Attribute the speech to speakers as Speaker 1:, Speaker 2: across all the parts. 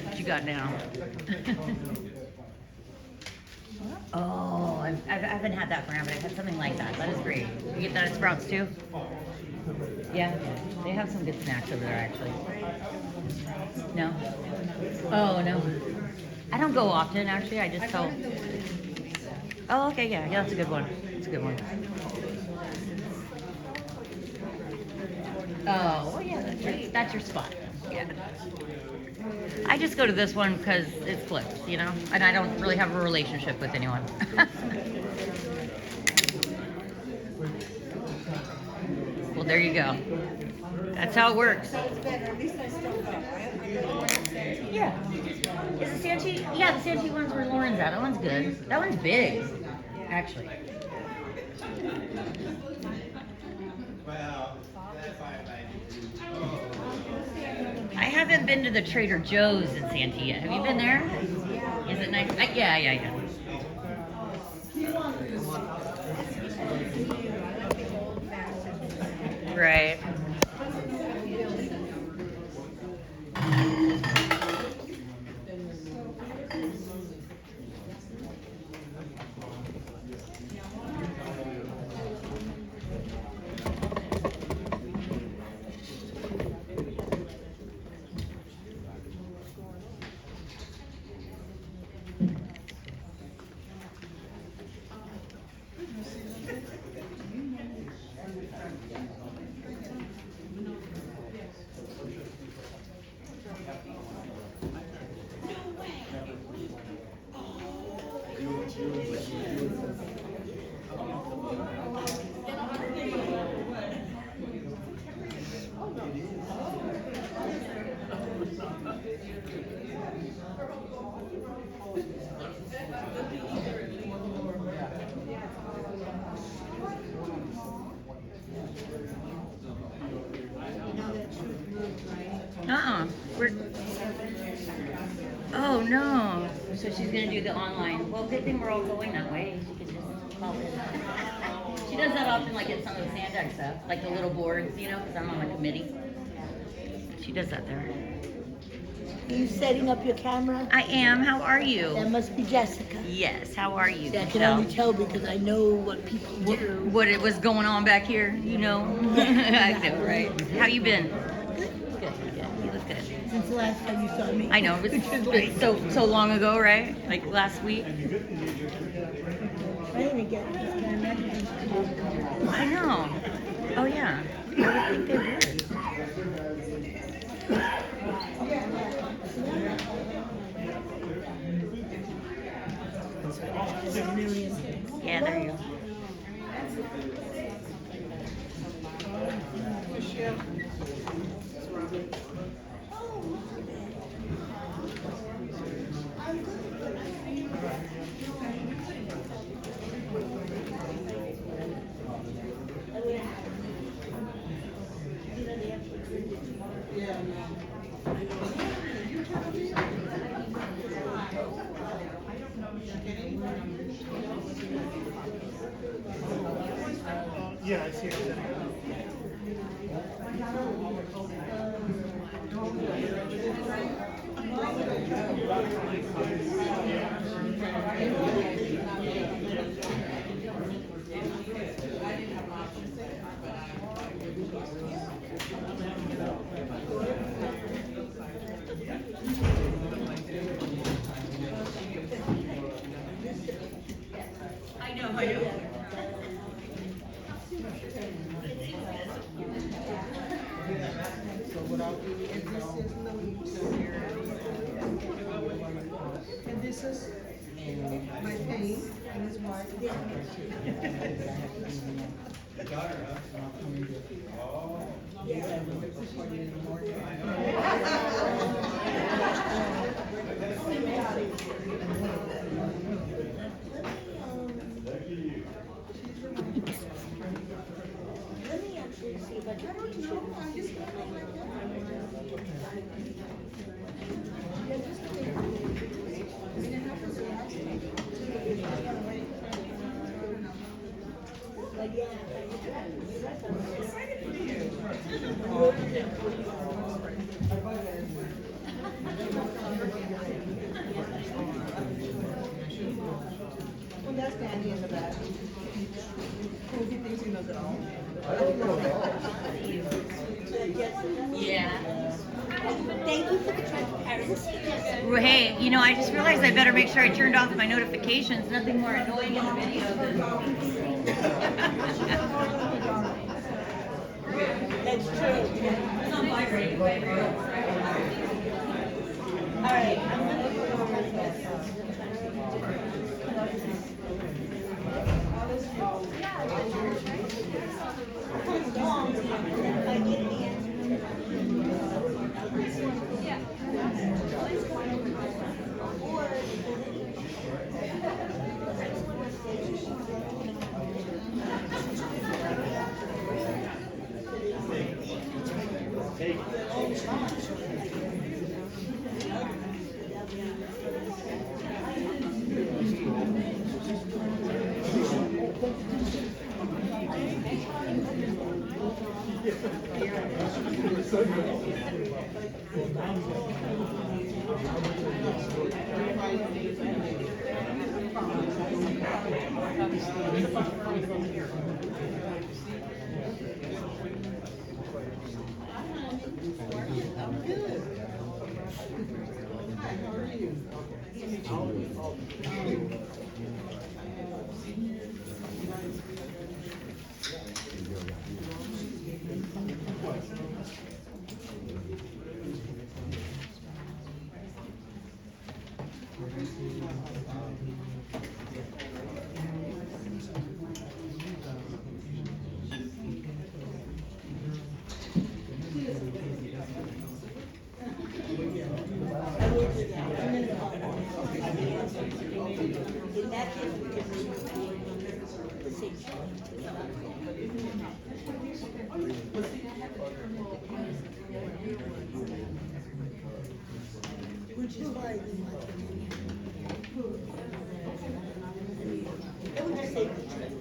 Speaker 1: What you got now? Oh, I haven't had that brand, but I've had something like that. That is great. You get that at Sprouts too? Yeah, they have some good snacks over there actually. No? Oh, no. I don't go often actually, I just go. Oh, okay, yeah, that's a good one. It's a good one. Oh, well, yeah, that's your spot. Yeah. I just go to this one because it's close, you know, and I don't really have a relationship with anyone. Well, there you go. That's how it works. Yeah. Is the Santee? Yeah, the Santee one's where Lauren's at. That one's good. That one's big, actually. I haven't been to the Trader Joe's in Santee yet. Have you been there? Is it nice? Yeah. Right. We're... Oh no. So she's gonna do the online. Well, good thing we're all going that way. She can just call it. She does that often, like at some of the Sandex stuff, like the little boards, you know, because I'm on the committee. She does that there.
Speaker 2: Are you setting up your camera?
Speaker 1: I am. How are you?
Speaker 2: That must be Jessica.
Speaker 1: Yes. How are you?
Speaker 2: Yeah, I can only tell because I know what people do.
Speaker 1: What it was going on back here, you know. I know, right? How you been? Good. Yeah, you look good.
Speaker 2: Since the last time you saw me.
Speaker 1: I know. It's so long ago, right? Like last week.
Speaker 2: I didn't get this kind of
Speaker 1: I know. Oh yeah. I would think they would. Yeah, there you go.
Speaker 3: Yeah, I see it.
Speaker 1: I know.
Speaker 4: And this is my paint, and it's white.
Speaker 2: Let me actually see if I can.
Speaker 4: I don't know, I just got it like that. Yeah, just wait. It's gonna happen so fast.
Speaker 2: But yeah,
Speaker 4: Excited for you. Well, that's Danny in the back. Who he thinks he knows it all.
Speaker 1: Yeah.
Speaker 2: thank you for the transparency.
Speaker 1: Hey, you know, I just realized I better make sure I turned off my notifications. Nothing more annoying in the video than.
Speaker 2: That's true.
Speaker 1: It's on vibrate.
Speaker 2: All right, I'm gonna go like this. In that case, we can move the same. Which is why we want to it would just save the trip.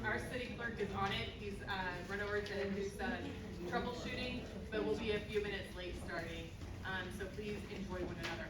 Speaker 3: Our city clerk is on it. He's run over to do some troubleshooting, but we'll be a few minutes late starting. So please enjoy one another.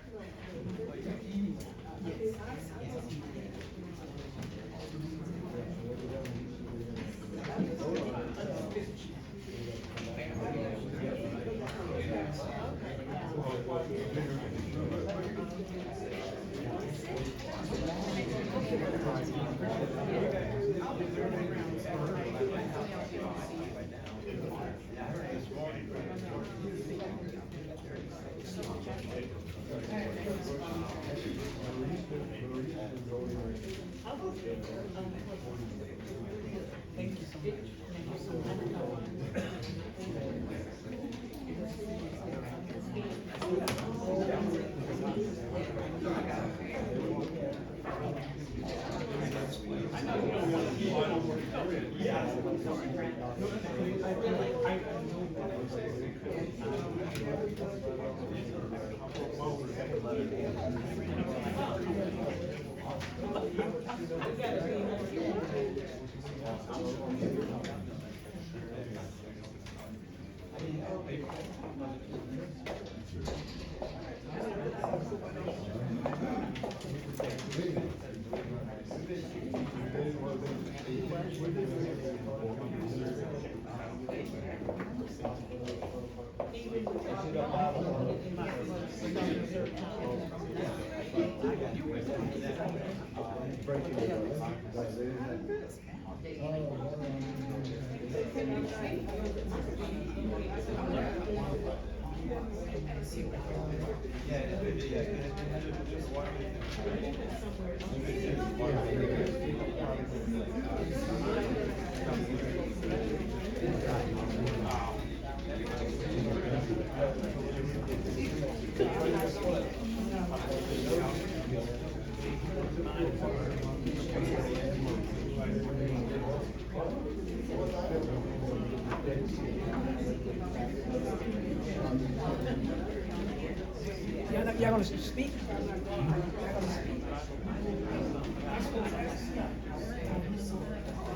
Speaker 5: Y'all gonna speak?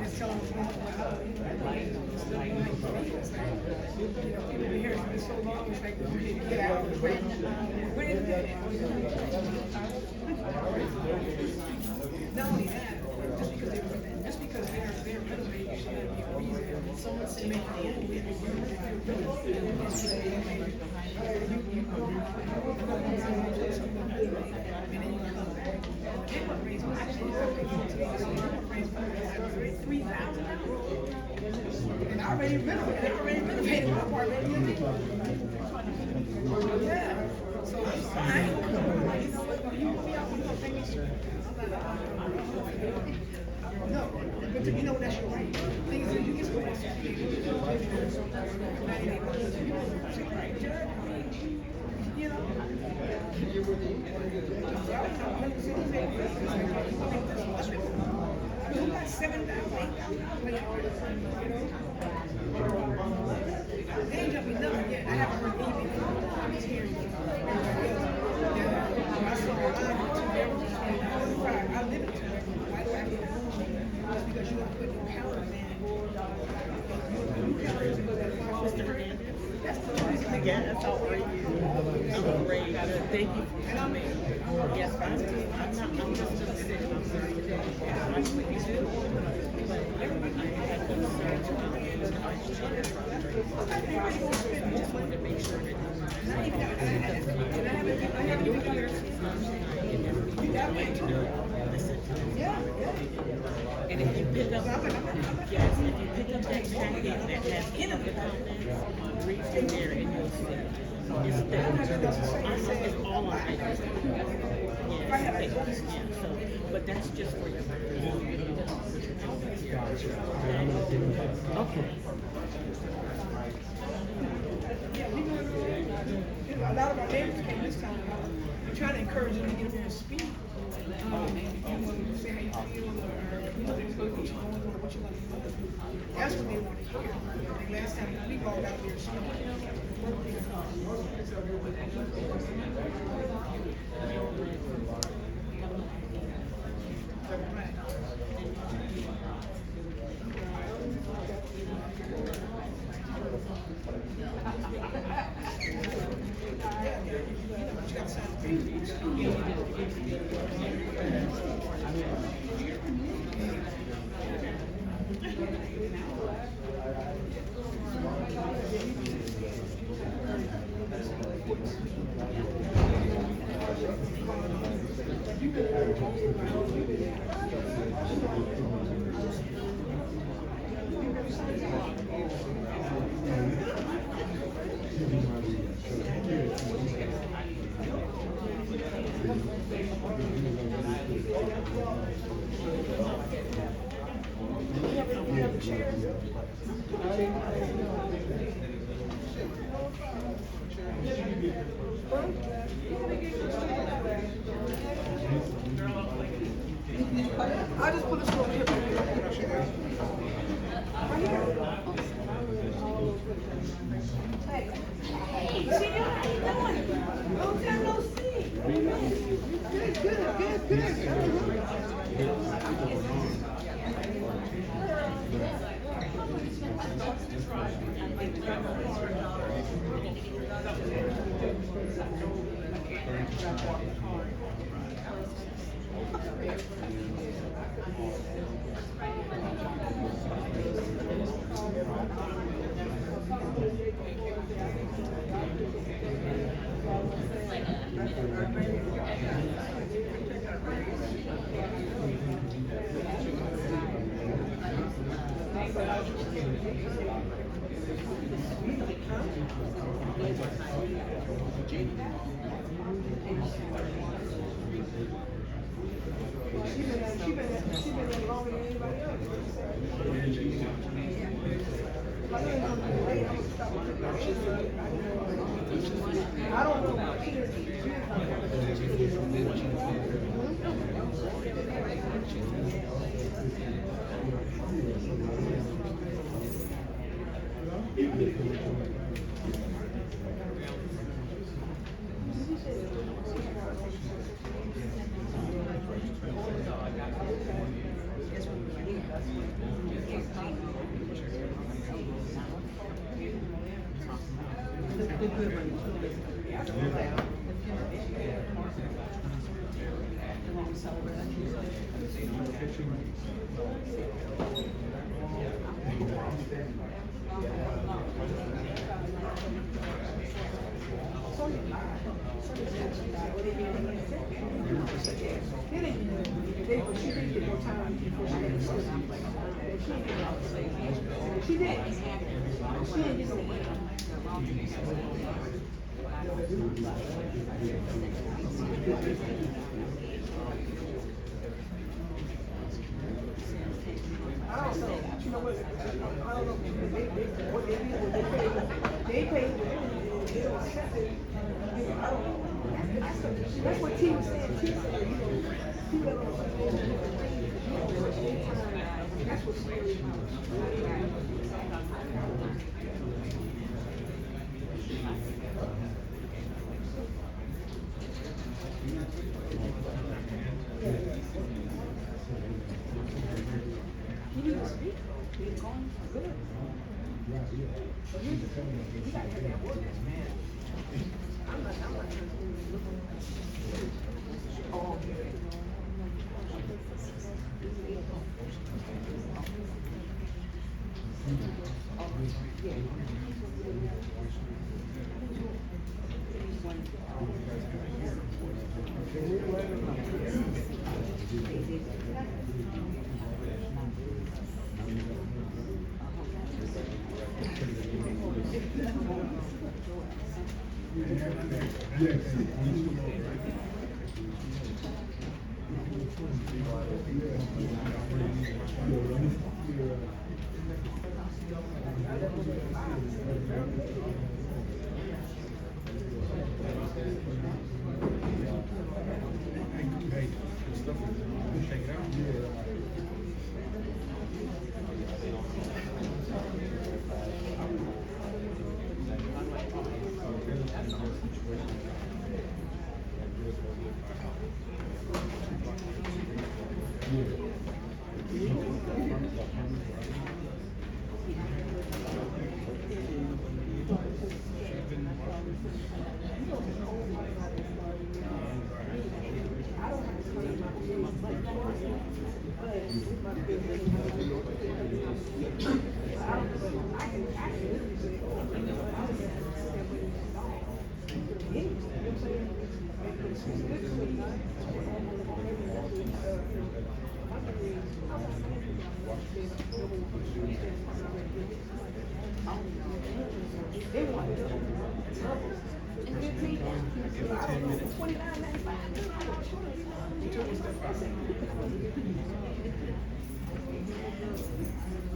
Speaker 5: Just tell them. People been here for so long, it's like, okay, get out. Wait a minute. Not only that, just because they're renovating, should not be a reason. Someone's to make the end with $3,000. And I already renovated my apartment. Yeah. So I ain't gonna come over like, you know what, you gonna be out, you gonna take me. No, but you know that's your right. Thing is, you get some money. You know. I got 7,000, 8,000. They ain't got me nothing yet. I haven't heard anything. I'm just hearing you. I saw a line I live in why do I have to move? Just because you don't put no counters in. That's the reason.
Speaker 2: Again, that's how are you? I'm great. Thank you for coming. Yes, I'm just gonna sit. I'm very good. I what you do, but I had concerns about it. I just wanted to make sure that listen to me. And if you pick up, yes, if you pick up that packet that has any of the comments, read from there and you'll see. It's there. It's all on paper. Yes, so, but that's just for your okay.
Speaker 5: A lot of our neighbors came this time. We're trying to encourage them to get up there and speak. And say how you feel, or what you want to do. That's what they want to hear. And last time we all got there, I just put this over here. Hey, see you, how you doing? Long time no see. Good.
Speaker 4: She been there longer than anybody else. Like, I'm gonna be late, I'm gonna stop at the I don't know about She did. She didn't get away. I don't know. You know what? I don't know. What they did was they paid. They don't accept it. I don't know. That's what T was saying. T said, you know, people don't that's what's scary about You need to speak. It's going good. You gotta have that word, man. I'm not oh,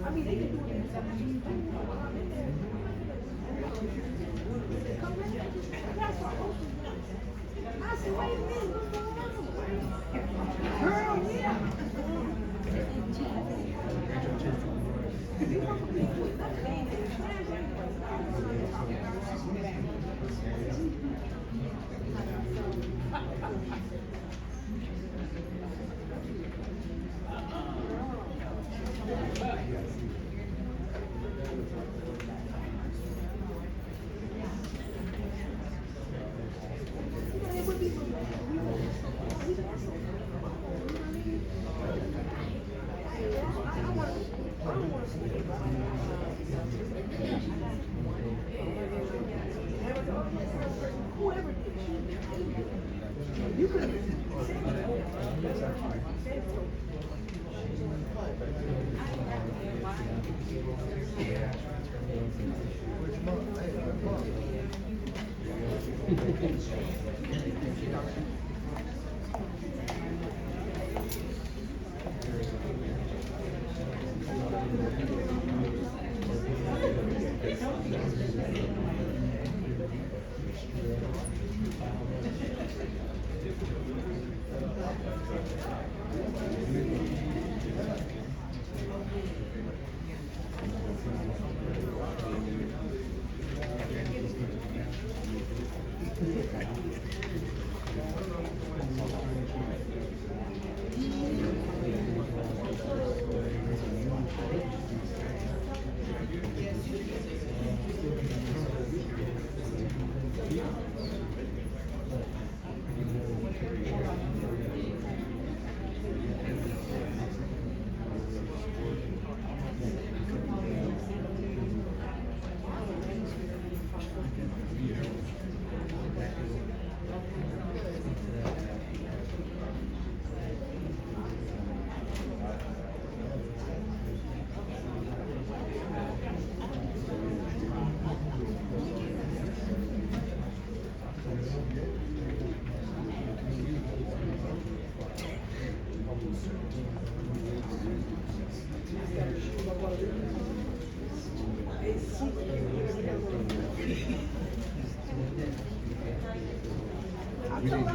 Speaker 4: I mean, they can do it. I said, wait a minute, what's going on? Girl, yeah. You could have I told her,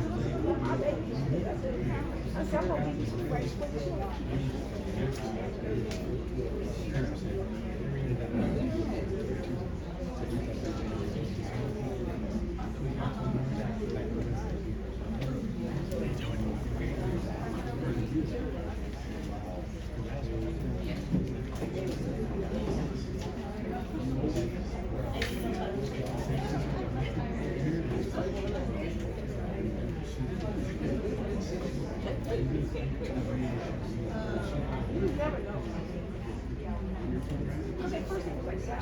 Speaker 4: my baby, I said, I'm gonna give you some rice for the You never know. Because at first it was like sour.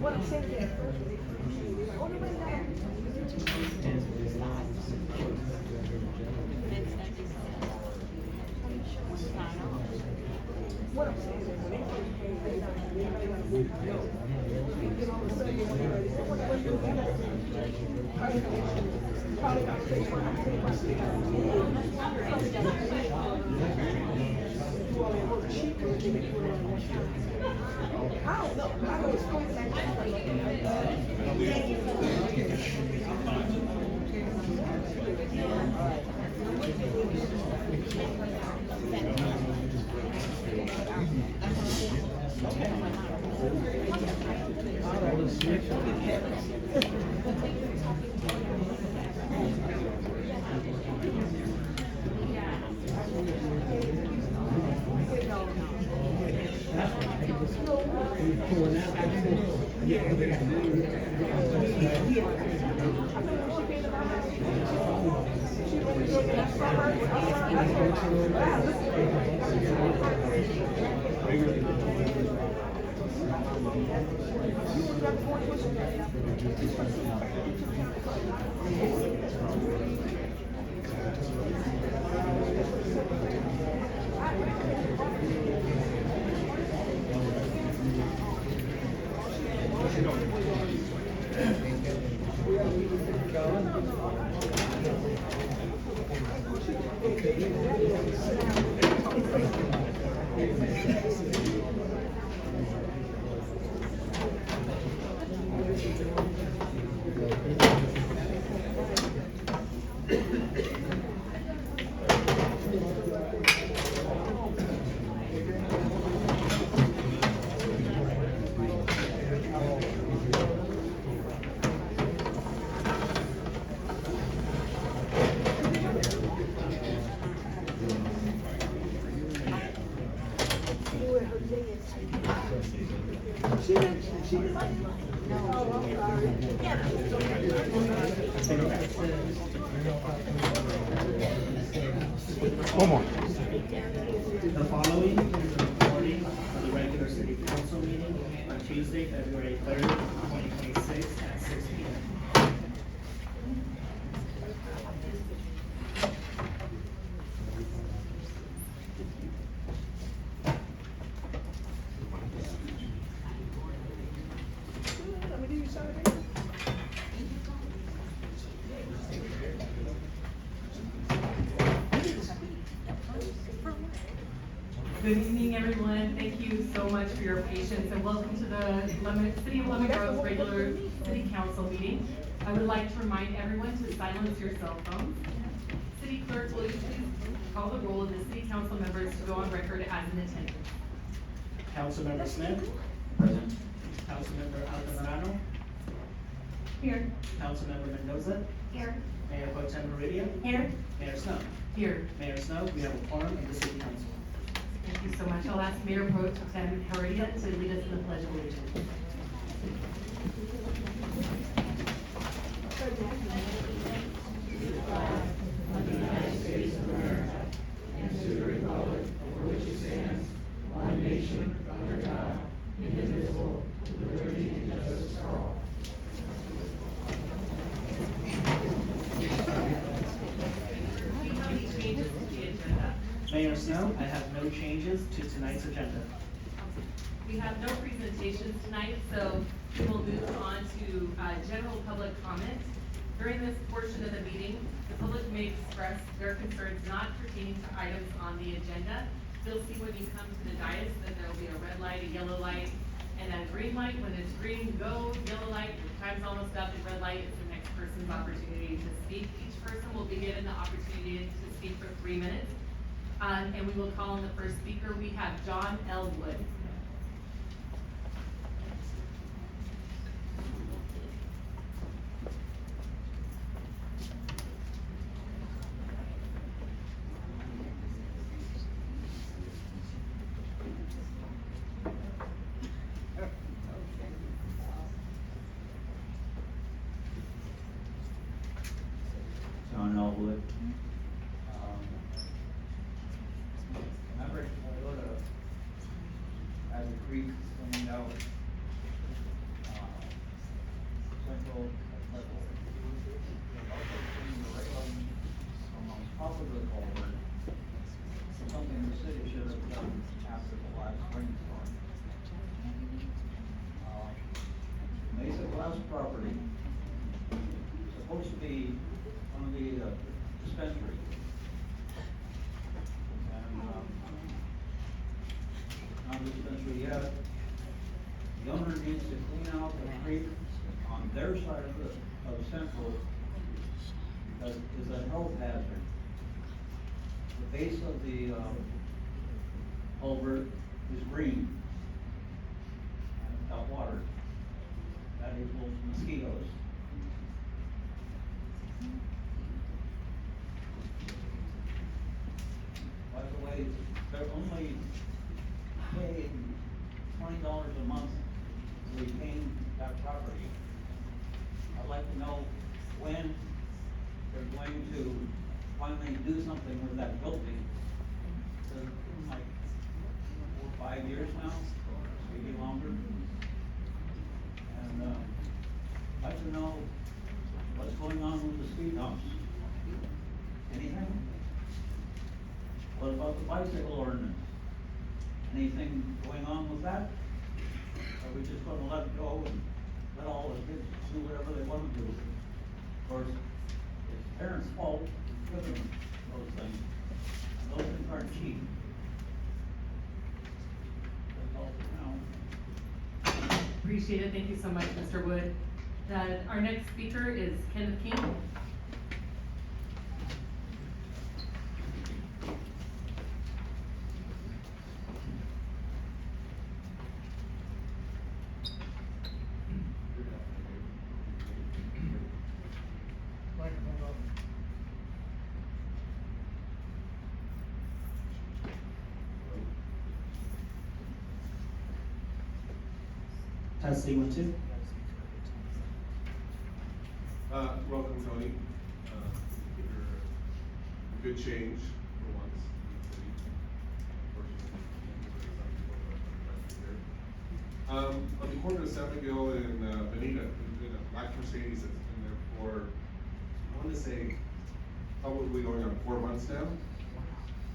Speaker 4: What I'm saying is, oh, no, wait, what I'm saying is, when they first came, they got and all of a sudden, probably got to take I don't know. I know it's
Speaker 6: One more.
Speaker 7: The following is a recording of the regular city council meeting on Tuesday, February 3rd, 2026 at 6 p.m.
Speaker 8: Good evening, everyone. Thank you so much for your patience and welcome to the City of Lemon Grove's regular city council meeting. I would like to remind everyone to silence your cell phones. City clerk, will you please call the roll of the city council members to go on record as in attendance?
Speaker 7: Councilmember Smith. Present. Councilmember Altamirano.
Speaker 8: Here.
Speaker 7: Councilmember Mendoza.
Speaker 8: Here.
Speaker 7: Mayor Pro Tem Meridia.
Speaker 8: Here.
Speaker 7: Mayor Snow.
Speaker 8: Here.
Speaker 7: Mayor Snow, we have a quorum in the city council.
Speaker 8: Thank you so much. I'll ask Mayor Pro Tem Heredia to lead us in the pledge of allegiance.
Speaker 7: Mayor Snow, I have no changes to tonight's agenda.
Speaker 8: We have no presentations tonight, so we will move on to general public comment. During this portion of the meeting, the public may express their concerns not pertaining to items on the agenda. You'll see when you come to the dais that there will be a red light, a yellow light, and a green light. When it's green, go, yellow light, your time's almost up, and red light is the next person's opportunity to speak. Each person will be given the opportunity to speak for 3 minutes. And we will call on the first speaker. We have John L. Wood.
Speaker 9: John Elwood. Remember Toyota has a creek coming out, central, on top of the culvert, something the city should have done after the last rainstorm. Mesa Glass property, supposed to be one of the dispensary. And, not dispensary yet. The owner needs to clean out the creek on their side of Central, because it's a health hazard. The base of the, culvert is green. And it's got water. That equals mosquitoes. By the way, they're only paying $20 a month to retain that property. I'd like to know when they're going to finally do something with that building. It's been like 4 or 5 years now, maybe longer. And, I'd like to know what's going on with the speed humps. Anything? What about the bicycle ordinance? Anything going on with that? Are we just gonna let it go and let all the kids do whatever they wanna do? Of course, it's parents' fault for giving them those things. And those things aren't cheap. That's all for now.
Speaker 8: Appreciate it. Thank you so much, Mr. Wood. Our next speaker is Kenneth King.
Speaker 7: Testing 1, 2.
Speaker 10: Welcome, Tony. You're a good change for once in the city. On the corner of San Miguel and Bonita, there's been a black Mercedes that's been there for, I want to say, probably going on 4 months now.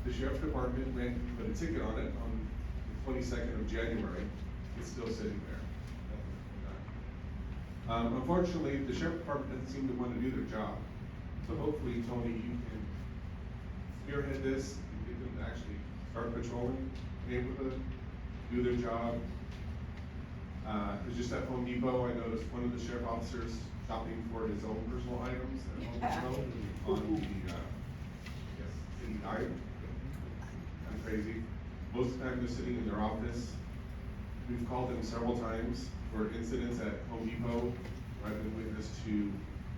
Speaker 10: The sheriff's department went and put a ticket on it on the 22nd of January. It's still sitting there. Unfortunately, the sheriff department doesn't seem to want to do their job. So hopefully, Tony, you can spearhead this and get them to actually start patrolling neighborhood, do their job. Just at Home Depot, I noticed one of the sheriff officers shopping for his own personal items at Home Depot on the, city dime. Kind of crazy. Most of the time they're sitting in their office. We've called them several times for incidents at Home Depot, where I've been witness to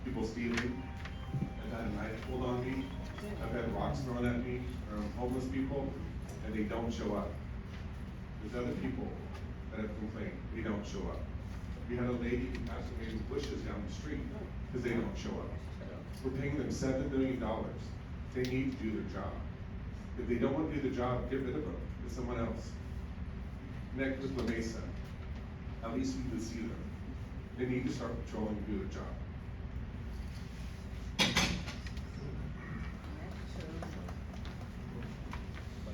Speaker 10: people stealing. I've had a knife pulled on me. I've had rocks thrown at me from homeless people, and they don't show up. There's other people that have complained, they don't show up. We had a lady who passed away in the bushes down the street because they don't show up. We're paying them $7 million. They need to do their job. If they don't want to do the job, get rid of them, get someone else. Connect with La Mesa. At least we can see them. They need to start patrolling and do their job.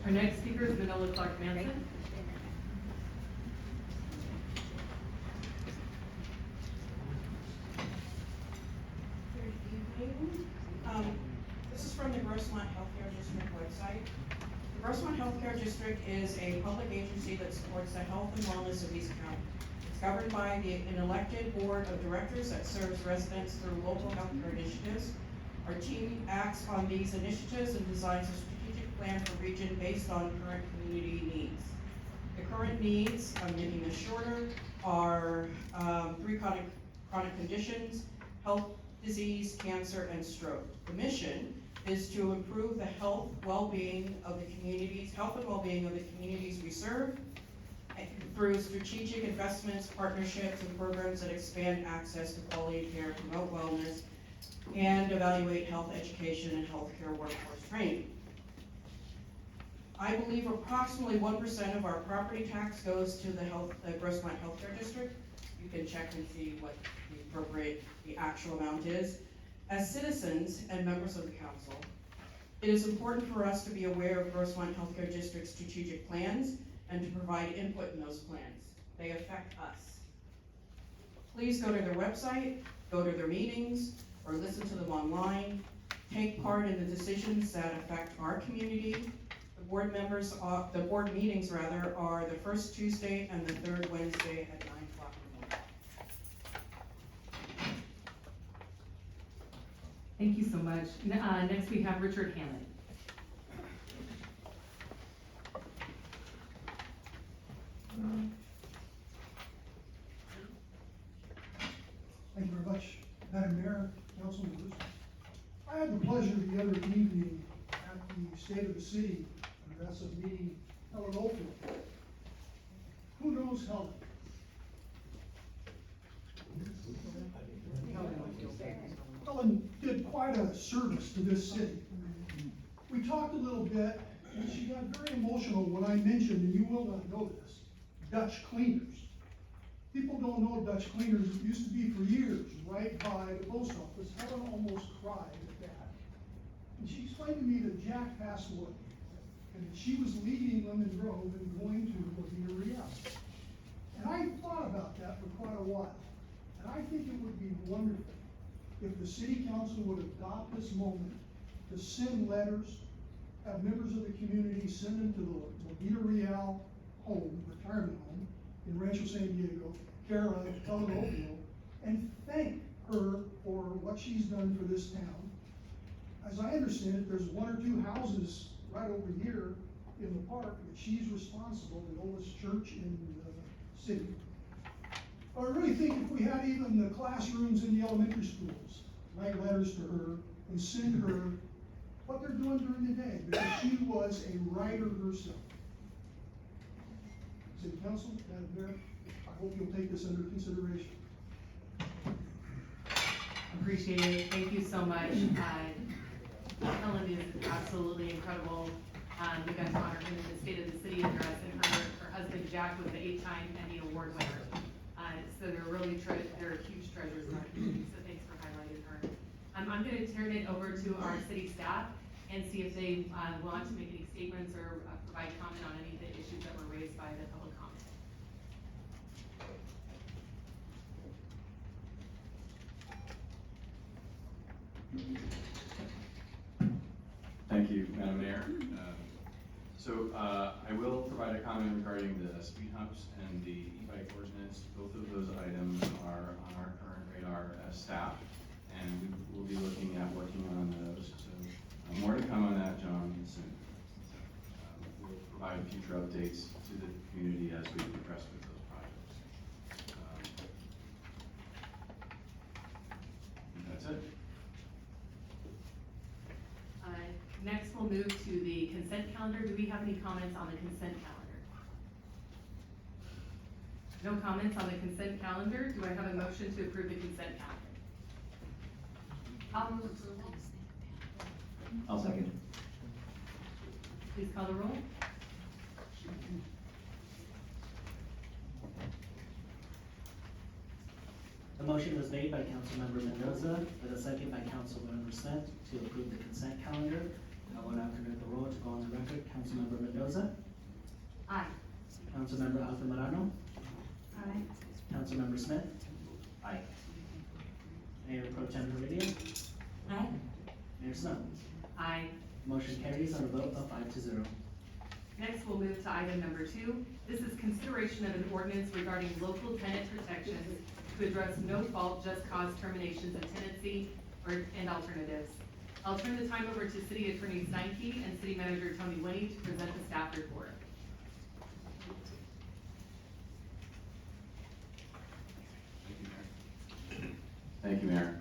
Speaker 8: Our next speaker is Manila Clark Manson.
Speaker 11: Good evening. This is from the Grossmont Healthcare District website. The Grossmont Healthcare District is a public agency that supports the health and wellness of East County. It's governed by an elected board of directors that serves residents through local healthcare initiatives. Our team acts on these initiatives and designs a strategic plan for region based on current community needs. The current needs, I'm making this shorter, are 3 chronic conditions: health, disease, cancer, and stroke. The mission is to improve the health and well-being of the communities we serve through strategic investments, partnerships, and programs that expand access to quality care, promote wellness, and evaluate health education and healthcare workforce training. I believe approximately 1% of our property tax goes to the Grossmont Healthcare District. You can check and see what the actual amount is. As citizens and members of the council, it is important for us to be aware of Grossmont Healthcare District's strategic plans and to provide input in those plans. They affect us. Please go to their website, go to their meetings, or listen to them online. Take part in the decisions that affect our community. The board meetings are the first Tuesday and the third Wednesday at 9 o'clock in the morning.
Speaker 8: Thank you so much. Next we have Richard Hammond.
Speaker 12: Thank you very much, Madam Mayor, council members. I had the pleasure the other evening at the State of the City address of meeting Helen Oldfield. Who knows Helen? Helen did quite a service to this city. We talked a little bit, and she got very emotional when I mentioned, and you will not know this, Dutch cleaners. People don't know Dutch cleaners. It used to be for years right by the post office. Helen almost cried at that. And she explained to me that Jack passed away, and that she was leaving Lemon Grove and going to Lavia Real. And I thought about that for quite a while. And I think it would be wonderful if the city council would adopt this moment to send letters, have members of the community send them to the Lavia Real home, retirement home, in Rancho San Diego, care of Helen Oldfield, and thank her for what she's done for this town. As I understand it, there's 1 or 2 houses right over here in the park that she's responsible, the oldest church in the city. I really think if we had even the classrooms in the elementary schools, write letters to her and send her what they're doing during the day, because she was a writer herself. City Council, Madam Mayor, I hope you'll take this under consideration.
Speaker 8: Appreciate it. Thank you so much. Helen is absolutely incredible. We got to honor him in the State of the City address, and her husband Jack was the 8-time Emmy Award winner. So they're really they're huge treasures in our community. So thanks for highlighting her. I'm going to turn it over to our city staff and see if they want to make any statements or provide comment on any of the issues that were raised by the public comment.
Speaker 13: Thank you, Madam Mayor. So I will provide a comment regarding the speed humps and the e-bike ordinance. Both of those items are on our current radar as staff, and we will be looking at working on those. So more to come on that, John, soon. We'll provide future updates to the community as we progress with those projects. And that's it.
Speaker 8: Next, we'll move to the consent calendar. Do we have any comments on the consent calendar? No comments on the consent calendar. Do I have a motion to approve the consent calendar? I'll move approval.
Speaker 7: I'll second.
Speaker 8: Please call the roll.
Speaker 7: The motion was made by Councilmember Mendoza, with a second by Councilmember Smith to approve the consent calendar. I will now commit the roll to go on the record. Councilmember Mendoza,
Speaker 8: Aye.
Speaker 7: Councilmember Altamirano,
Speaker 8: Aye.
Speaker 7: Councilmember Smith. Aye. Mayor Pro Tem Heredia,
Speaker 8: Aye.
Speaker 7: Mayor Snow.
Speaker 8: Aye.
Speaker 7: Motion carries on a vote of 5-0.
Speaker 8: Next, we'll move to item number 2. This is consideration of an ordinance regarding local tenant protections to address no-fault, just cause terminations of tenancy and alternatives. I'll turn the time over to City Attorney Steinke and City Manager Tony Winnie to present the staff report.
Speaker 13: Thank you, Mayor.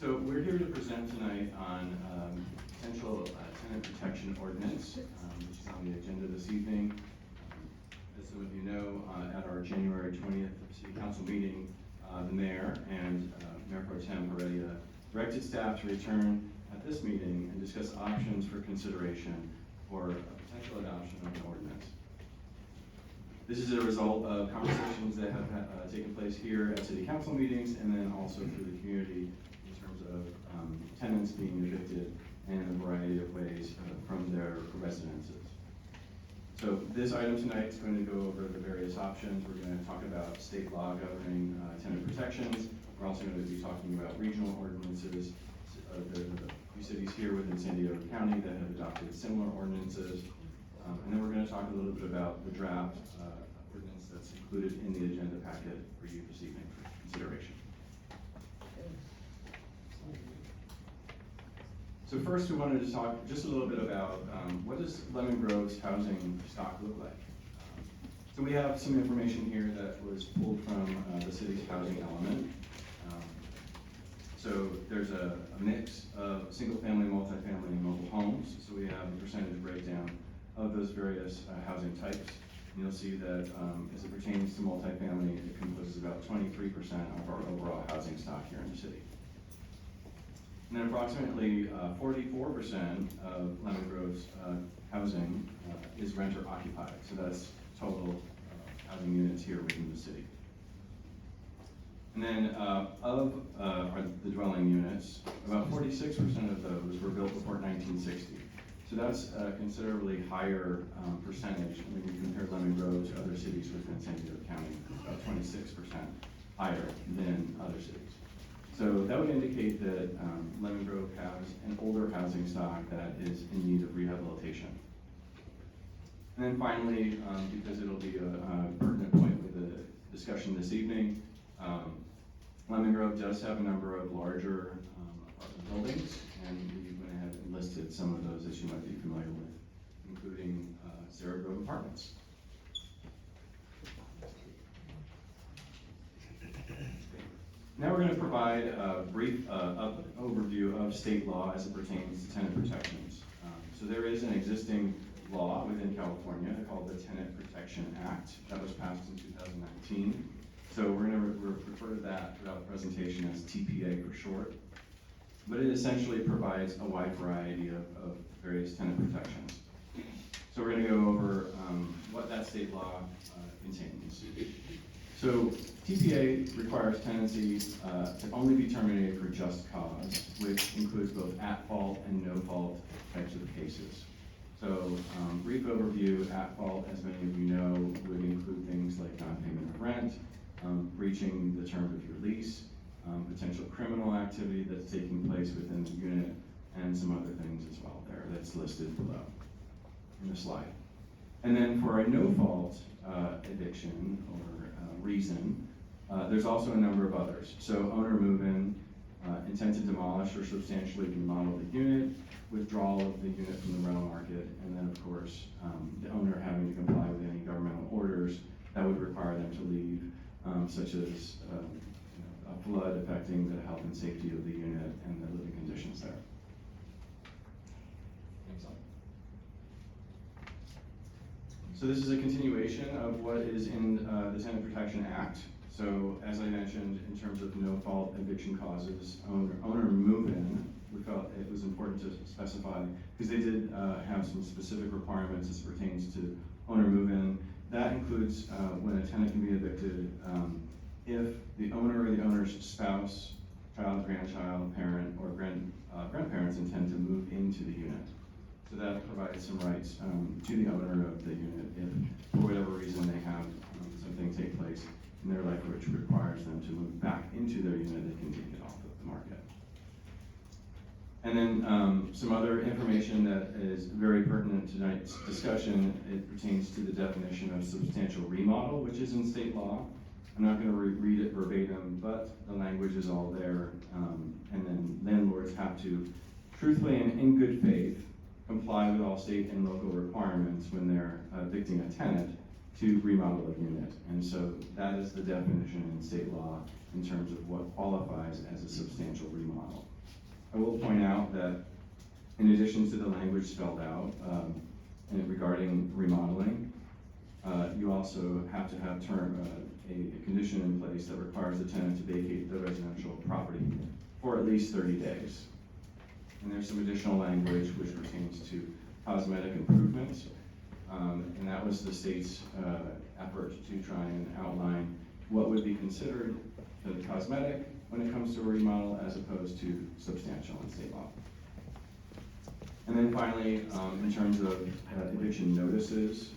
Speaker 13: So we're here to present tonight on potential tenant protection ordinance, which is on the agenda this evening. As some of you know, at our January 20th City Council meeting, the Mayor and Mayor Pro Tem Heredia directed staff to return at this meeting and discuss options for consideration for a potential adoption of an ordinance. This is a result of conversations that have taken place here at City Council meetings and then also through the community in terms of tenants being evicted in a variety of ways from their residences. So this item tonight is going to go over the various options. We're going to talk about state law governing tenant protections. We're also going to be talking about regional ordinances. There are a few cities here within San Diego County that have adopted similar ordinances. And then we're going to talk a little bit about the draft ordinance that's included in the agenda packet for you this evening for consideration. So first, we wanted to talk just a little bit about what does Lemon Grove's housing stock look like. So we have some information here that was pulled from the city's housing element. So there's a mix of single-family, multifamily, and mobile homes. So we have a percentage breakdown of those various housing types. And you'll see that as it pertains to multifamily, it composes about 23% of our overall housing stock here in the city. And then approximately 44% of Lemon Grove's housing is renter occupied. So that's total housing units here within the city. And then of the dwelling units, about 46% of those were built before 1960. So that's a considerably higher percentage when you compare Lemon Grove to other cities within San Diego County, about 26% higher than other cities. So that would indicate that Lemon Grove has an older housing stock that is in need of rehabilitation. And then finally, because it'll be a pertinent point with the discussion this evening, Lemon Grove does have a number of larger apartment buildings, and we went ahead and listed some of those that you might be familiar with, including Sarah Grove Apartments. Now we're going to provide a brief overview of state law as it pertains to tenant protections. So there is an existing law within California called the Tenant Protection Act that was passed in 2019. So we're going to refer to that throughout the presentation as TPA for short. But it essentially provides a wide variety of various tenant protections. So we're going to go over what that state law contains. So TPA requires tenancy to only be terminated for just cause, which includes both at-fault and no-fault types of cases. So brief overview, at-fault, as many of you know, would include things like non-payment of rent, breaching the terms of your lease, potential criminal activity that's taking place within the unit, and some other things as well there that's listed below in the slide. And then for a no-fault eviction or reason, there's also a number of others. So owner move-in, intent to demolish or substantially remodel the unit, withdrawal of the unit from the rental market, and then of course, the owner having to comply with any governmental orders that would require them to leave, such as a flood affecting the health and safety of the unit and the living conditions there. Next slide. So this is a continuation of what is in the Tenant Protection Act. So as I mentioned, in terms of no-fault eviction causes, owner move-in, we felt it was important to specify, because they did have some specific requirements as pertains to owner move-in. That includes when a tenant can be evicted if the owner or the owner's spouse, child, grandchild, parent, or grandparents intend to move into the unit. So that provides some rights to the owner of the unit if, for whatever reason, they have something take place in their life which requires them to move back into their unit, they can take it off of the market. And then some other information that is very pertinent to tonight's discussion, it pertains to the definition of substantial remodel, which is in state law. I'm not going to read it verbatim, but the language is all there. And then landlords have to, truthfully and in good faith, comply with all state and local requirements when they're evicting a tenant to remodel a unit. And so that is the definition in state law in terms of what qualifies as a substantial remodel. I will point out that in addition to the language spelled out and regarding remodeling, you also have to have a condition in place that requires the tenant to vacate the residential property for at least 30 days. And there's some additional language which pertains to cosmetic improvements. And that was the state's effort to try and outline what would be considered cosmetic when it comes to a remodel as opposed to substantial in state law. And then finally, in terms of eviction notices,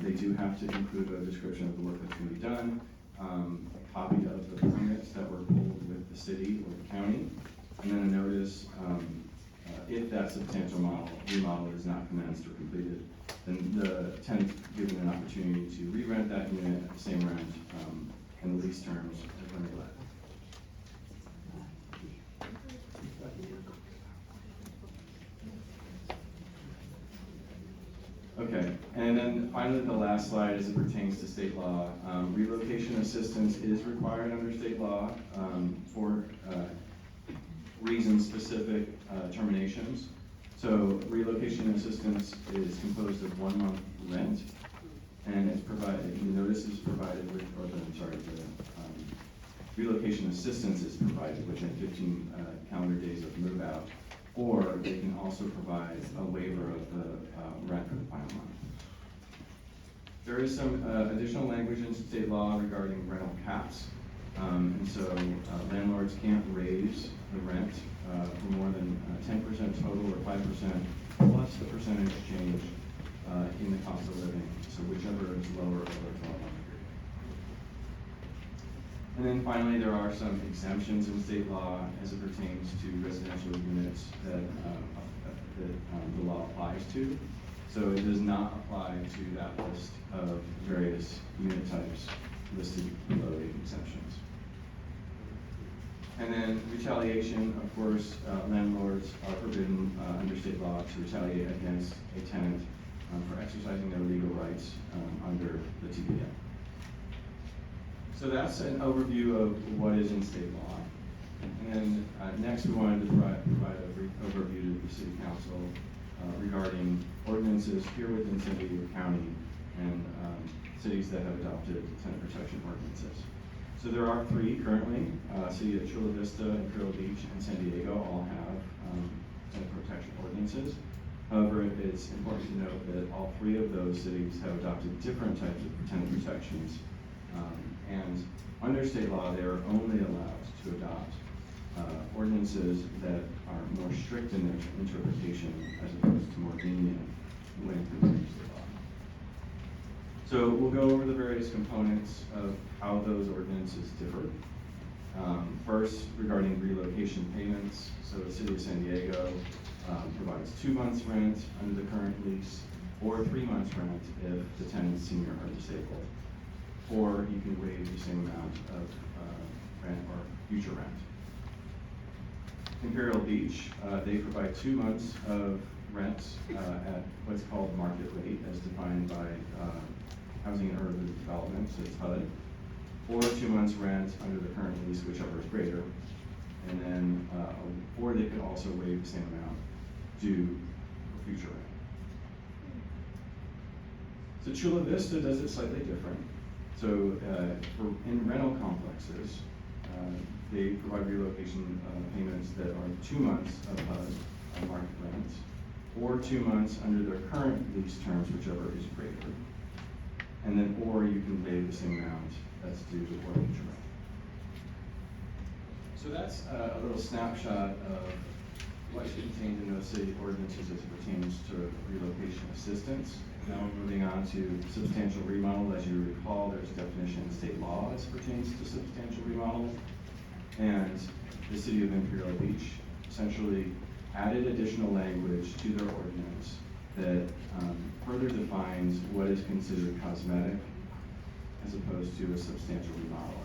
Speaker 13: they do have to include a description of the work that's going to be done, a copy of the permits that were pulled with the city or the county, and then a notice if that substantial remodel is not commenced or completed, then the tenant given an opportunity to re-rent that unit at the same rent and the lease terms as when they left. Okay, and then finally the last slide as it pertains to state law. Relocation assistance is required under state law for reason-specific terminations. So relocation assistance is composed of 1 month rent, and it's provided, the notice is provided with, relocation assistance is provided within 15 calendar days of move out, or they can also provide a waiver of the rent for the final month. There is some additional language in state law regarding rental caps. And so landlords can't raise the rent for more than 10% total or 5% plus the percentage change in the cost of living. So whichever is lower over a 12-month period. And then finally, there are some exemptions in state law as it pertains to residential units that the law applies to. So it does not apply to that list of various unit types listed below the exemptions. And then retaliation, of course, landlords are forbidden under state law to retaliate against a tenant for exercising their legal rights under the TPA. So that's an overview of what is in state law. And then next we wanted to provide a brief overview to the City Council regarding ordinances here within San Diego County and cities that have adopted tenant protection ordinances. So there are 3 currently. City of Chula Vista, Imperial Beach, and San Diego all have tenant protection ordinances. However, it's important to note that all 3 of those cities have adopted different types of tenant protections. And under state law, they are only allowed to adopt ordinances that are more strict in their interpretation as opposed to more lenient when compared to state law. So we'll go over the various components of how those ordinances differ. First, regarding relocation payments, so the City of San Diego provides 2 months rent under the current lease, or 3 months rent if the tenant's senior or disabled. Or you can waive the same amount of rent or future rent. Imperial Beach, they provide 2 months of rent at what's called market rate, as defined by Housing and Urban Development, so it's HUD, or 2 months rent under the current lease, whichever is greater. And then, or they could also waive the same amount due for future rent. So Chula Vista does it slightly different. So in rental complexes, they provide relocation payments that are 2 months of HUD market rent, or 2 months under their current lease terms, whichever is greater. And then, or you can waive the same amount that's due or future rent. So that's a little snapshot of what's contained in those city ordinances as it pertains to relocation assistance. Now we're moving on to substantial remodel. As you recall, there's a definition in state law as pertains to substantial remodel. And the City of Imperial Beach essentially added additional language to their ordinance that further defines what is considered cosmetic as opposed to a substantial remodel.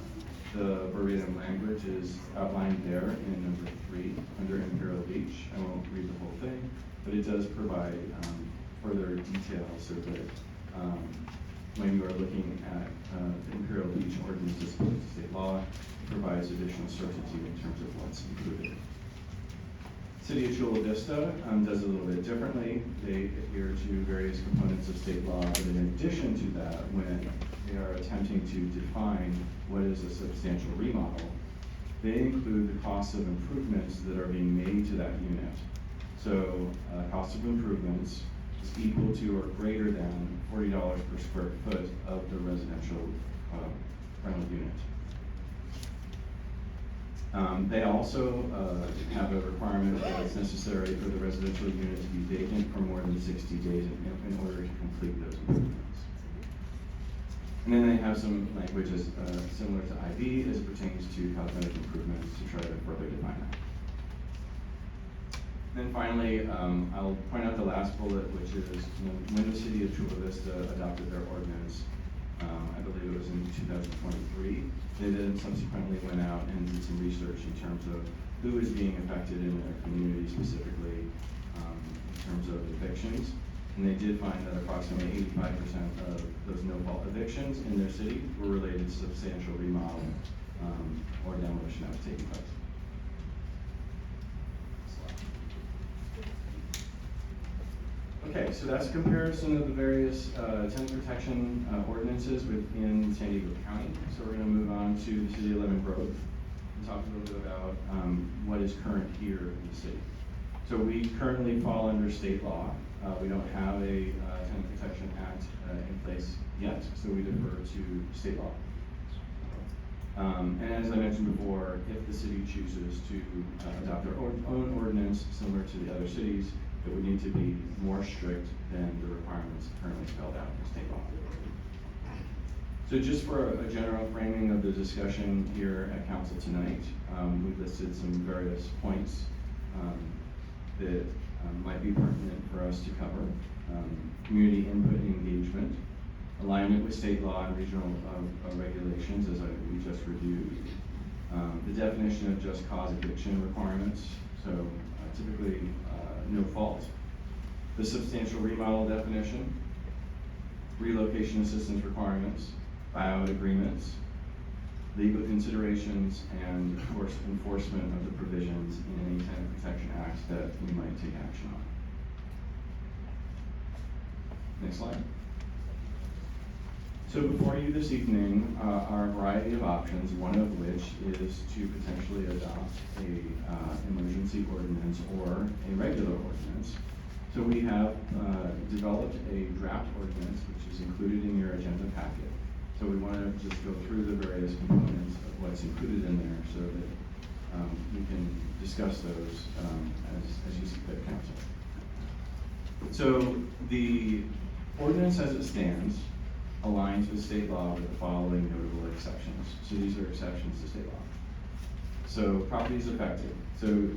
Speaker 13: The verbatim language is outlined there in number 3 under Imperial Beach. I won't read the whole thing, but it does provide further details so that when you are looking at the Imperial Beach ordinance as opposed to state law, it provides additional certainty in terms of what's included. City of Chula Vista does it a little bit differently. They adhere to various components of state law, but in addition to that, when they are attempting to define what is a substantial remodel, they include the cost of improvements that are being made to that unit. So cost of improvements is equal to or greater than $40 per square foot of the residential rental unit. They also have a requirement that it's necessary for the residential unit to be vacant for more than 60 days in order to complete those improvements. And then they have some languages similar to IB as it pertains to cosmetic improvements to try to further define that. Then finally, I'll point out the last bullet, which is when the City of Chula Vista adopted their ordinance, I believe it was in 2023, they then subsequently went out and did some research in terms of who is being affected in their community, specifically in terms of evictions. And they did find that approximately 85% of those no-fault evictions in their city were related to substantial remodel or demolition that was taking place. Okay, so that's a comparison of the various tenant protection ordinances within San Diego County. So we're going to move on to the City of Lemon Grove and talk a little bit about what is current here in the city. So we currently fall under state law. We don't have a Tenant Protection Act in place yet, so we defer to state law. And as I mentioned before, if the city chooses to adopt their own ordinance similar to the other cities, it would need to be more strict than the requirements currently spelled out in state law. So just for a general framing of the discussion here at council tonight, we've listed some various points that might be pertinent for us to cover. Community input and engagement, alignment with state law and regional regulations, as we just reviewed. The definition of just cause eviction requirements, so typically no fault. The substantial remodel definition, relocation assistance requirements, buyout agreements, legal considerations, and of course enforcement of the provisions in any tenant protection acts that we might take action on. Next slide. So before you this evening are a variety of options, one of which is to potentially adopt a emergency ordinance or a regular ordinance. So we have developed a draft ordinance, which is included in your agenda packet. So we want to just go through the various components of what's included in there so that we can discuss those as you see fit, council. So the ordinance as it stands aligns with state law with the following notable exceptions. So these are exceptions to state law. So properties affected. So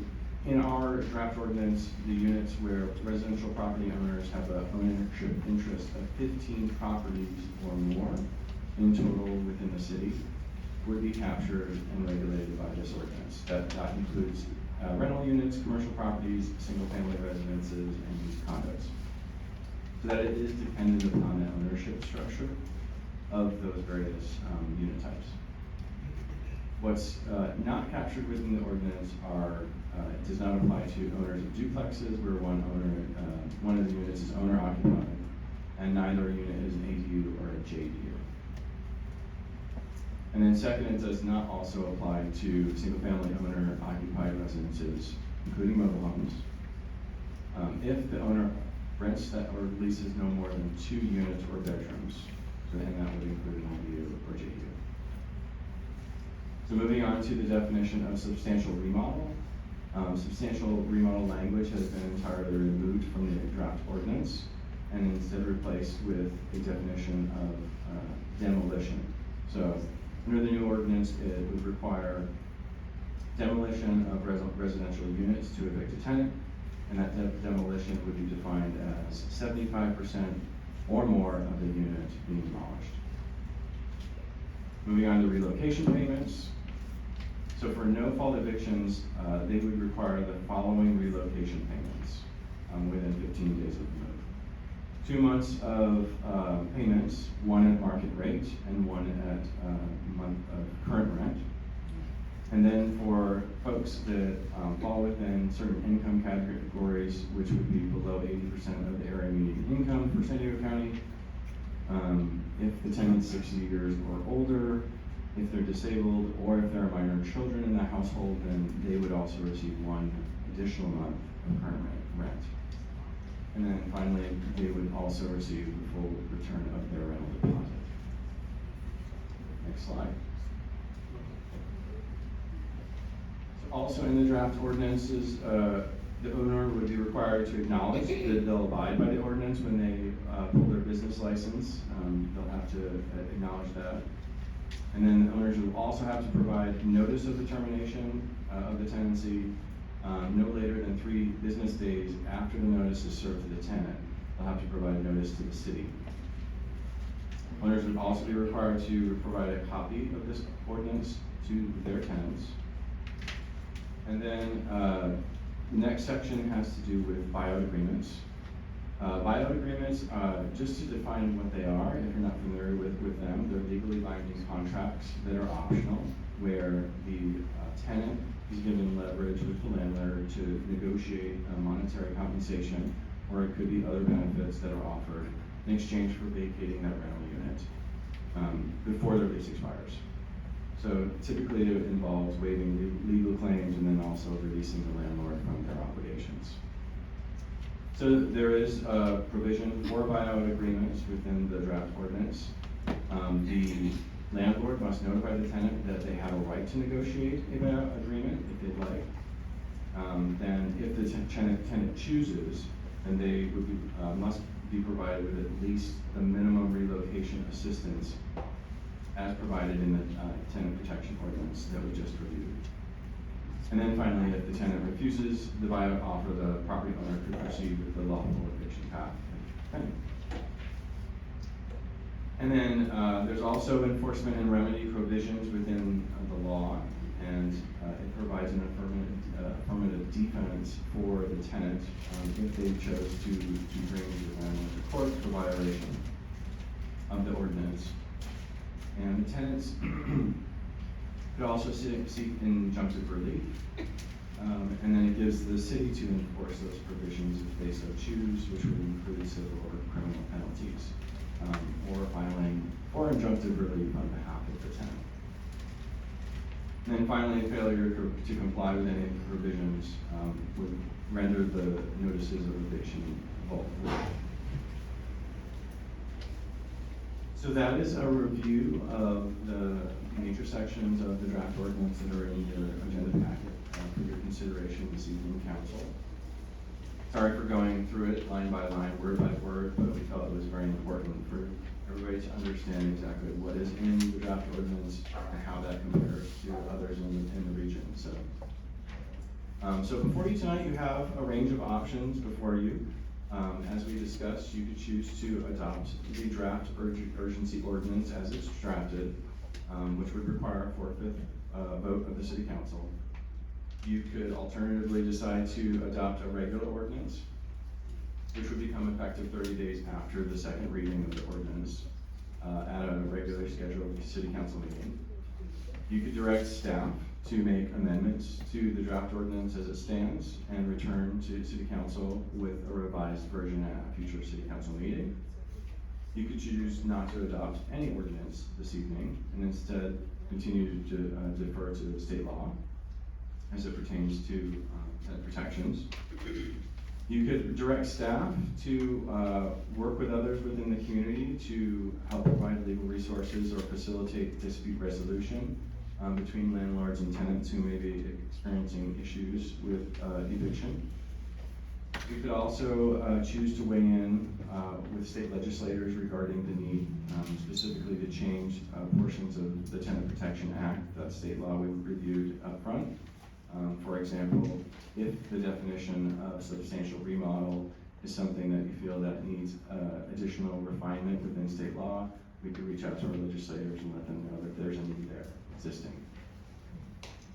Speaker 13: in our draft ordinance, the units where residential property owners have an ownership interest of 15 properties or more in total within the city would be captured and regulated by this ordinance. That includes rental units, commercial properties, single-family residences, and used condos. So that it is dependent upon the ownership structure of those various unit types. What's not captured within the ordinance are, it does not apply to owners of duplexes where one of the units is owner occupied, and neither unit is an ADU or a JDU. And then second, it does not also apply to single-family owner occupied residences, including mobile homes, if the owner rents that or leases no more than 2 units or bedrooms. So then that would include an ADU or JDU. So moving on to the definition of substantial remodel. Substantial remodel language has been entirely removed from the draft ordinance and instead replaced with a definition of demolition. So under the new ordinance, it would require demolition of residential units to evict a tenant, and that demolition would be defined as 75% or more of the unit being demolished. Moving on to relocation payments. So for no-fault evictions, they would require the following relocation payments within 15 days of the move. 2 months of payments, one at market rate and one at month of current rent. And then for folks that fall within certain income categories, which would be below 80% of the area median income for San Diego County, if the tenant's 60 years or older, if they're disabled, or if there are minor children in the household, then they would also receive 1 additional month of current rent. And then finally, they would also receive the full return of their rental deposit. Next slide. Also in the draft ordinances, the owner would be required to acknowledge that they'll abide by the ordinance when they pull their business license. They'll have to acknowledge that. And then owners will also have to provide notice of the termination of the tenancy no later than 3 business days after the notice is served to the tenant. They'll have to provide notice to the city. Owners would also be required to provide a copy of this ordinance to their tenants. And then the next section has to do with buyout agreements. Buyout agreements, just to define what they are, if you're not familiar with them, they're legally binding contracts that are optional, where the tenant is given leverage with the landlord to negotiate monetary compensation, or it could be other benefits that are offered in exchange for vacating that rental unit before their lease expires. So typically it involves waiving legal claims and then also releasing the landlord from their obligations. So there is a provision for buyout agreements within the draft ordinance. The landlord must notify the tenant that they have a right to negotiate a buyout agreement if they'd like. Then if the tenant chooses, then they would be, must be provided with at least the minimum relocation assistance as provided in the tenant protection ordinance that we just reviewed. And then finally, if the tenant refuses the buyout offer, the property owner could proceed with the lawful eviction path. And then there's also enforcement and remedy provisions within the law, and it provides an affirmative defense for the tenant if they chose to bring the landlord to court for violation of the ordinance. And the tenants could also seek injunctive relief, and then it gives the city to enforce those provisions if they so choose, which would include civil or criminal penalties, or filing for injunctive relief on behalf of the tenant. And then finally, failure to comply with any of the provisions would render the notices of eviction void. So that is a review of the major sections of the draft ordinance that are in your agenda packet for your consideration this evening, Council. Sorry for going through it line by line, word by word, but we felt it was very important for everybody to understand exactly what is in the draft ordinance and how that compares to others in the region, so. So before you tonight, you have a range of options before you. As we discussed, you could choose to adopt the draft urgency ordinance as it's drafted, which would require a 4/5 vote of the city council. You could alternatively decide to adopt a regular ordinance, which would become effective 30 days after the second reading of the ordinance at a regularly scheduled city council meeting. You could direct staff to make amendments to the draft ordinance as it stands and return to city council with a revised version at a future city council meeting. You could choose not to adopt any ordinance this evening and instead continue to defer to state law as it pertains to tenant protections. You could direct staff to work with others within the community to help provide legal resources or facilitate dispute resolution between landlords and tenants who may be experiencing issues with eviction. You could also choose to weigh in with state legislators regarding the need specifically to change portions of the Tenant Protection Act, that state law we reviewed up front. For example, if the definition of substantial remodel is something that you feel that needs additional refinement within state law, we could reach out to our legislators and let them know that there's a need there existing.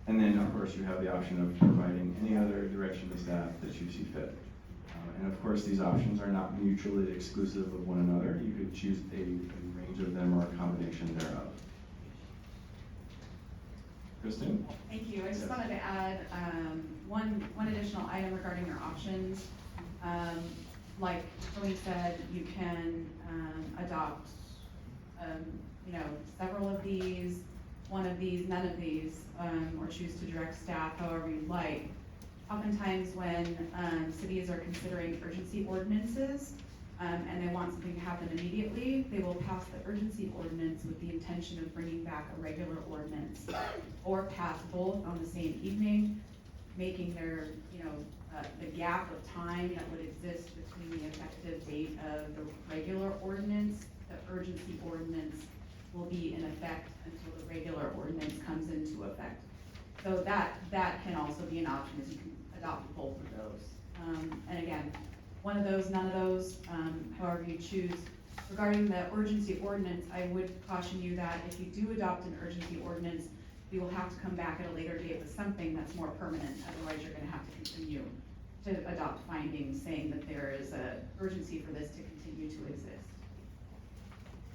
Speaker 13: And then, of course, you have the option of providing any other direction to staff that you see fit. And of course, these options are not mutually exclusive of one another. You could choose a range of them or a combination thereof. Kristen?
Speaker 14: Thank you. I just wanted to add one additional item regarding your options. Like Tony said, you can adopt several of these, one of these, none of these, or choose to direct staff however you'd like. Oftentimes when cities are considering urgency ordinances and they want something to happen immediately, they will pass the urgency ordinance with the intention of bringing back a regular ordinance, or pass both on the same evening, making their, the gap of time that would exist between the effective date of the regular ordinance, the urgency ordinance will be in effect until the regular ordinance comes into effect. So that can also be an option, is you can adopt both of those. And again, one of those, none of those, however you choose. Regarding the urgency ordinance, I would caution you that if you do adopt an urgency ordinance, you will have to come back at a later date with something that's more permanent, otherwise you're gonna have to continue to adopt findings saying that there is a urgency for this to continue to exist.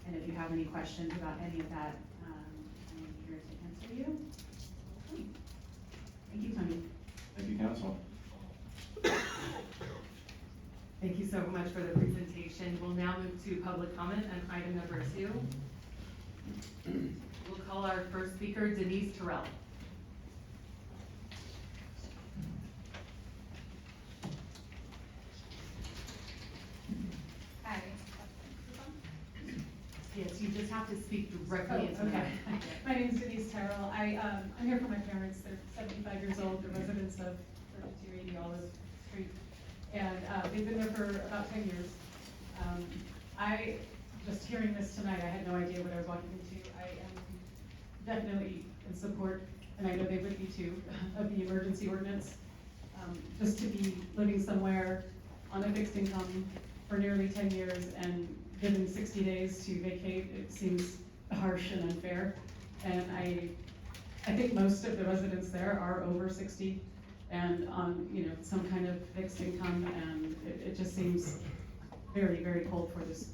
Speaker 14: And if you have any questions about any of that, I'm here to answer you. Thank you, Tony.
Speaker 13: Thank you, council.
Speaker 8: Thank you so much for the presentation. We'll now move to public comment on item number 2. We'll call our first speaker, Denise Terrell.
Speaker 15: Hi.
Speaker 8: Yes, you just have to speak directly into the
Speaker 15: Okay.
Speaker 8: mic.
Speaker 15: My name is Denise Terrell. I'm here for my parents. They're 75 years old. They're residents of 3280 Olive Street. And they've been there for about 10 years. Just hearing this tonight, I had no idea what I was walking into. I am definitely in support, and I know they would be too, of the emergency ordinance. Just to be living somewhere on a fixed income for nearly 10 years and given 60 days to vacate, it seems harsh and unfair. And I think most of the residents there are over 60 and on, some kind of fixed income, and it just seems very, very cold for this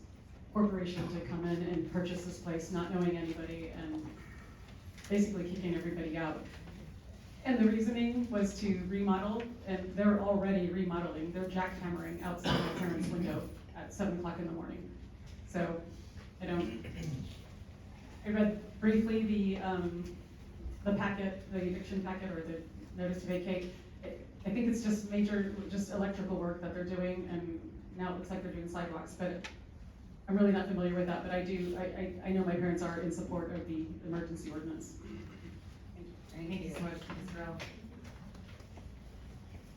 Speaker 15: corporation to come in and purchase this place, not knowing anybody and basically kicking everybody out. And the reasoning was to remodel, and they're already remodeling. They're jackhammering outside my parents' window at 7 o'clock in the morning. So, I read briefly the packet, the eviction packet, or the notice to vacate. I think it's just just electrical work that they're doing, and now it looks like they're doing sidewalks, but I'm really not familiar with that, but I know my parents are in support of the emergency ordinance.
Speaker 8: Thank you so much, Ms. Terrell.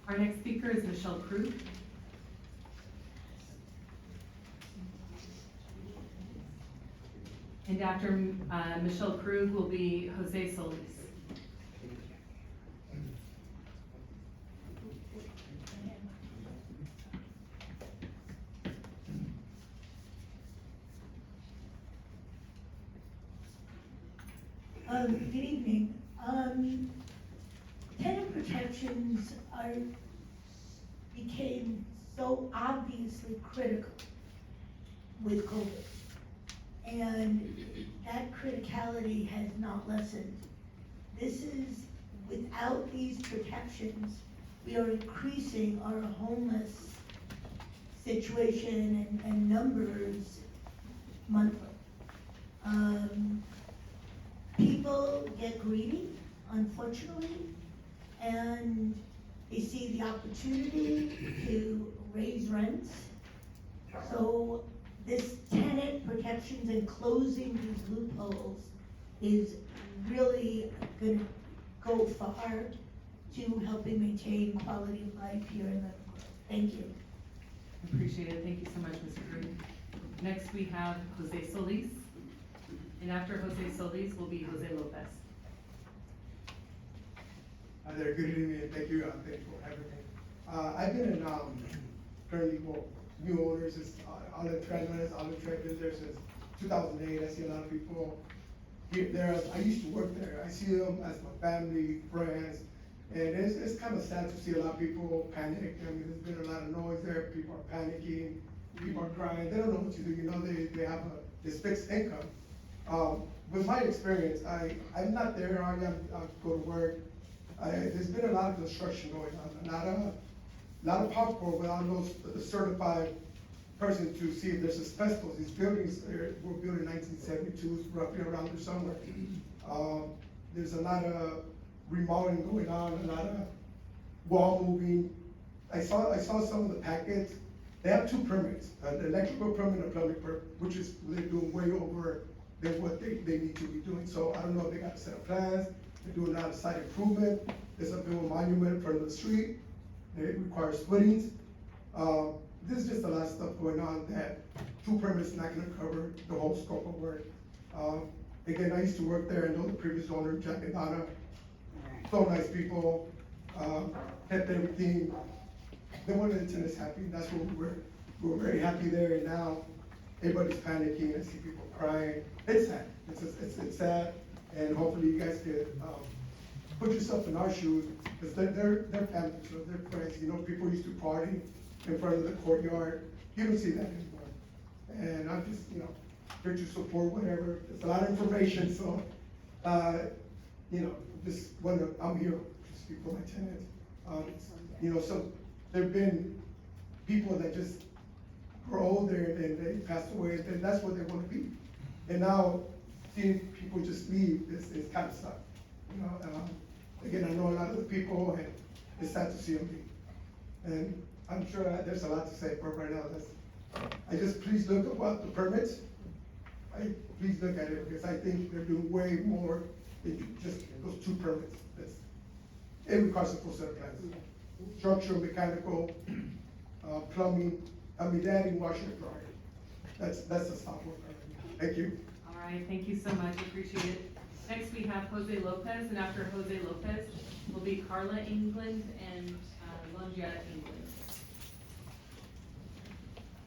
Speaker 8: Our next speaker is Michelle Krug. And after Michelle Krug will be Jose Solis.
Speaker 16: Good evening. Tenant protections became so obviously critical with COVID. And that criticality has not lessened. This is, without these protections, we are increasing our homeless situation and numbers monthly. People get greedy, unfortunately, and they see the opportunity to raise rents. So this tenant protections and closing these loopholes is really gonna go far to helping maintain quality of life here in Leavenworth. Thank you.
Speaker 8: Appreciate it. Thank you so much, Ms. Krug. Next, we have Jose Solis. And after Jose Solis will be Jose Lopez.
Speaker 17: Hi there, good evening, and thank you for having me. I've been in, currently, new owners, olive trade builders since 2008. I see a lot of people here, there. I used to work there. I see them as my family, friends, and it's kind of sad to see a lot of people panic. I mean, there's been a lot of noise there. People are panicking, people are crying. They don't know what to do. You know, they have this fixed income. With my experience, I'm not there. I go to work. There's been a lot of construction going on, a lot of popcorn without the certified person to see if there's asbestos. These buildings were built in 1972, roughly around there somewhere. There's a lot of remodeling going on, a lot of wall moving. I saw some of the packets. They have two permits, an electrical permit and a plumbing permit, which is they're doing way over than what they need to be doing. So I don't know if they got a set of plans. They're doing a lot of site improvement. There's a building monument in front of the street. It requires footings. There's just a lot of stuff going on that two permits not gonna cover the whole scope of work. Again, I used to work there. I know the previous owner, Jack and Donna, so nice people, kept everything. They wanted the tenants happy. That's what we were very happy there. And now everybody's panicking. I see people crying. It's sad. It's sad. And hopefully you guys could put yourself in our shoes, because they're families, they're friends. You know, people used to party in front of the courtyard. You don't see that anymore. And I'm just, here to support whatever. There's a lot of information, so, just I'm here to speak for my tenants. So there've been people that just grow older and they pass away, and that's what they want to be. And now seeing people just leave is kind of suck. Again, I know a lot of the people, and it's sad to see them leave. And I'm sure there's a lot to say, but right now, I just please look about the permits. Please look at it, because I think they're doing way more than just those two permits. It requires a full set of plans. Structural, mechanical, plumbing, they're adding washer and dryer. That's a stop work. Thank you.
Speaker 8: All right, thank you so much, appreciate it. Next, we have Jose Lopez, and after Jose Lopez will be Carla England and Longia England.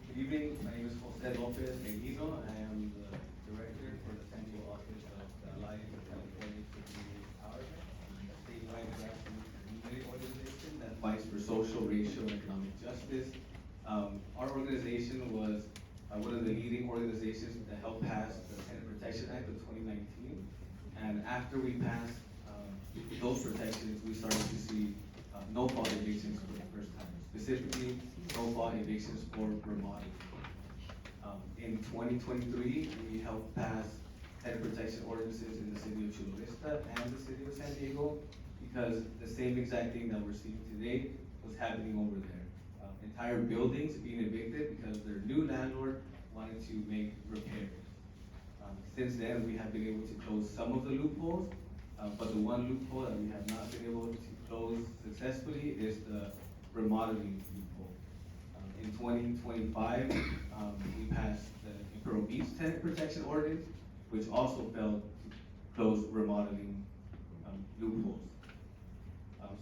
Speaker 18: Good evening, my name is Jose Lopez Eguizo. I am the director for the Central Office of the Alliance of California Community Empowerment, a statewide grassroots community organization that fights for social, racial, and economic justice. Our organization was one of the leading organizations that helped pass the Tenant Protection Act of 2019. And after we passed those protections, we started to see no-fault evictions for the first time. Specifically, no-fault evictions for remodeling. In 2023, we helped pass tenant protection ordinances in the city of Chula Vista and the city of San Diego, because the same exact thing that we're seeing today was happening over there. Entire buildings being evicted because their new landlord wanted to make repairs. Since then, we have been able to close some of the loopholes, but the one loophole that we have not been able to close successfully is the remodeling loophole. In 2025, we passed the Imperial Beach Tenant Protection Ordinance, which also failed to close remodeling loopholes.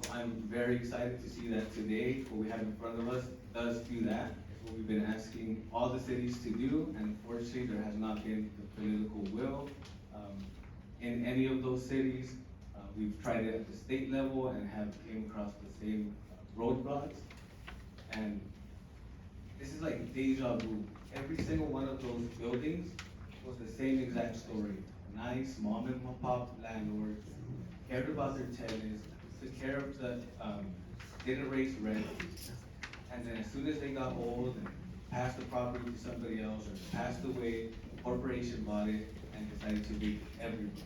Speaker 18: So I'm very excited to see that today, what we have in front of us does do that. It's what we've been asking all the cities to do, and unfortunately, there has not been the political will in any of those cities. We've tried it at the state level and have came across the same roadblocks. And this is like deja vu. Every single one of those buildings was the same exact story. Nice mom and pop landlords, cared about their tenants, took care of the, didn't raise rent. And then as soon as they got old and passed the property to somebody else or passed away, the corporation bought it and decided to leave everybody.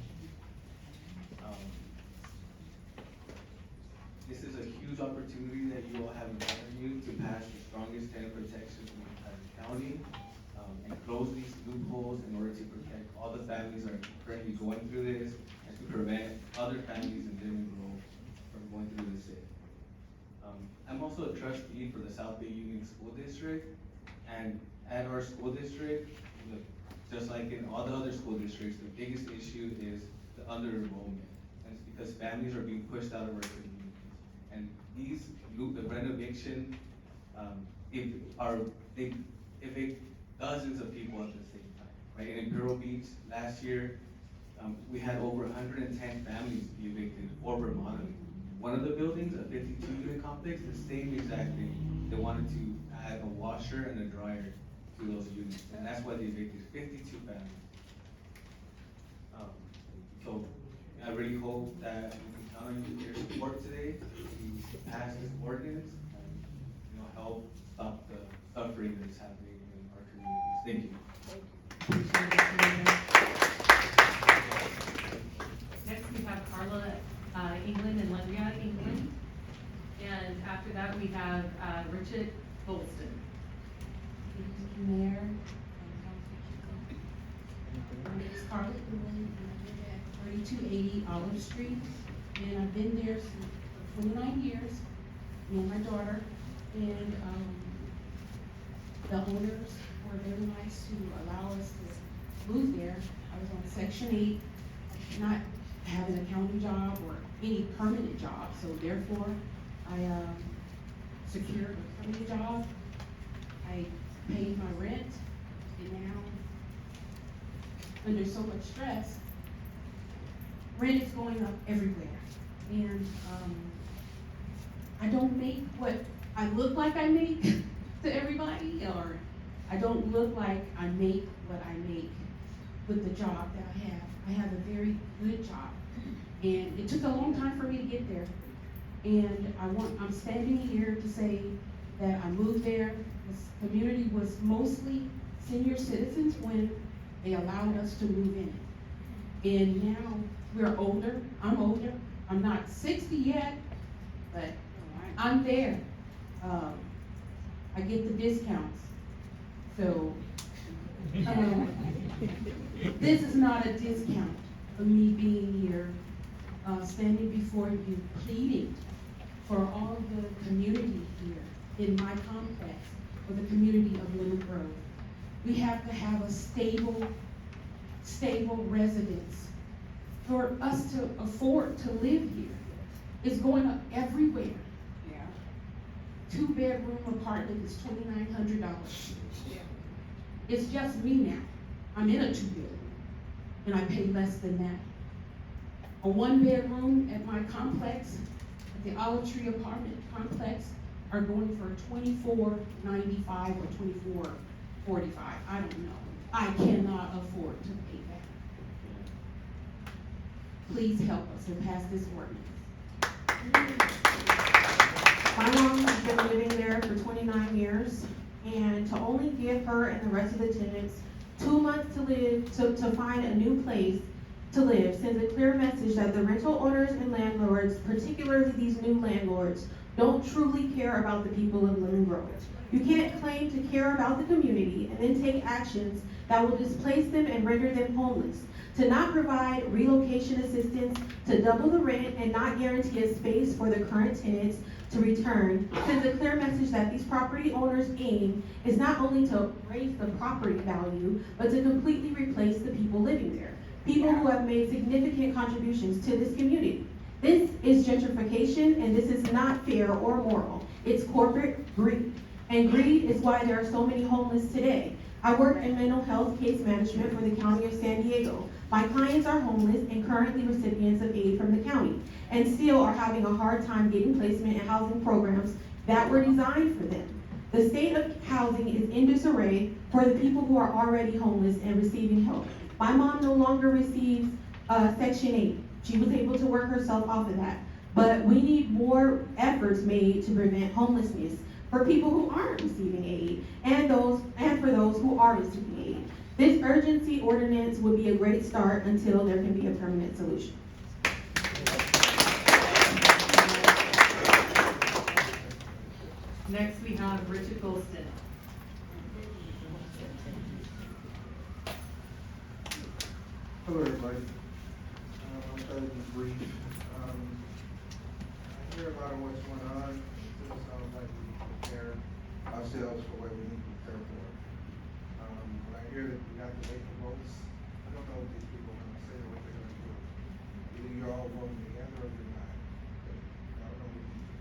Speaker 18: This is a huge opportunity that you all have in front of you to pass the strongest tenant protections in the entire county, and close these loopholes in order to protect all the families that are currently going through this, and to prevent other families in Lemon Grove from going through this city. I'm also a trustee for the South Bay Union School District, and at our school district, just like in all the other school districts, the biggest issue is the under-enrollment. And it's because families are being pushed out of our communities. And these the rent eviction, evict dozens of people at the same time, right? In Imperial Beach last year, we had over 110 families be evicted for remodeling. One of the buildings, a 52-unit complex, the same exact thing. They wanted to add a washer and a dryer to those units, and that's why they evicted 52 families. So I really hope that we can count on your support today to pass this ordinance and help stop the suffering that is happening in our communities. Thank you.
Speaker 8: Next, we have Carla England and Landria England. And after that, we have Richard Golston.
Speaker 19: Thank you, Mayor. My name is Carla England, and I live at 3280 Olive Street. And I've been there for 29 years, me and my daughter. And the owners were very nice to allow us to move there. I was on Section 8, not having a county job or any permanent job, so therefore I secured a permanent job. I paid my rent, and now, under so much stress, rent is going up everywhere. And I don't make what I look like I make to everybody, or I don't look like I make what I make with the job that I have. I have a very good job, and it took a long time for me to get there. And I'm standing here to say that I moved there. This community was mostly senior citizens when they allowed us to move in. And now we're older, I'm older. I'm not 60 yet, but I'm there. I get the discounts. So, this is not a discount for me being here, standing before you, pleading for all of the community here in my complex, for the community of Lemon Grove. We have to have a stable residence for us to afford to live here. It's going up everywhere. Yeah. 2-bedroom apartment is $2,900. Yeah. It's just me now. I'm in a 2-bedroom, and I pay less than that. A 1-bedroom at my complex, at the Olive Tree apartment complex, are going for $24.95 or $24.45. I don't know. I cannot afford to pay that. Please help us and pass this ordinance.
Speaker 11: My mom has been living there for 29 years, and to only give her and the rest of the tenants 2 months to live, to find a new place to live, sends a clear message that the rental owners and landlords, particularly these new landlords, don't truly care about the people of Lemon Grove. You can't claim to care about the community and then take actions that will displace them and render them homeless.
Speaker 20: to not provide relocation assistance, to double the rent and not guarantee a space for the current tenants to return, sends a clear message that these property owners' aim is not only to raise the property value, but to completely replace the people living there. People who have made significant contributions to this community. This is gentrification, and this is not fair or moral. It's corporate greed. And greed is why there are so many homeless today. I work in mental health case management for the County of San Diego. My clients are homeless and currently recipients of aid from the county, and still are having a hard time getting placement in housing programs that were designed for them. The state of housing is in disarray for the people who are already homeless and receiving help. My mom no longer receives Section 8. She was able to work herself off of that. But we need more efforts made to prevent homelessness for people who aren't receiving aid and for those who are receiving aid. This urgency ordinance would be a great start until there can be a permanent solution.
Speaker 8: Next, we have Richard Golston.
Speaker 6: Hello, everybody. I'll try to be brief. I hear about what's going on. It sounds like we prepare ourselves for what we need to prepare for. When I hear that we have to wait for votes, I don't know what these people are going to say or what they're going to do. Either you're all voting together or you're not. I don't know what you do.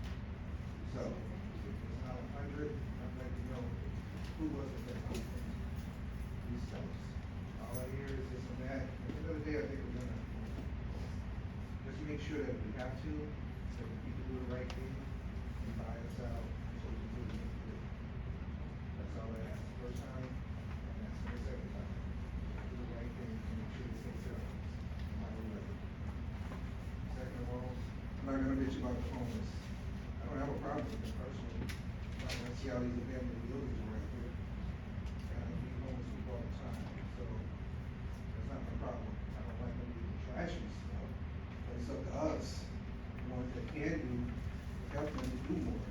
Speaker 6: So, if it's not 100, I'd like to know who was it that voted for these steps. All I hear is this and that. At the end of the day, I think we're gonna just make sure that we have to, that the people do the right thing and buy us out, so we can do what we need to do. That's all I asked the first time, and that's the second time. Do the right thing and make sure this takes care of us, no matter what. Second of all, I'm not gonna bitch about the homeless. I don't have a problem with it personally. I'm not gonna see all these abandoned buildings around here. And I meet homeless people all the time, so that's not my problem. I don't like them being trash and stuff, but it's up to us, the ones that can do, help them to do more.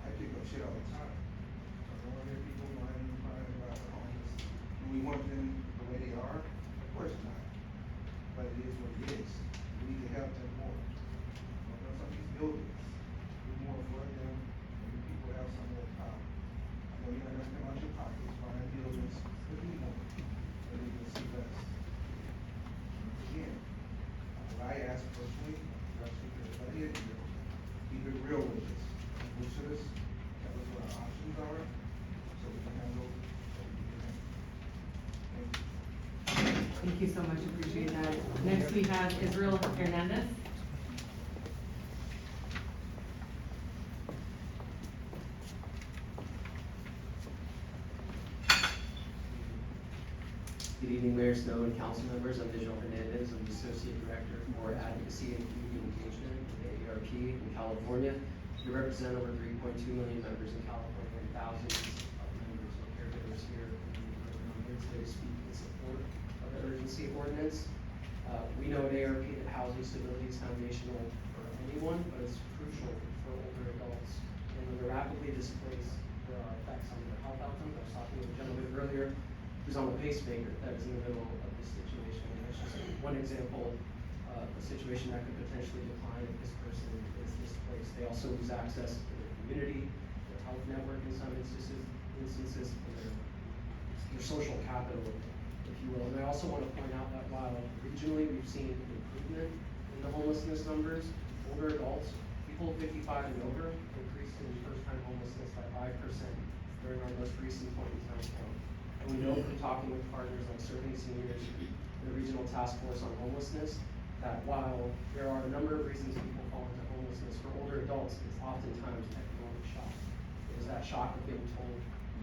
Speaker 6: I pick up shit all the time. I don't want to hear people whining and crying about the homeless. Do we want them the way they are? Of course not. But it is what it is. We need to help them more. Some of these buildings, do more for them, and the people have some more power. I know you're not gonna come out your pockets buying buildings, but do more, so they can see less. Again, what I ask personally, I speak to everybody in here, keep it real with us. Listen to us, tell us what our options are, so we can handle what we can handle. Thank you.
Speaker 8: Thank you so much, appreciate that. Next, we have Israel Hernandez.
Speaker 21: Good evening, Mayor Snow and council members. I'm Israel Hernandez. I'm the Associate Director for Advocacy and Community Engagement at the AARP in California. We represent over 3.2 million members in California and thousands of members and caregivers here. I'm here today to speak in support of the urgency ordinance. We know at AARP that housing stability is foundational for anyone, but it's crucial for older adults. And when they're rapidly displaced, there are effects on their health outcomes. I was talking with a gentleman earlier who's on the pacemaker that is in the middle of this situation. And that's just one example of a situation that could potentially decline if this person is displaced. They also lose access to their community, their health network in some instances, and their social capital, if you will. And I also want to point out that while regionally we've seen an improvement in the homelessness numbers, older adults, people 55 and over, increased in first-time homelessness by 5% during our most recent point in time count. And we know from talking with partners like Serving Seniors and the Regional Task Force on Homelessness that while there are a number of reasons people fall into homelessness, for older adults, it's oftentimes economic shock. It is that shock of being told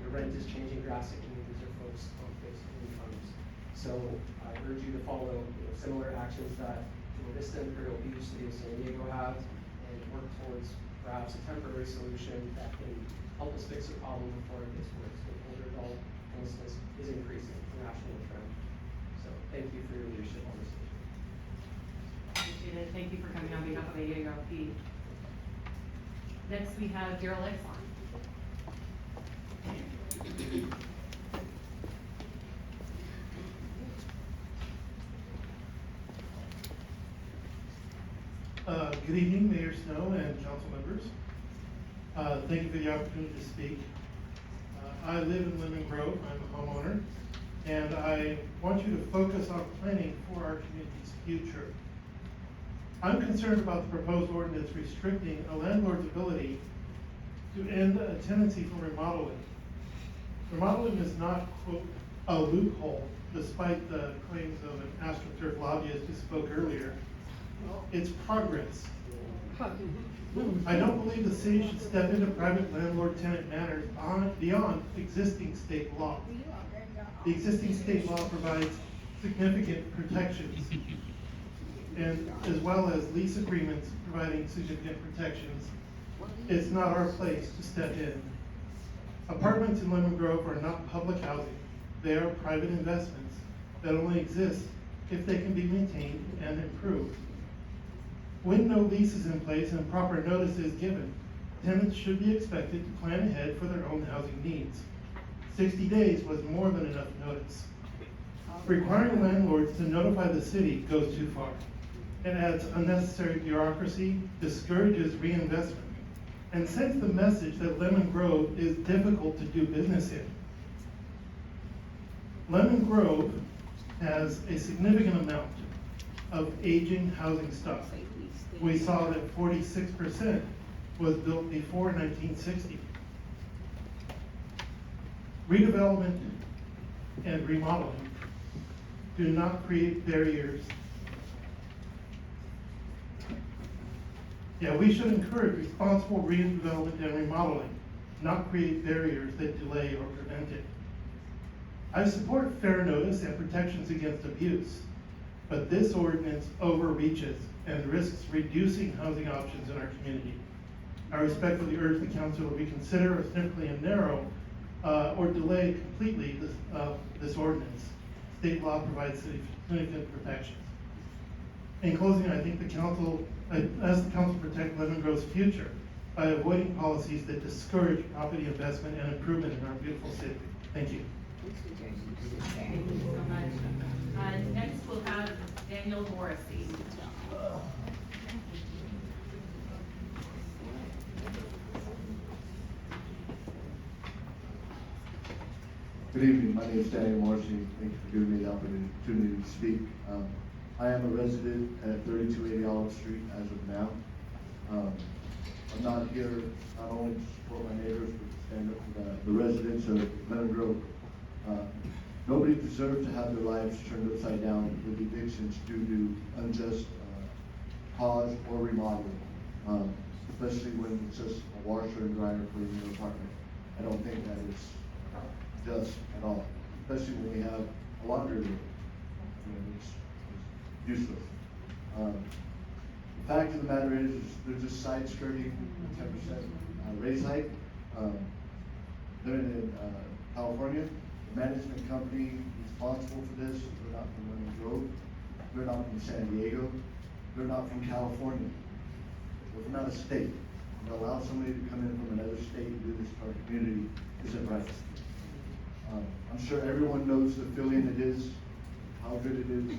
Speaker 21: your rent is changing drastically, these are folks on fixed incomes. So I urge you to follow similar actions that Chula Vista and Imperial Beach, City of San Diego have, and work towards perhaps a temporary solution that can help us fix a problem before it gets worse. With older adult homelessness is increasing, it's a national trend. So thank you for your leadership on this issue.
Speaker 8: Appreciate it. Thank you for coming on behalf of AARP. Next, we have Daryl Exxon.
Speaker 1: Good evening, Mayor Snow and council members. Thank you for the opportunity to speak. I live in Lemon Grove, I'm a homeowner, and I want you to focus on planning for our community's future. I'm concerned about the proposed ordinance restricting a landlord's ability to end a tenancy for remodeling. Remodeling is not, quote, a loophole, despite the claims of an AstroTurf lobbyist who spoke earlier. It's progress. I don't believe the city should step into private landlord-tenant matters beyond existing state law. The existing state law provides significant protections, and as well as lease agreements providing significant protections. It's not our place to step in. Apartments in Lemon Grove are not public housing. They are private investments that only exist if they can be maintained and improved. When no lease is in place and proper notice is given, tenants should be expected to plan ahead for their own housing needs. 60 days was more than enough notice. Requiring landlords to notify the city goes too far. It adds unnecessary bureaucracy, discourages reinvestment, and sends the message that Lemon Grove is difficult to do business in. Lemon Grove has a significant amount of aging housing stock. We saw that 46% was built before 1960. Redevelopment and remodeling do not create barriers. Yeah, we should encourage responsible redevelopment and remodeling, not create barriers that delay or prevent it. I support fair notice and protections against abuse, but this ordinance overreaches and risks reducing housing options in our community. I respectfully urge the council to reconsider or simply narrow or delay completely this ordinance. State law provides significant protections. In closing, I think I ask the council to protect Lemon Grove's future by avoiding policies that discourage property investment and improvement in our beautiful city. Thank you.
Speaker 8: Thank you so much. Next we'll have Daniel Morrissey.
Speaker 22: Good evening, my name is Daniel Morrissey. Thank you for giving me the opportunity to speak. I am a resident at 3280 Olive Street as of now. I'm not here not only to support my neighbors, but to stand up for the residents of Lemon Grove. Nobody deserves to have their lives turned upside down with evictions due to unjust cause or remodeling, especially when it's just a washer and dryer for your apartment. I don't think that is just at all, especially when we have a laundry room. It's useless. The fact of the matter is they're just side skirting 10% raise hike. Living in California, the management company responsible for this, they're not from Lemon Grove, they're not from San Diego, they're not from California, they're from out of state. To allow somebody to come in from another state and do this to our community isn't right. I'm sure everyone knows the feeling it is, how good it is to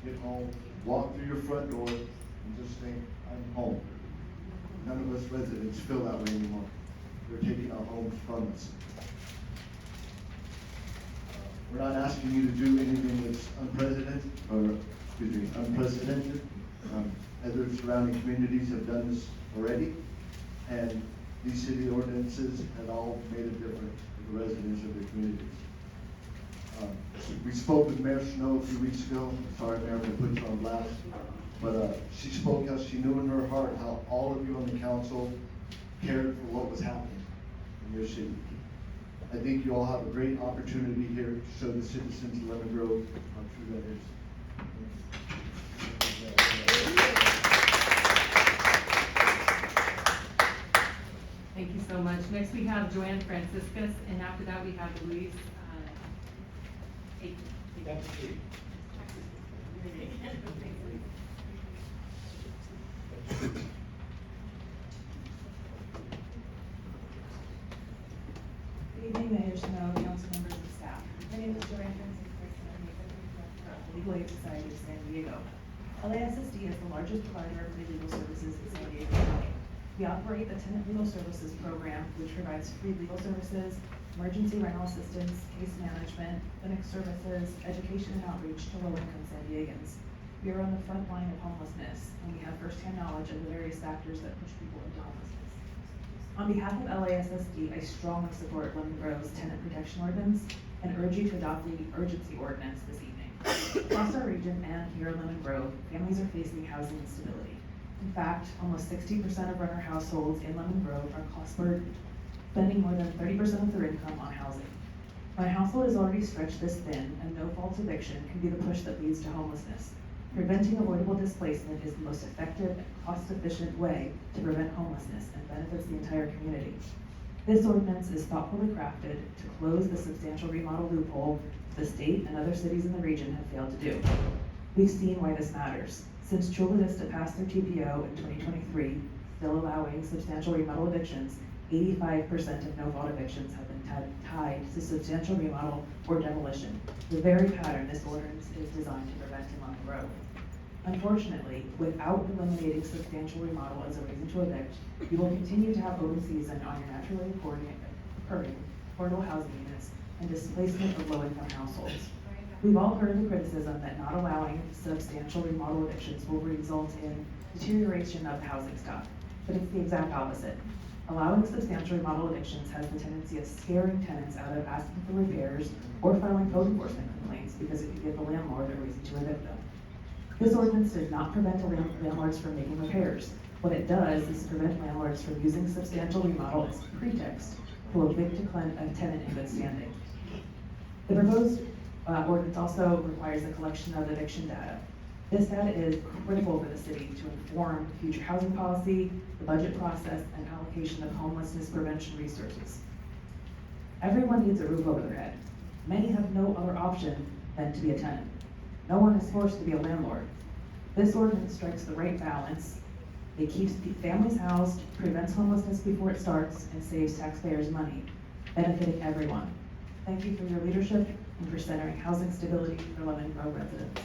Speaker 22: get home, walk through your front door, and just think, I'm home. None of us residents feel that way anymore. They're taking our homes from us. We're not asking you to do anything that's unprecedented. Other surrounding communities have done this already, and these city ordinances have all made a difference for the residents of their communities. We spoke with Mayor Snow a few weeks ago. Sorry, Mayor, I'm going to put you on blast. But she spoke how she knew in her heart how all of you on the council cared for what was happening in your city. I think you all have a great opportunity here to show the citizens of Lemon Grove how true that is.
Speaker 8: Thank you so much. Next we have Joanne Franciscus, and after that we have Luis.
Speaker 23: Good evening, Mayor Snow, council members and staff. My name is Joanne Franciscus, and I'm the executive director of the Legal Aid Society of San Diego. LASSD is the largest provider of free legal services in San Diego County. We operate the Tenant Legal Services Program, which provides free legal services, emergency rental assistance, case management, clinic services, education and outreach to low-income San Diegans. We are on the front line of homelessness, and we have firsthand knowledge of the various factors that push people into homelessness. On behalf of LASSD, I strongly support Lemon Grove's tenant protection ordinance and urge you to adopt the urgency ordinance this evening. Across our region and here in Lemon Grove, families are facing housing instability. In fact, almost 60% of renter households in Lemon Grove are cost burdened, spending more than 30% of their income on housing. My household is already stretched this thin, and no-fault eviction can be the push that leads to homelessness. Preventing avoidable displacement is the most effective and cost-efficient way to prevent homelessness and benefits the entire community. This ordinance is thoughtfully crafted to close the substantial remodel loophole the state and other cities in the region have failed to do. We've seen why this matters. Since Chula Vista passed their TPO in 2023, still allowing substantial remodel evictions, 85% of no-fault evictions have been tied to substantial remodel or demolition, the very pattern this ordinance is designed to prevent in Lemon Grove. Unfortunately, without eliminating substantial remodel as a reason to evict, you will continue to have open season on your naturally occurring affordable housing units and displacement of low-income households. We've all heard the criticism that not allowing substantial remodel evictions will result in deterioration of housing stock, but it's the exact opposite. Allowing substantial remodel evictions has the tendency of scaring tenants out of asking for repairs or filing code enforcement complaints because it can give the landlord a reason to evict them. This ordinance does not prevent landlords from making repairs. What it does is prevent landlords from using substantial remodel as a pretext to evict a tenant in good standing. The proposed ordinance also requires the collection of eviction data. This data is critical for the city to inform future housing policy, the budget process, and allocation of homelessness prevention resources. Everyone needs a roof over their head. Many have no other option than to be a tenant. No one is forced to be a landlord. This ordinance strikes the right balance. It keeps families housed, prevents homelessness before it starts, and saves taxpayers money, benefiting everyone. Thank you for your leadership and for centering housing stability for Lemon Grove residents.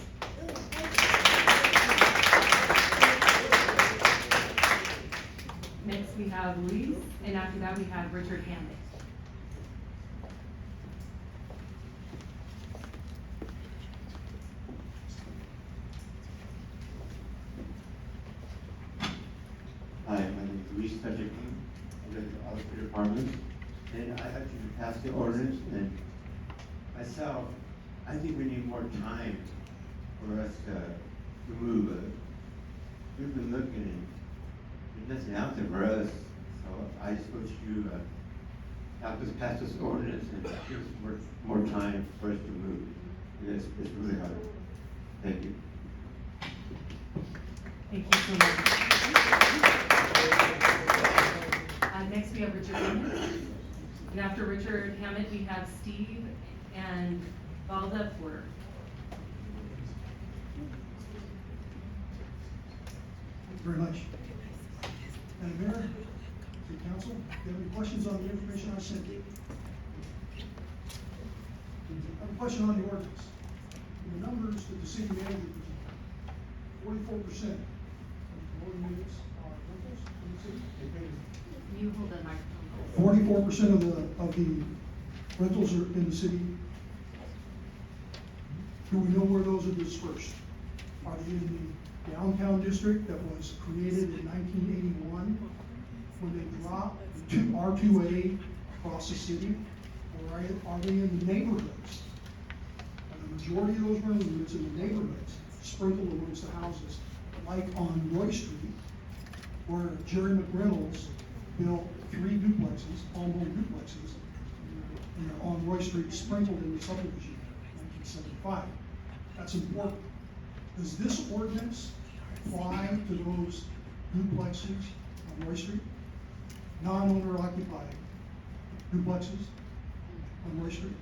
Speaker 8: Next, we have Louise, and after that, we have Richard Hammett.
Speaker 2: Hi, my name is Luis Pacheco. I live in the Osprey Apartments, and I actually passed the ordinance, and myself, I think we need more time for us to move. We've been looking, and there's nothing out there for us, so I suppose you help us pass this ordinance and give us more time for us to move. It's really hard. Thank you.
Speaker 8: Thank you so much. Next, we have Richard Hammett. And after Richard Hammett, we have Steve and Valda Porter.
Speaker 12: Thank you very much. Madam Mayor, City Council, do you have any questions on the information I sent you? I have a question on the ordinance. The numbers that the city manager presented, 44% of the voting units are rentals in the city.
Speaker 8: Can you hold the microphone?
Speaker 12: 44% of the rentals are in the city. Do we know where those are dispersed? Are they in the downtown district that was created in 1981 when they dropped to R2A across the city? Or are they in the neighborhoods? Are the majority of those rental units in the neighborhoods sprinkled amongst the houses, like on Roy Street, where Jerry McReynolds built 3 duplexes, all-home duplexes, on Roy Street, sprinkled in the subdivision in 1975. That's important. Does this ordinance apply to those duplexes on Roy Street? Non-owner occupied duplexes on Roy Street?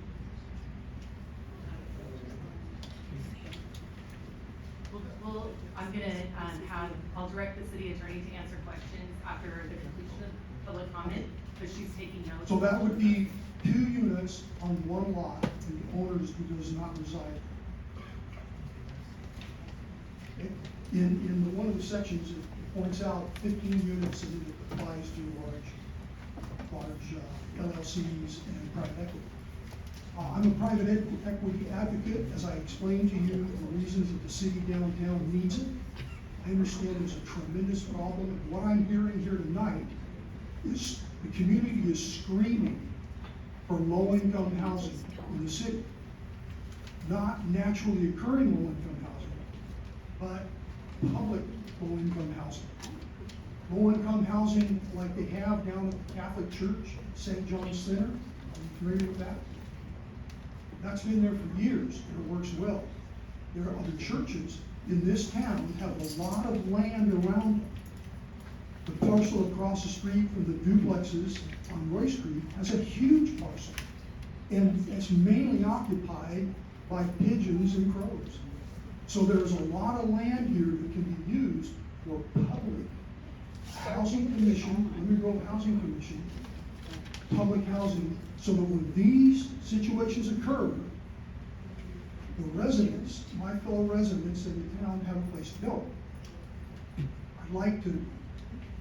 Speaker 8: Well, I'm gonna I'll direct the city attorney to answer questions after the completion of public comment, but she's taking notes.
Speaker 12: So that would be 2 units on 1 lot, and the owner does not reside. Okay? in one of the sections, it points out 15 units and it applies to large LLCs and private equity. I'm a private equity advocate, as I explained to you, the reasons that the city downtown needs it. I understand there's a tremendous problem, and what I'm hearing here tonight is the community is screaming for low-income housing in the city. Not naturally occurring low-income housing, but public low-income housing. Low-income housing like they have down at the Catholic Church, St. John's Center. Are you familiar with that? That's been there for years, and it works well. There are other churches in this town that have a lot of land around them. The parcel across the street from the duplexes on Roy Street has a huge parcel, and it's mainly occupied by pigeons and crows. So there's a lot of land here that can be used for public housing commission, Lemon Grove Housing Commission, public housing, so that when these situations occur, the residents, my fellow residents in the town, have a place to go. I'd like to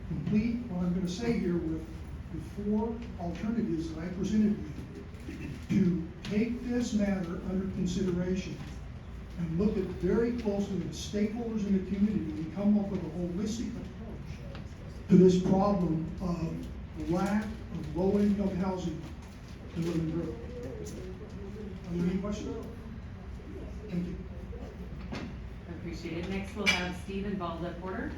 Speaker 12: complete what I'm going to say here with the 4 alternatives that I presented to you, to take this matter under consideration and look at very closely at stakeholders in the community and come up with a holistic approach to this problem of lack of low-income housing in Lemon Grove. Are there any questions? Thank you.
Speaker 8: Appreciate it. Next, we'll have Stephen Balda Porter.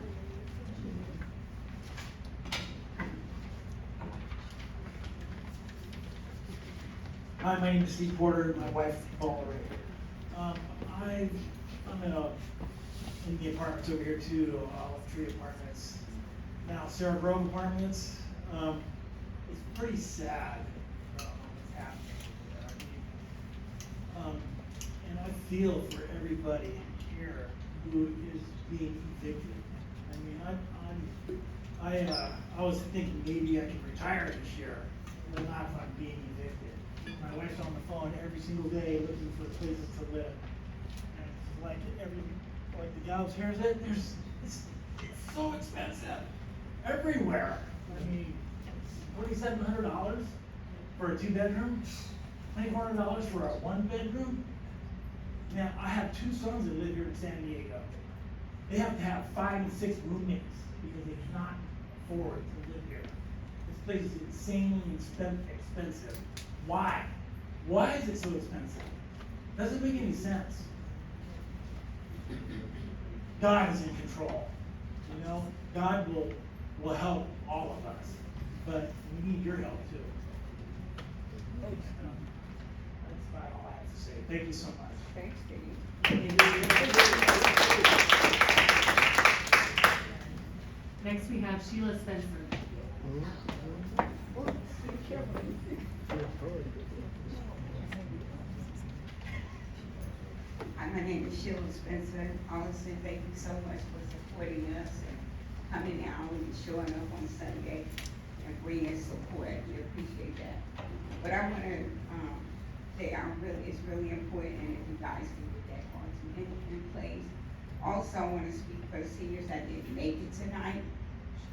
Speaker 3: Hi, my name is Steve Porter, my wife, Paula, right here. I'm in the apartments over here too, Olive Tree Apartments. Now, Sarah Grove Apartments, it's pretty sad what's happening there. And I feel for everybody here who is being evicted. I mean, I was thinking maybe I can retire this year, but not if I'm being evicted. My wife's on the phone every single day looking for places to live. And it's like the gal upstairs, it's so expensive everywhere. I mean, $4,700 for a 2-bedroom, $2,400 for a 1-bedroom. Now, I have 2 sons that live here in San Diego. They have to have 5 and 6 roommates because they cannot afford to live here. This place is insanely expensive. Why? Why is it so expensive? Doesn't make any sense. God is in control. You know, God will help all of us, but we need your help too. That's about all I have to say. Thank you so much.
Speaker 4: Thanks, Steve.
Speaker 8: Next, we have Sheila Spencer.
Speaker 4: Hi, my name is Sheila Spencer. Honestly, thank you so much for supporting us and coming out and showing up on Sunday and bringing support. We appreciate that. But I want to say it's really important if you guys can get that policy in place. Also, I want to speak for the seniors that didn't make it tonight.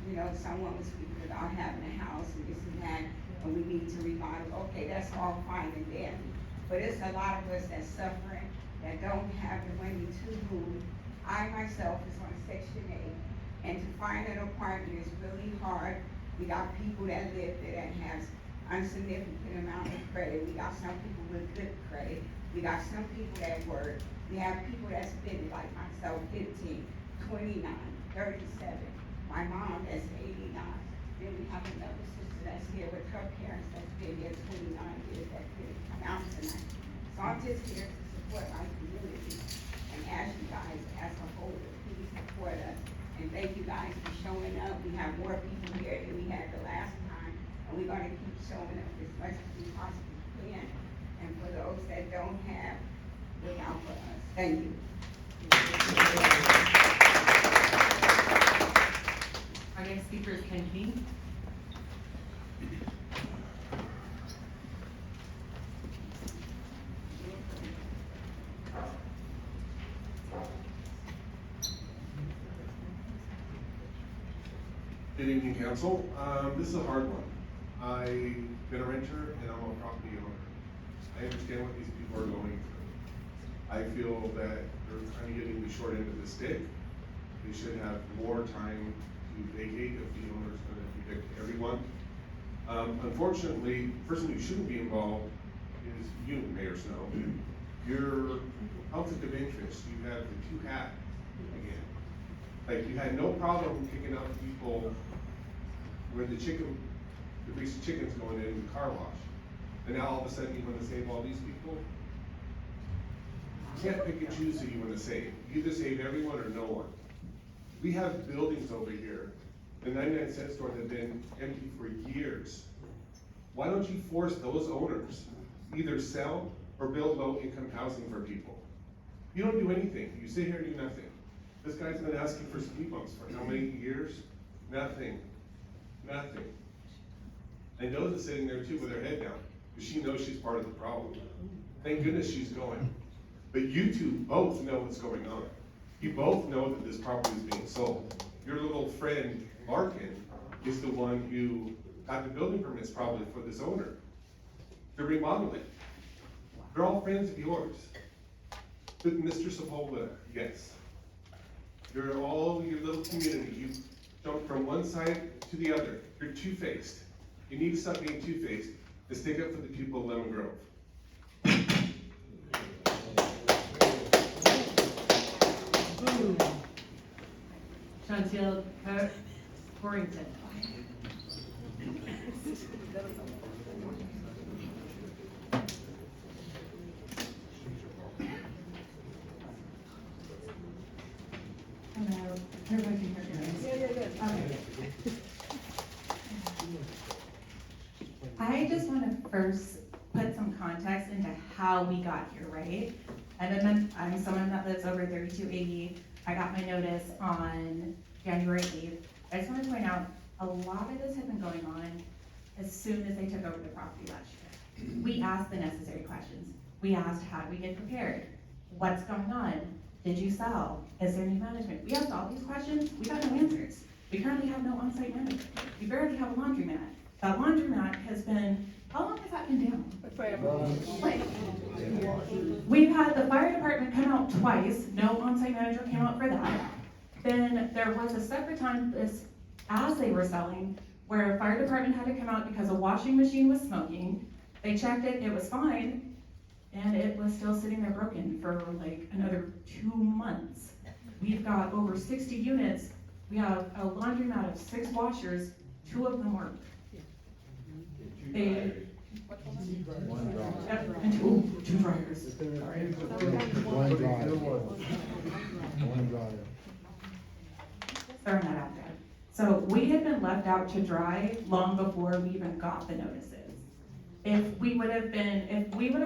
Speaker 4: You know, someone was speaking about having a house and this and that, and we need to revive. Okay, that's all fine and dandy. But it's a lot of us that's suffering, that don't have the money to move. I myself is on Section 8, and to find an apartment is really hard. We got people that live there that has insignificant amount of credit. We got some people with good credit. We got some people that work. We have people that's been like myself, 15, 29, 37. My mom that's 89. Then we have another sister that's here with her parents that's been here 29 years that couldn't come out tonight. So I'm just here to support my community and ask you guys as a whole to please support us. And thank you guys for showing up. We have more people here than we had the last time, and we're gonna keep showing up as much as we possibly can. And for those that don't have, look out for us. Thank you.
Speaker 8: Our next speaker is Ken King.
Speaker 5: Good evening, council. This is a hard one. I've been a renter and I'm a property owner. I understand what these people are going through. I feel that they're kind of getting the short end of the stick. They should have more time to vacate if the owner is going to evict everyone. Unfortunately, the person who shouldn't be involved is you, Mayor Snow. Your conflict of interest, you have the two hat again. Like, you had no problem kicking out people when the greasy chicken's going in the car wash. And now all of a sudden you want to save all these people? You can't pick and choose who you want to save. You either save everyone or no one. We have buildings over here, the 99-cent store that have been empty for years. Why don't you force those owners either sell or build low-income housing for people? You don't do anything. You sit here and do nothing. This guy's been asking for speed bumps for how many years? Nothing. Nothing. And Doza's sitting there too with her head down, because she knows she's part of the problem. Thank goodness she's going. But you two both know what's going on. You both know that this property is being sold. Your little friend, Larkin, is the one who got the building permits probably for this owner to remodel it. They're all friends of yours. But Mr. Sepulveda, yes. You're all your little community. You jump from one side to the other. You're two-faced. You need to stop being two-faced and stick up for the people of Lemon Grove.
Speaker 8: Chantel Corrington.
Speaker 14: Hello, everybody can hear me? Okay. I just want to first put some context into how we got here, right? I'm someone that lives over 3280. I got my notice on January 8th. I just want to point out, a lot of this had been going on as soon as they took over the property last year. We asked the necessary questions. We asked, how do we get prepared? What's going on? Did you sell? Is there new management? We asked all these questions. We got no answers. We currently have no on-site manager. We barely have a laundromat. That laundromat has been, how long has that been down? Like, we've had the fire department come out twice. No on-site manager came out for that. Then there was a separate time as they were selling where fire department had to come out because a washing machine was smoking. They checked it, it was fine, and it was still sitting there broken for like another 2 months. We've got over 60 units. We have a laundromat of 6 washers, 2 of them work. Yep, and two dryers. Throwing that out there. So we had been left out to dry long before we even got the notices. If we would have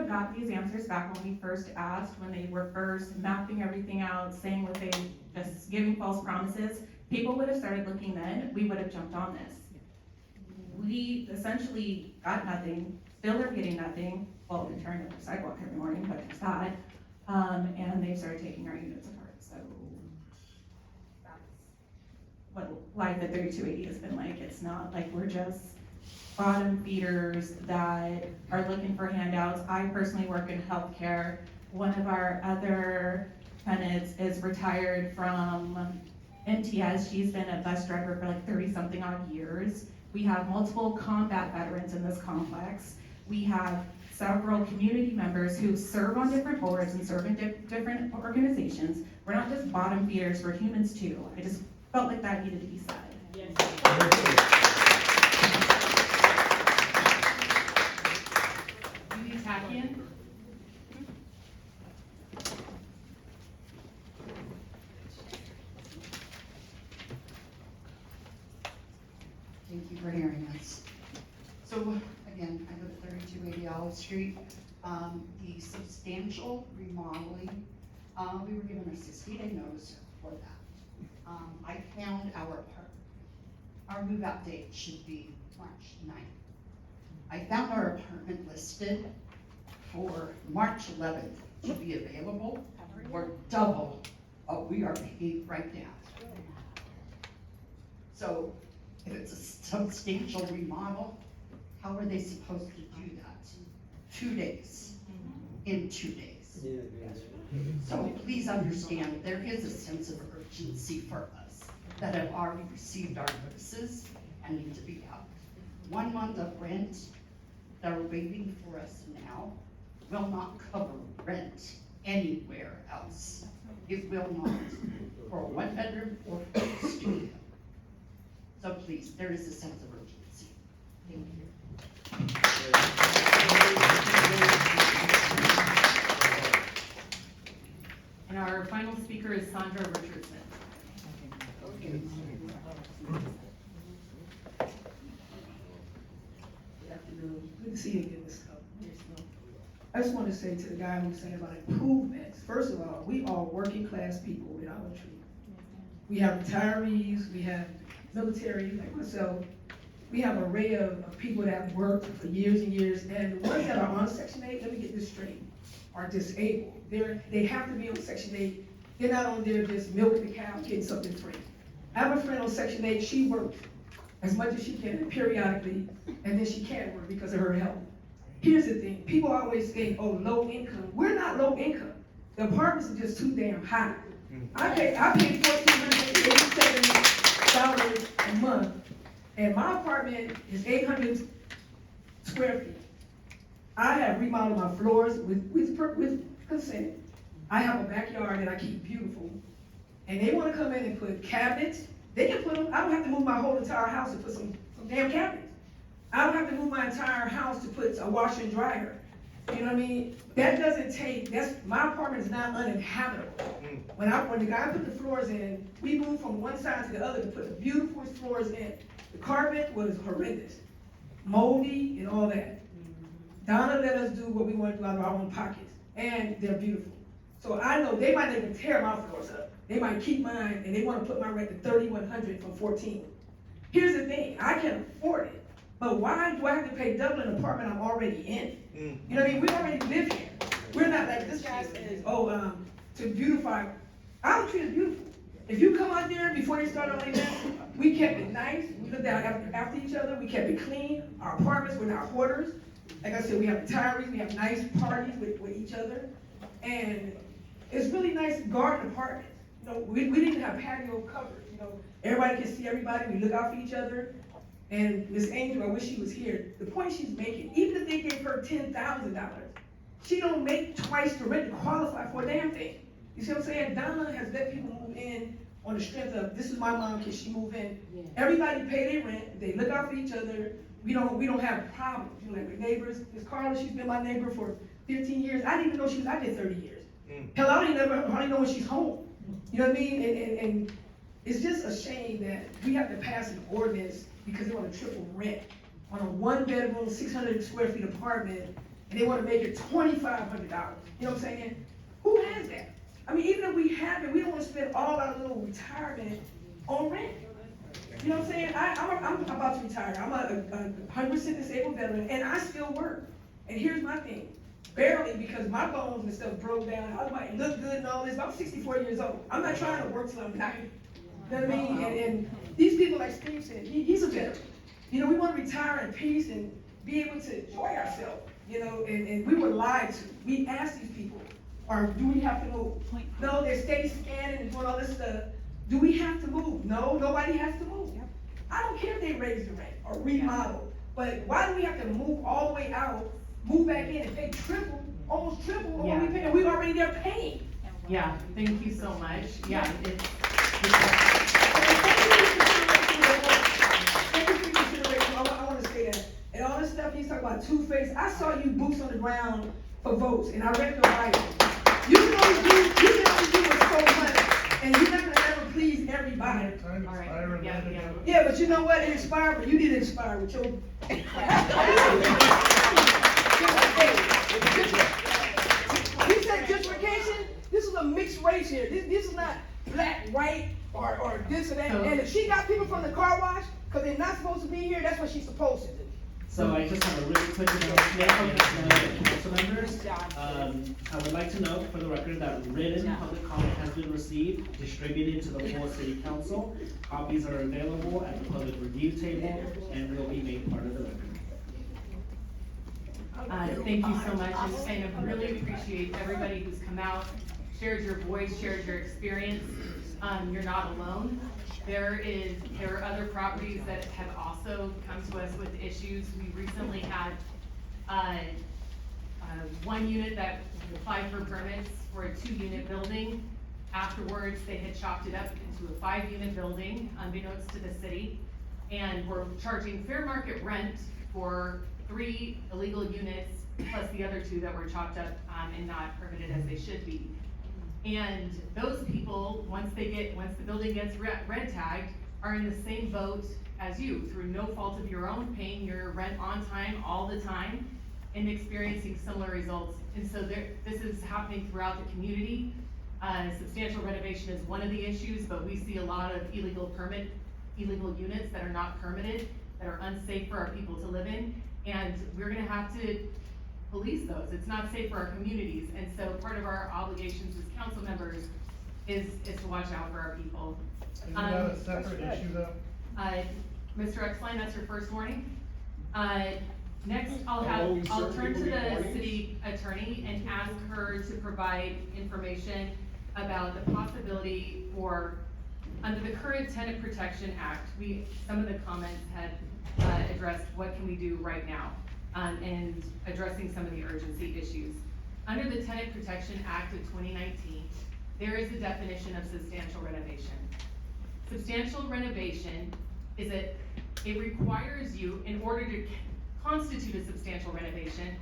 Speaker 14: got these answers back when we first asked, when they were first mapping everything out, saying what they, just giving false promises, people would have started looking then, we would have jumped on this. We essentially got nothing, still are getting nothing, well, they're tearing up the sidewalk every morning, but there's that, and they've started taking our units apart, so that's what life at 3280 has been like. It's not like we're just bottom feeders that are looking for handouts. I personally work in healthcare. One of our other tenants is retired from MTS. She's been a bus driver for like 30-something odd years. We have multiple combat veterans in this complex. We have several community members who serve on different boards and serve in different organizations. We're not just bottom feeders, we're humans too. I just felt like that needed to be said.
Speaker 8: Judy Takian.
Speaker 9: Thank you for hearing us. So, again, I live at 3280 Olive Street. The substantial remodeling, we were given a 60-day notice for that. I found our move-out date should be March 9th. I found our apartment listed for March 11th to be available for double what we are paying right now. So, if it's a substantial remodel, how are they supposed to do that? 2 days, in 2 days. So please understand, there is a sense of urgency for us that have already received our notices and need to be out. 1 month of rent that are waiting for us now will not cover rent anywhere else. It will not for a 1-bedroom or for a studio. So please, there is a sense of urgency. Thank you.
Speaker 8: And our final speaker is Sandra Richardson.
Speaker 7: Good afternoon. Good to see you again, Ms. I just want to say to the guy who's saying about improvements, first of all, we are working class people in our country. We have retirees, we have military like myself, we have an array of people that have worked for years and years, and the ones that are on Section 8, let me get this straight, are disabled. They have to be on Section 8. They're not on there just milking the cow, getting something free. I have a friend on Section 8, she works as much as she can periodically, and then she can't work because of her health. Here's the thing, people always say, oh, low income. We're not low income. The apartments are just too damn high. I pay $1,487 a month, and my apartment is 800 square feet. I have remodeled my floors with consent. I have a backyard that I keep beautiful, and they want to come in and put cabinets. They can put them. I don't have to move my whole entire house to put some damn cabinets. I don't have to move my entire house to put a washer and dryer. You know what I mean? That doesn't take, my apartment is not uninhabitable. When the guy put the floors in, we moved from one side to the other to put the beautiful floors in. The carpet was horrendous, moldy and all that. Donna let us do what we want to do out of our own pockets, and they're beautiful. So I know they might even tear my floors up. They might keep mine, and they want to put my rent to $3,100 from $14. Here's the thing, I can afford it. But why do I have to pay double an apartment I'm already in? You know what I mean? We already live here. We're not like this guy says, to beautify. Our tree is beautiful. If you come out there before they start all like that, we kept it nice. We looked out after each other. We kept it clean. Our apartments were not hoarders. Like I said, we have retirees. We have nice parties with each other. And it's really nice garden apartments. You know, we didn't have patio covers. You know, everybody can see everybody. We look out for each other. And Miss Angel, I wish she was here. The point she's making, even if they gave her $10,000, she don't make twice the rent to qualify for a damn thing. You see what I'm saying? Donna has let people move in on the strength of, this is my mom, can she move in? Yeah. Everybody pay their rent, they look out for each other. We don't have problems. You know, like with neighbors. Miss Carla, she's been my neighbor for 15 years. I didn't even know she was out there 30 years. Hell, I don't know when she's home. You know what I mean? And it's just a shame that we have to pass an ordinance because they want to triple rent on a 1-bedroom, 600 square feet apartment, and they want to make it $2,500. You know what I'm saying? Who has that? I mean, even if we have it, we don't want to spend all our little retirement on rent. You know what I'm saying? I'm about to retire. I'm a 100% disabled veteran, and I still work. And here's my thing. Barely, because my bones and stuff broke down. I might look good and all this, but I'm 64 years old. I'm not trying to work till I'm 90. You know what I mean? And these people, like Steve said, he's a veteran. You know, we want to retire in peace and be able to enjoy ourselves, you know, and we were lied to. We asked these people, or do we have to move? No, they're steady scanning and doing all this stuff. Do we have to move? No, nobody has to move. I don't care if they raise the rent or remodel, but why do we have to move all the way out, move back in and pay triple, almost triple what we pay, and we already there paying?
Speaker 8: Yeah, thank you so much. Yeah, it's
Speaker 7: I want to say that. And all this stuff, he's talking about Two-Face. I saw you boots on the ground for votes, and I read your Bible. You can only do what's so much, and you're not going to ever please everybody.
Speaker 8: all right.
Speaker 7: Yeah, but you know what? It expired, but you didn't expire with your... He said gentrification. This is a mixed race here. This is not black, white, or this or that. And if she got people from the car wash, because they're not supposed to be here, that's what she's supposed to do.
Speaker 10: So I just have a really quick announcement, and council members. I would like to note for the record that written public comment has been received, distributed to the whole city council. Copies are available at the public review table and will be made part of the record.
Speaker 8: Thank you so much, and I really appreciate everybody who's come out, shared your voice, shared your experience. You're not alone. There are other properties that have also come to us with issues. We recently had, one unit that applied for permits for a 2-unit building. Afterwards, they had chopped it up into a 5-unit building, unbeknownst to the city, and were charging fair market rent for 3 illegal units, plus the other 2 that were chopped up, and not permitted as they should be. And those people, once the building gets red tagged, are in the same boat as you, through no fault of your own, paying your rent on time all the time, and experiencing similar results. And so this is happening throughout the community. Substantial renovation is one of the issues, but we see a lot of illegal units that are not permitted, that are unsafe for our people to live in, and we're gonna have to police those. It's not safe for our communities, and so part of our obligations as council members is to watch out for our people.
Speaker 1: Isn't that a separate issue though?
Speaker 8: Mr. Exline, that's your first warning. Next, I'll turn to the city attorney and ask her to provide information about the possibility for, under the current Tenant Protection Act, some of the comments had addressed what can we do right now, and addressing some of the urgency issues. Under the Tenant Protection Act of 2019, there is a definition of substantial renovation. Substantial renovation is it requires you, in order to constitute a substantial renovation,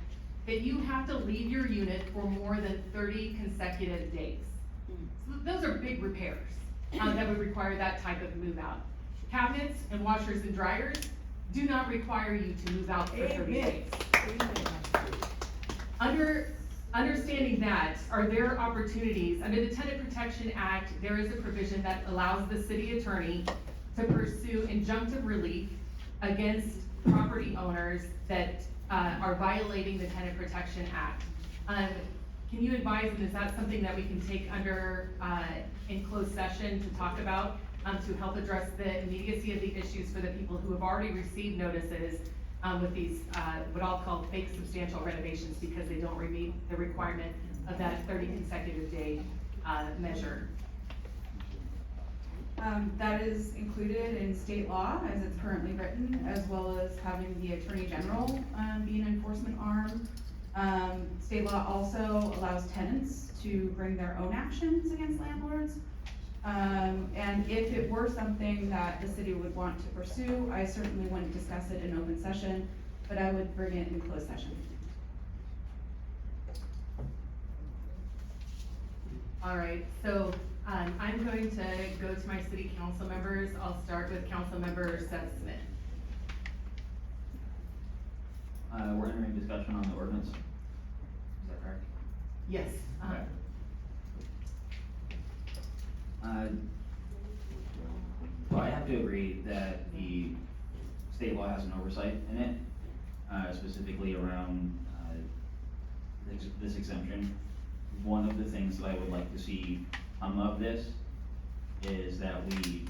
Speaker 8: that you have to leave your unit for more than 30 consecutive days. So those are big repairs that would require that type of move out. Cabinets and washers and dryers do not require you to move out for 30 days. Understanding that, are there opportunities, under the Tenant Protection Act, there is a provision that allows the city attorney to pursue injunctive relief against property owners that are violating the Tenant Protection Act. Can you advise, and is that something that we can take under, in closed session to talk about, to help address the immediacy of the issues for the people who have already received notices with these, what I'll call fake substantial renovations, because they don't meet the requirement of that 30 consecutive day measure?
Speaker 14: That is included in state law as it's currently written, as well as having the Attorney General be an enforcement arm. State law also allows tenants to bring their own actions against landlords. And if it were something that the city would want to pursue, I certainly wouldn't discuss it in open session, but I would bring it in closed session.
Speaker 8: All right, so I'm going to go to my city council members. I'll start with Council Member Seth Smith.
Speaker 13: We're entering discussion on the ordinance. Is that correct?
Speaker 8: Yes.
Speaker 13: Okay. So I have to agree that the state law has an oversight in it, specifically around this exemption. One of the things that I would like to see come of this is that we,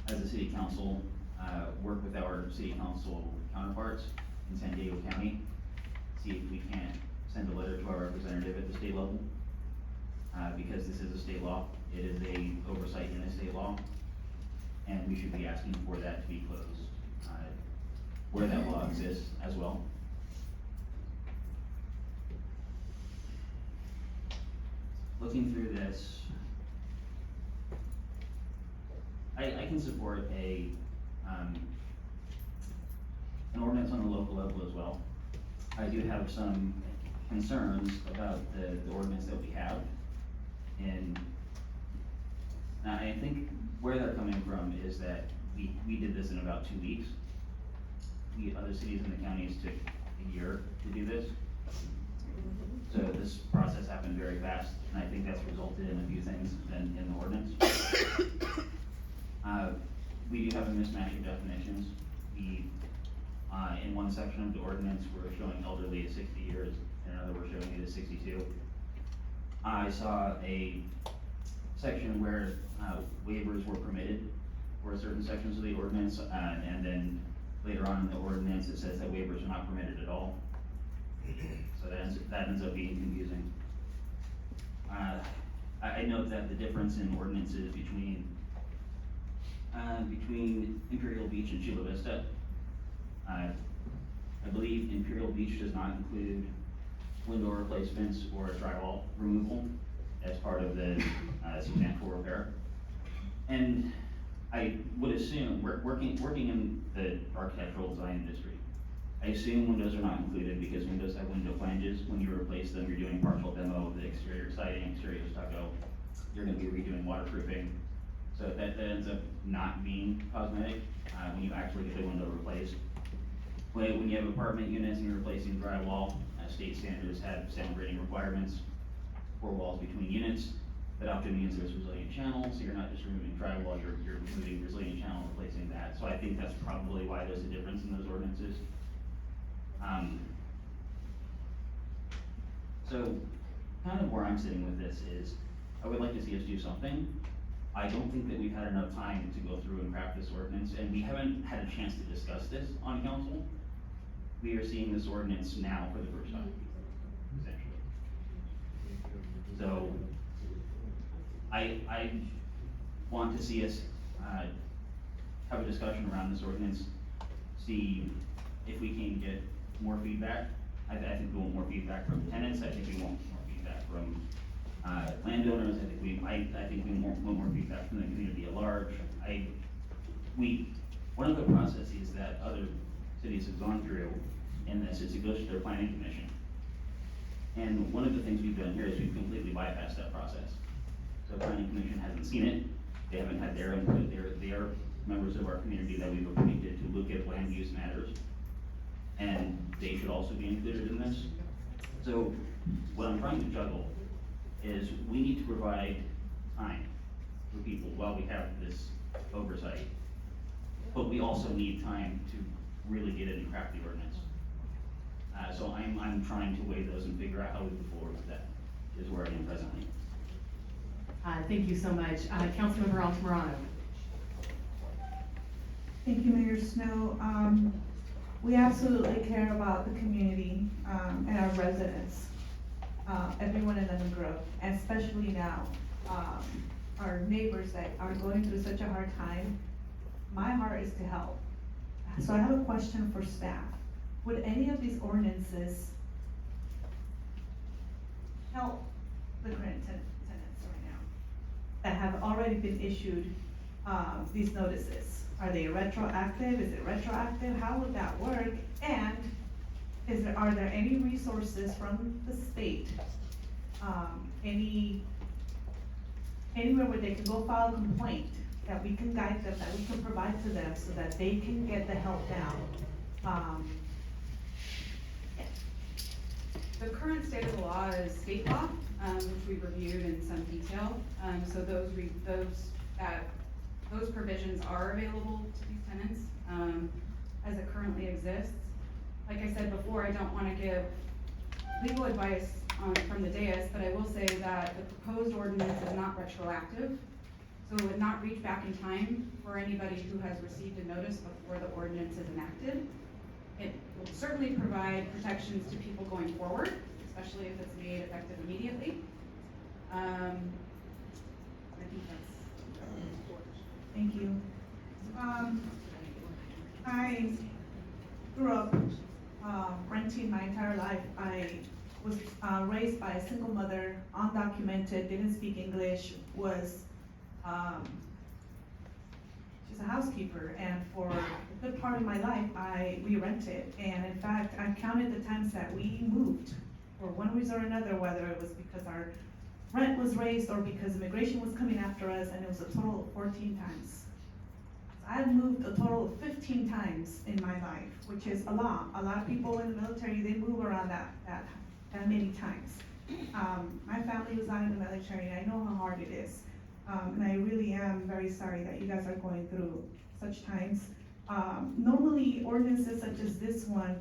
Speaker 13: as a city council, work with our city council counterparts in San Diego County, see if we can't send a letter to our representative at the state level, because this is a state law. It is a oversight in a state law, and we should be asking for that to be closed, where that law exists as well. Looking through this, I can support an ordinance on the local level as well. I do have some concerns about the ordinance that we have, and I think where they're coming from is that we did this in about 2 weeks. Other cities in the counties took a year to do this. So this process happened very fast, and I think that's resulted in a few things in the ordinance. We do have a mismatch of definitions. In one section of the ordinance, we're showing elderly as 60 years, in another, we're showing it as 62. I saw a section where waivers were permitted for certain sections of the ordinance, and then later on in the ordinance, it says that waivers are not permitted at all. So that ends up being confusing. I note that the difference in ordinances between Imperial Beach and Chula Vista, I believe Imperial Beach does not include window replacements or drywall removal as part of the substantial repair. And I would assume, working in the architectural design industry, I assume windows are not included because windows have window flanges. When you replace them, you're doing partial demo of the exterior siding, exterior stucco. You're gonna be redoing waterproofing. So that ends up not being cosmetic, when you actually get the window replaced. When you have apartment units and you're replacing drywall, state standards have sound rating requirements for walls between units. That often means there's resilient channels, so you're not just removing drywall, you're removing resilient channel, replacing that. So I think that's probably why there's a difference in those ordinances. So kind of where I'm sitting with this is, I would like to see us do something. I don't think that we've had enough time to go through and craft this ordinance, and we haven't had a chance to discuss this on council. We are seeing this ordinance now for the first time, essentially. So, I want to see us, have a discussion around this ordinance, see if we can get more feedback. I think we want more feedback from tenants, I think we want more feedback from, landowners, I think we want more feedback from the community at large. One of the processes that other cities have gone through in this is it goes to their planning commission. And one of the things we've done here is we've completely bypassed that process. So planning commission hasn't seen it, they haven't had their input, they are members of our community that we've appointed to look at land use matters. And they should also be included in this. So what I'm trying to juggle is we need to provide time for people while we have this oversight. But we also need time to really get in and craft the ordinance. So I'm trying to weigh those and figure out how we move forward with that, is where I am presently.
Speaker 20: Thank you so much. Councilmember Altamirano.
Speaker 15: Thank you, Mayor Snow. We absolutely care about the community, and our residents, everyone in Lemon Grove, and especially now, our neighbors that are going through such a hard time. My heart is to help. So I have a question for staff. Would any of these ordinances help the current tenants right now that have already been issued, these notices? Are they retroactive? Is it retroactive? How would that work? And are there any resources from the state, anywhere where they can go file a complaint, that we can guide them, that we can provide to them so that they can get the help down?
Speaker 14: The current state of the law is state law, which we reviewed in some detail. So those provisions are available to these tenants, as it currently exists. Like I said before, I don't wanna give legal advice from the dais, but I will say that the proposed ordinance is not retroactive. So it would not reach back in time for anybody who has received a notice before the ordinance is enacted. It will certainly provide protections to people going forward, especially if it's made effective immediately. I think that's.
Speaker 15: Thank you. I grew up renting my entire life. I was raised by a single mother, undocumented, didn't speak English, was she's a housekeeper, and for a good part of my life, we rented. And in fact, I counted the times that we moved for one reason or another, whether it was because our rent was raised or because immigration was coming after us, and it was a total of 14 times. I've moved a total of 15 times in my life, which is a lot. A lot of people in the military, they move around that many times. My family was not in the military, and I know how hard it is. And I really am very sorry that you guys are going through such times. Normally ordinances such as this one,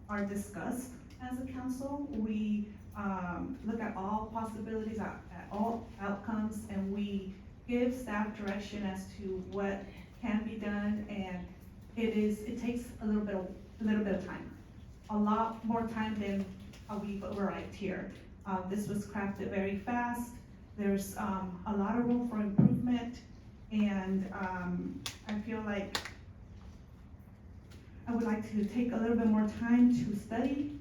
Speaker 15: are discussed as a council. We, look at all possibilities, at all outcomes, and we give staff direction as to what can be done, and it takes a little bit of time. A lot more time than we've arrived here. This was crafted very fast. There's, a lot of room for improvement, and, I feel like I would like to take a little bit more time to study,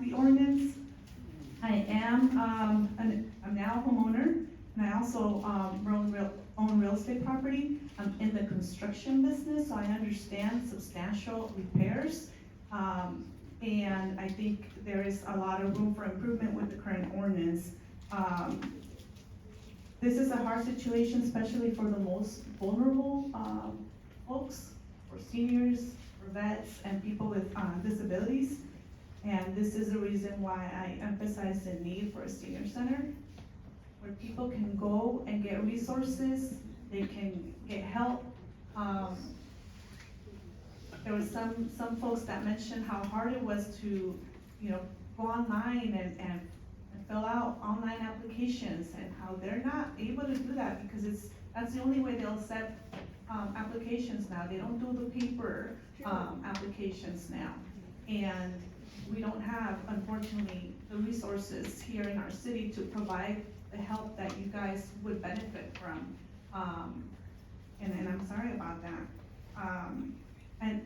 Speaker 15: the ordinance. I am, I'm now a homeowner, and I also, own real estate property. I'm in the construction business, so I understand substantial repairs. And I think there is a lot of room for improvement with the current ordinance. This is a hard situation, especially for the most vulnerable, folks, for seniors, for vets, and people with, disabilities. And this is the reason why I emphasize the need for a senior center, where people can go and get resources, they can get help. There was some folks that mentioned how hard it was to, go online and fill out online applications, and how they're not able to do that because that's the only way they'll accept, applications now. They don't do the paper, applications now. And we don't have, unfortunately, the resources here in our city to provide the help that you guys would benefit from. And I'm sorry about that. And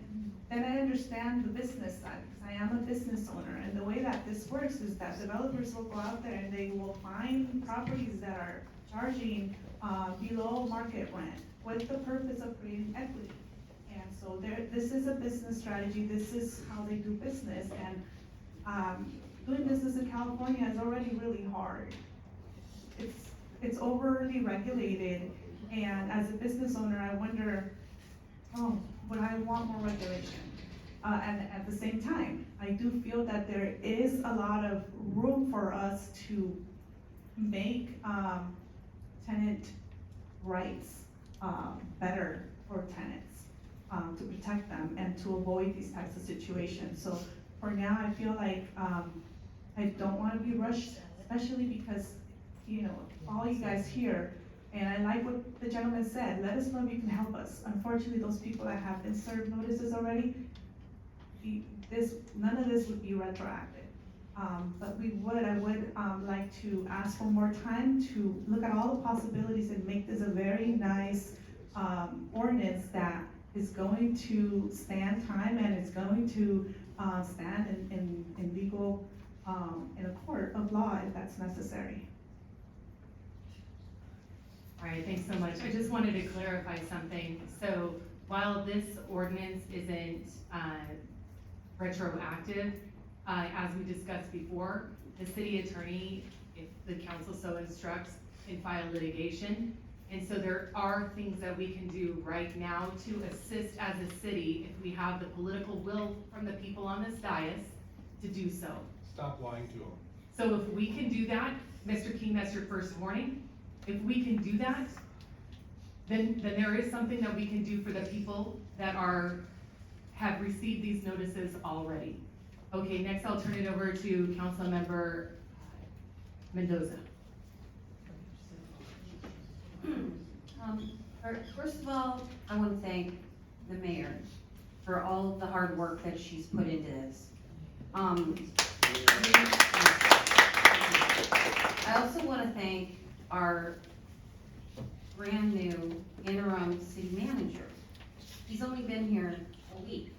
Speaker 15: then I understand the business side, because I am a business owner, and the way that this works is that developers will go out there and they will find properties that are charging, below market rent, with the purpose of creating equity. And so this is a business strategy, this is how they do business, and, doing business in California is already really hard. It's overly regulated, and as a business owner, I wonder, would I want more regulation? And at the same time, I do feel that there is a lot of room for us to make, tenant rights, better for tenants, to protect them and to avoid these types of situations. So for now, I feel like, I don't wanna be rushed, especially because, all you guys here, and I like what the gentleman said, let us know if you can help us. Unfortunately, those people that have been served notices already, none of this would be retroactive. But I would like to ask for more time to look at all the possibilities and make this a very nice, ordinance that is going to stand time, and it's going to, stand in legal, in a court of law if that's necessary.
Speaker 8: All right, thanks so much. I just wanted to clarify something. So while this ordinance isn't retroactive, as we discussed before, the city attorney, if the council so instructs, can file litigation. And so there are things that we can do right now to assist as a city if we have the political will from the people on this dais to do so.
Speaker 5: Stop lying to them.
Speaker 8: So if we can do that, Mr. King, that's your first warning. If we can do that, then there is something that we can do for the people that have received these notices already. Okay, next I'll turn it over to Councilmember Mendoza.
Speaker 16: First of all, I want to thank the mayor for all of the hard work that she's put into this. I also want to thank our brand new interim city manager. He's only been here a week.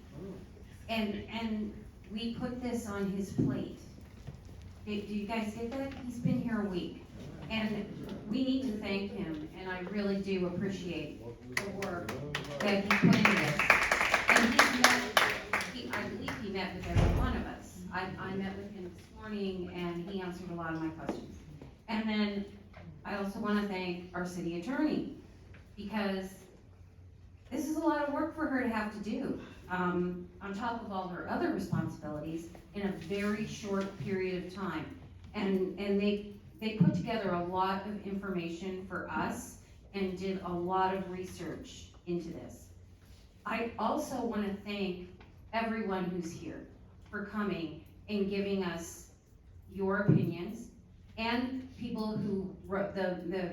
Speaker 16: And we put this on his plate. Do you guys get that? He's been here a week. And we need to thank him, and I really do appreciate the work that he put into this. And I believe he met with every one of us. I met with him this morning, and he answered a lot of my questions. And then I also want to thank our city attorney, because this is a lot of work for her to have to do, on top of all her other responsibilities in a very short period of time. And they put together a lot of information for us and did a lot of research into this. I also want to thank everyone who's here for coming and giving us your opinions, and people who wrote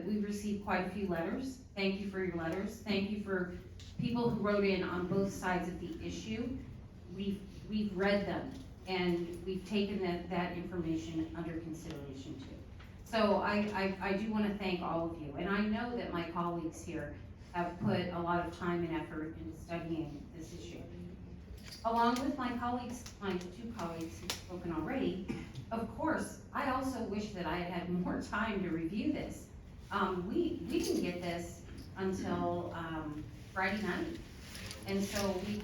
Speaker 16: we've received quite a few letters. Thank you for your letters. Thank you for people who wrote in on both sides of the issue. We've read them, and we've taken that information under consideration too. So I do want to thank all of you, and I know that my colleagues here have put a lot of time and effort into studying this issue. Along with my colleagues, my two colleagues who've spoken already, of course, I also wish that I had had more time to review this. We didn't get this until Friday night, and so we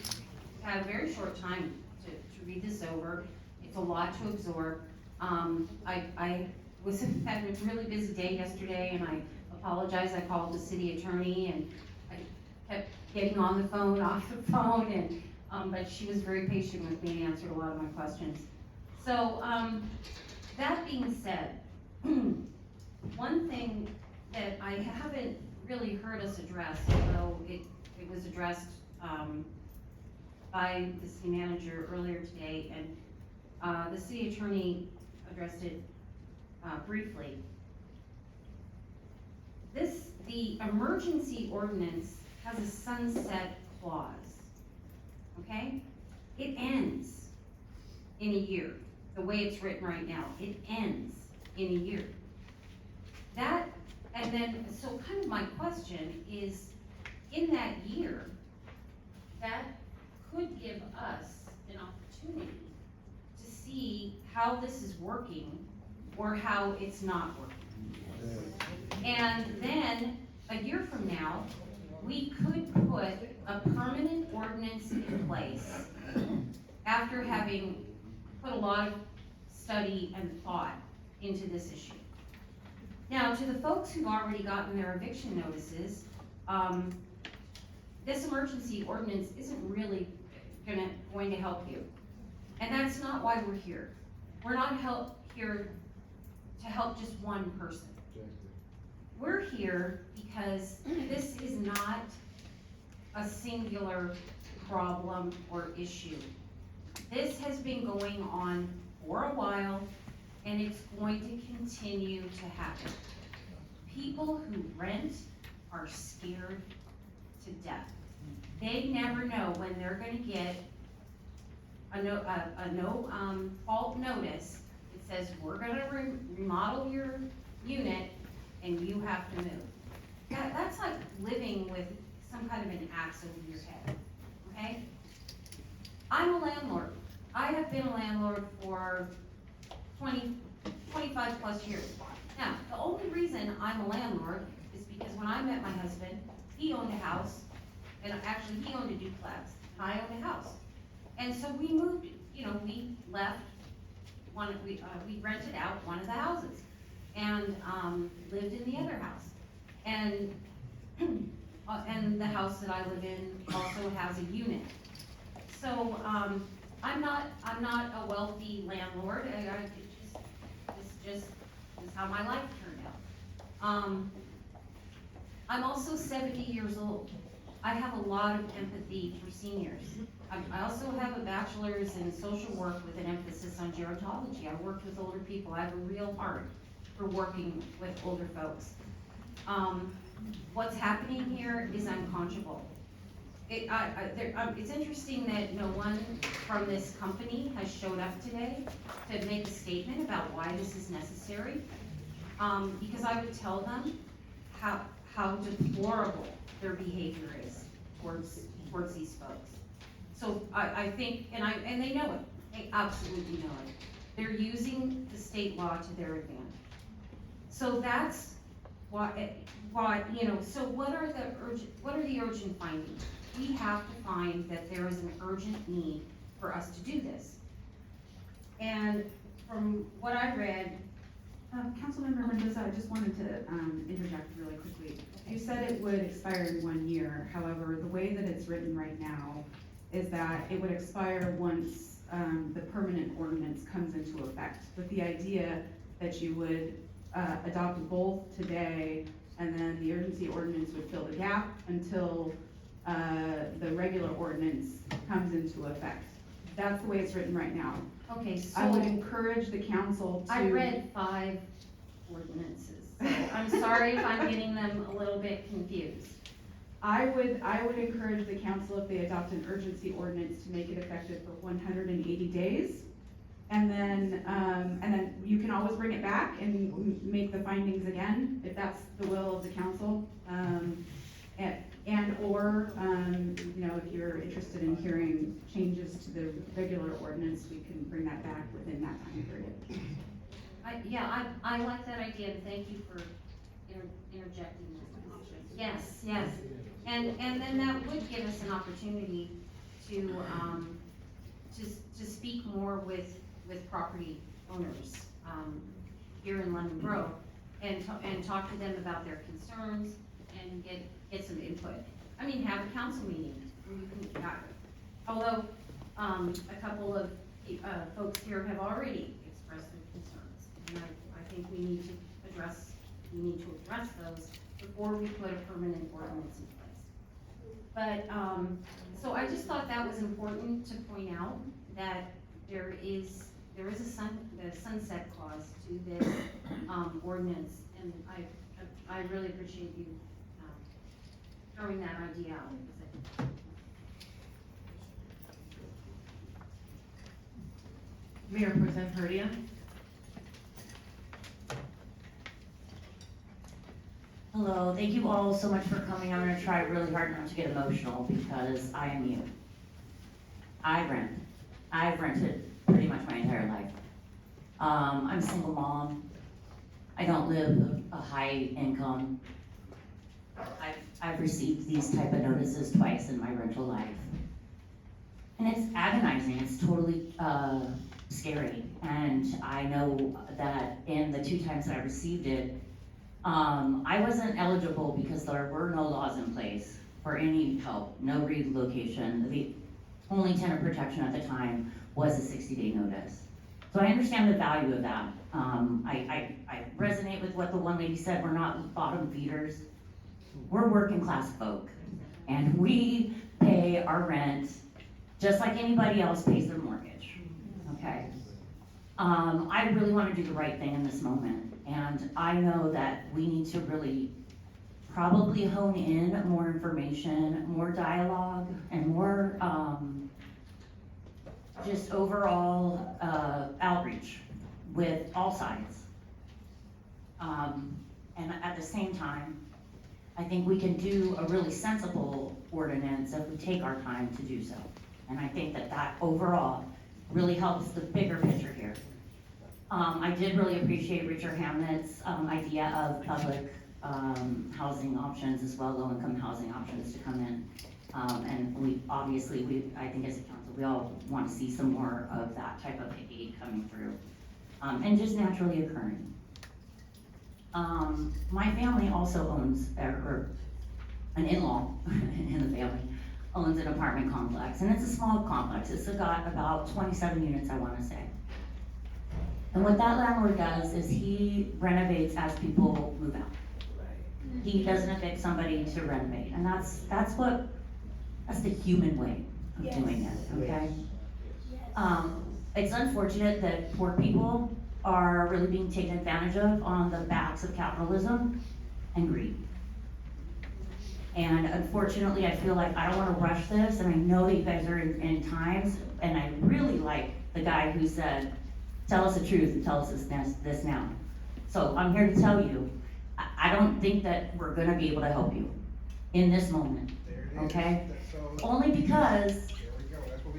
Speaker 16: had a very short time to read this over. It's a lot to absorb. I had a really busy day yesterday, and I apologize. I called the city attorney, and I kept getting on the phone, off the phone, and but she was very patient with me and answered a lot of my questions. So, that being said, one thing that I haven't really heard us address, although it was addressed by the city manager earlier today, and the city attorney addressed it briefly. The emergency ordinance has a sunset clause, okay? It ends in a year, the way it's written right now. It ends in a year. And then, so kind of my question is, in that year, that could give us an opportunity to see how this is working or how it's not working. And then, a year from now, we could put a permanent ordinance in place after having put a lot of study and thought into this issue. Now, to the folks who've already gotten their eviction notices, this emergency ordinance isn't really going to help you. And that's not why we're here. We're not here to help just one person. We're here because this is not a singular problem or issue. This has been going on for a while, and it's going to continue to happen. People who rent are scared to death. They never know when they're gonna get a no fault notice. It says, we're gonna remodel your unit and you have to move. That's like living with some kind of an axe over your head, okay? I'm a landlord. I have been a landlord for 25 plus years. Now, the only reason I'm a landlord is because when I met my husband, he owned a house, and actually he owned a duplex, and I owned a house. And so we moved, we left we rented out one of the houses and lived in the other house. And the house that I live in also has a unit. So I'm not a wealthy landlord. It's just how my life turned out. I'm also 70 years old. I have a lot of empathy for seniors. I also have a bachelor's in social work with an emphasis on gerontology. I worked with older people. I have a real heart for working with older folks. What's happening here is unconscionable. It's interesting that no one from this company has showed up today to make a statement about why this is necessary, because I would tell them how deplorable their behavior is towards these folks. So I think, and they know it. They absolutely know it. They're using the state law to their advantage. So that's why so what are the urgent findings? We have to find that there is an urgent need for us to do this. And from what I read,
Speaker 14: Councilmember Mendoza, I just wanted to interject really quickly. You said it would expire in 1 year. However, the way that it's written right now is that it would expire once the permanent ordinance comes into effect, with the idea that you would adopt both today, and then the urgency ordinance would fill the gap until the regular ordinance comes into effect. That's the way it's written right now.
Speaker 16: Okay, so.
Speaker 14: I would encourage the council to.
Speaker 16: I read 5 ordinances, so I'm sorry if I'm getting them a little bit confused.
Speaker 14: I would encourage the council, if they adopt an urgency ordinance, to make it effective for 180 days. And then you can always bring it back and make the findings again, if that's the will of the council. Or you know, if you're interested in hearing changes to the regular ordinance, we can bring that back within that time period.
Speaker 16: I like that idea, and thank you for interjecting this option. Yes, yes. And then that would give us an opportunity to speak more with property owners, here in Lemon Grove, and talk to them about their concerns and get some input. I mean, have a council meeting where you can, although, a couple of, folks here have already expressed their concerns, and I think we need to address those before we put a permanent ordinance in place. But, so I just thought that was important to point out, that there is a sunset clause to this, ordinance, and I really appreciate you, throwing that idea out.
Speaker 17: Mayor Pro Tem Herdia.
Speaker 18: Hello, thank you all so much for coming. I'm gonna try really hard not to get emotional because I am you. I rent. I've rented pretty much my entire life. I'm a single mom. I don't live a high income. I've received these type of notices twice in my rental life. And it's agonizing, it's totally scary. And I know that in the 2 times that I received it, I wasn't eligible because there were no laws in place for any help, no relocation. The only tenant protection at the time was a 60-day notice. So I understand the value of that. I resonate with what the one lady said, we're not bottom feeders. We're working class folk, and we pay our rent just like anybody else pays their mortgage, okay? I really want to do the right thing in this moment, and I know that we need to really probably hone in more information, more dialogue, and more just overall outreach with all sides. And at the same time, I think we can do a really sensible ordinance if we take our time to do so. And I think that that overall really helps the bigger picture here. I did really appreciate Richard Hamnett's idea of public housing options as well, low-income housing options to come in. And we obviously, I think as a council, we all want to see some more of that type of aid coming through, and just naturally occurring. My family also owns, or an in-law in the family owns an apartment complex, and it's a small complex. It's got about 27 units, I want to say. And what that landlord does is he renovates as people move out. He doesn't evict somebody to renovate, and that's the human way of doing it, okay? It's unfortunate that poor people are really being taken advantage of on the backs of capitalism and greed. And unfortunately, I feel like I don't want to rush this, and I know that you guys are in times, and I really like the guy who said, tell us the truth and tell us this now. So I'm here to tell you, I don't think that we're gonna be able to help you in this moment, okay? Only because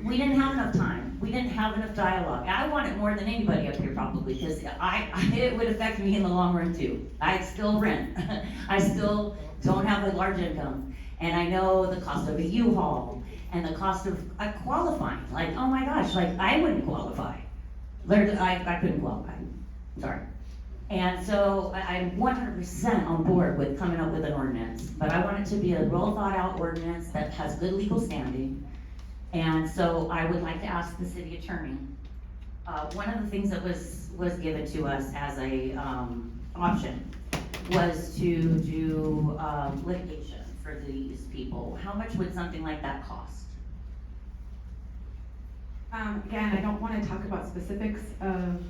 Speaker 18: we didn't have enough time. We didn't have enough dialogue. I want it more than anybody up here probably, because it would affect me in the long run too. I still rent. I still don't have a large income. And I know the cost of a U-Haul and the cost of qualifying. Like, oh my gosh, like I wouldn't qualify. I couldn't qualify, sorry. And so I'm 100% on board with coming up with an ordinance, but I want it to be a well thought out ordinance that has good legal standing. And so I would like to ask the city attorney, one of the things that was given to us as a option was to do litigation for these people? How much would something like that cost?
Speaker 14: Again, I don't wanna talk about specifics of,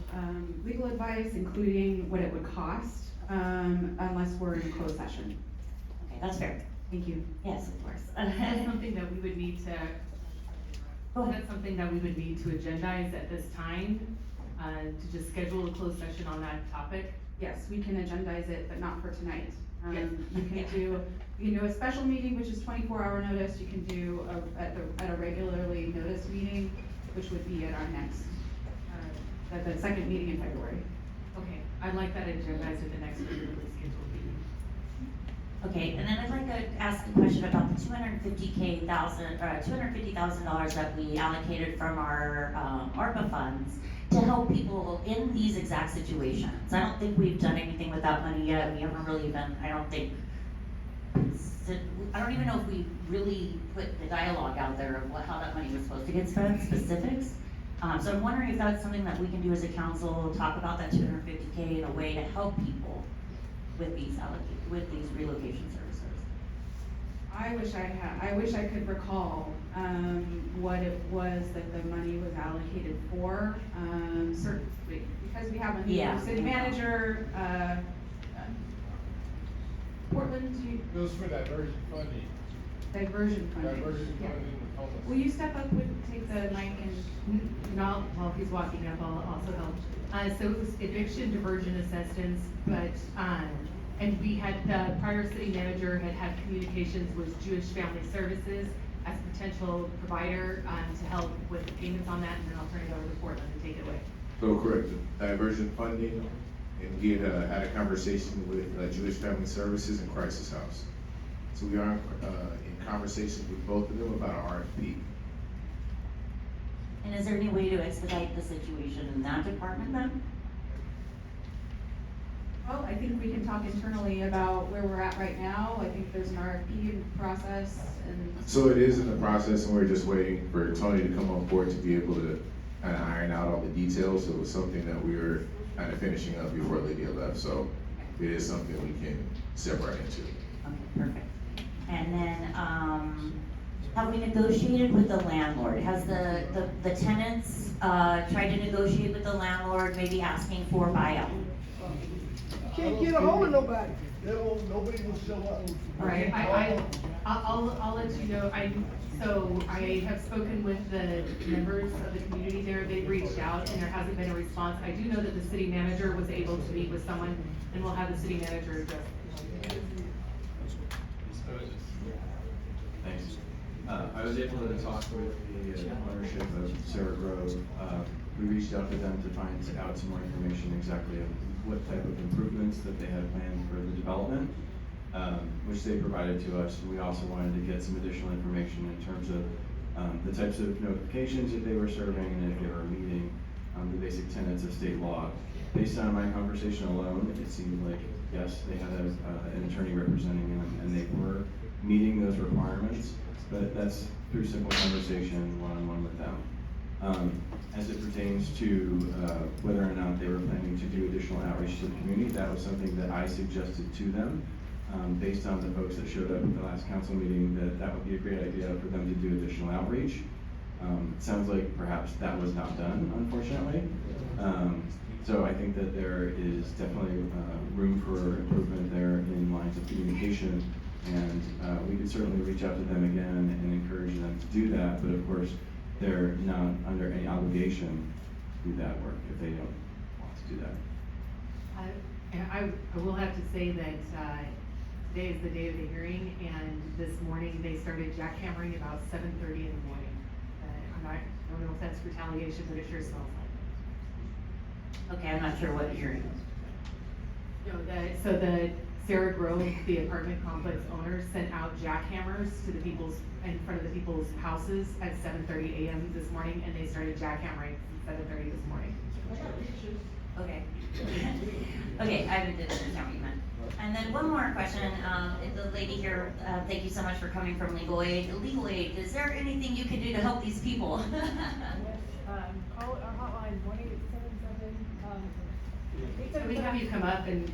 Speaker 14: legal advice, including what it would cost, unless we're in closed session.
Speaker 18: Okay, that's fair.
Speaker 14: Thank you.
Speaker 18: Yes, of course.
Speaker 8: That's something that we would need to, that's something that we would need to agendize at this time, to just schedule a closed session on that topic.
Speaker 14: Yes, we can agendize it, but not for tonight.
Speaker 8: Yes.
Speaker 14: You can do a special meeting, which is 24-hour notice, you can do at a regularly noticed meeting, which would be at our next, at the second meeting in February.
Speaker 8: Okay, I'd like that agendized at the next regularly scheduled meeting.
Speaker 18: Okay, and then I'd like to ask a question about the $250,000 that we allocated from our ARPA funds to help people in these exact situations. I don't think we've done anything with that money yet. We haven't really been, I don't even know if we really put the dialogue out there of how that money was supposed to get spent, specifics. So I'm wondering if that's something that we can do as a council, talk about that $250K in a way to help people with these relocation services.
Speaker 14: I wish I could recall, what it was that the money was allocated for, certainly, because we have a new city manager, Portland,
Speaker 6: It was for diversion funding.
Speaker 14: diversion funding.
Speaker 6: Diversion
Speaker 14: Yeah.
Speaker 6: funding with homeless.
Speaker 14: Will you step up and take the mic and,
Speaker 8: Now, while he's walking up, I'll also help. So it was eviction diversion assistance, but, and we had, the prior city manager had communications with Jewish Family Services as a potential provider, to help with the payments on that, and then I'll turn it over to Portland to take it away.
Speaker 6: So correct, diversion funding, and we had a conversation with Jewish Family Services and Crisis House. So we are in conversation with both of them about an RFP.
Speaker 18: And is there any way to expedite the situation in that department then?
Speaker 14: well, I think we can talk internally about where we're at right now. I think there's an RFP process and.
Speaker 6: So it is in the process, and we're just waiting for Tony to come on board to be able to kind of iron out all the details. So it was something that we were kind of finishing up before Lydia left, so it is something we can step right into.
Speaker 18: Okay, perfect. And then, have we negotiated with the landlord? Has the tenants, tried to negotiate with the landlord, maybe asking for buyout?
Speaker 12: Can't get a hold of nobody. Nobody will show up.
Speaker 8: All right, I'll let you know, so I have spoken with the members of the community there, they've reached out, and there hasn't been a response. I do know that the city manager was able to meet with someone, and we'll have the city manager address it.
Speaker 11: Thanks. I was able to talk with the ownership of Sarah Grove. We reached out to them to find out some more information exactly of what type of improvements that they had planned for the development, which they provided to us. We also wanted to get some additional information in terms of the types of notifications that they were serving and if they were meeting the basic tenets of state law. Based on my conversation alone, it seemed like, yes, they had an attorney representing them and they were meeting those requirements, but that's through simple conversation, one-on-one with them. As it pertains to whether or not they were planning to do additional outreach to the community, that was something that I suggested to them, based on the folks that showed up at the last council meeting, that would be a great idea for them to do additional outreach. It sounds like perhaps that was not done, unfortunately. So I think that there is definitely room for improvement there in lines of communication, and we could certainly reach out to them again and encourage them to do that, but of course, they're not under any obligation to do that work if they don't want to do that.
Speaker 8: And I will have to say that, today is the day of the hearing, and this morning they started jackhammering about 7:30 in the morning. I don't know if that's retaliation, but it sure smells like it.
Speaker 18: Okay, I'm not sure what hearing.
Speaker 8: No, so the Sarah Grove, the apartment complex owners, sent out jackhammers to the in front of the people's houses at 7:30 a.m. this morning, and they started jackhammering at 7:30 this morning.
Speaker 18: Okay. Okay, I didn't understand what you meant. And then one more question, the lady here, thank you so much for coming from Legal Aid. Legal Aid, is there anything you can do to help these people?
Speaker 19: Call our hotline, 1-877,
Speaker 8: Can we have you come up and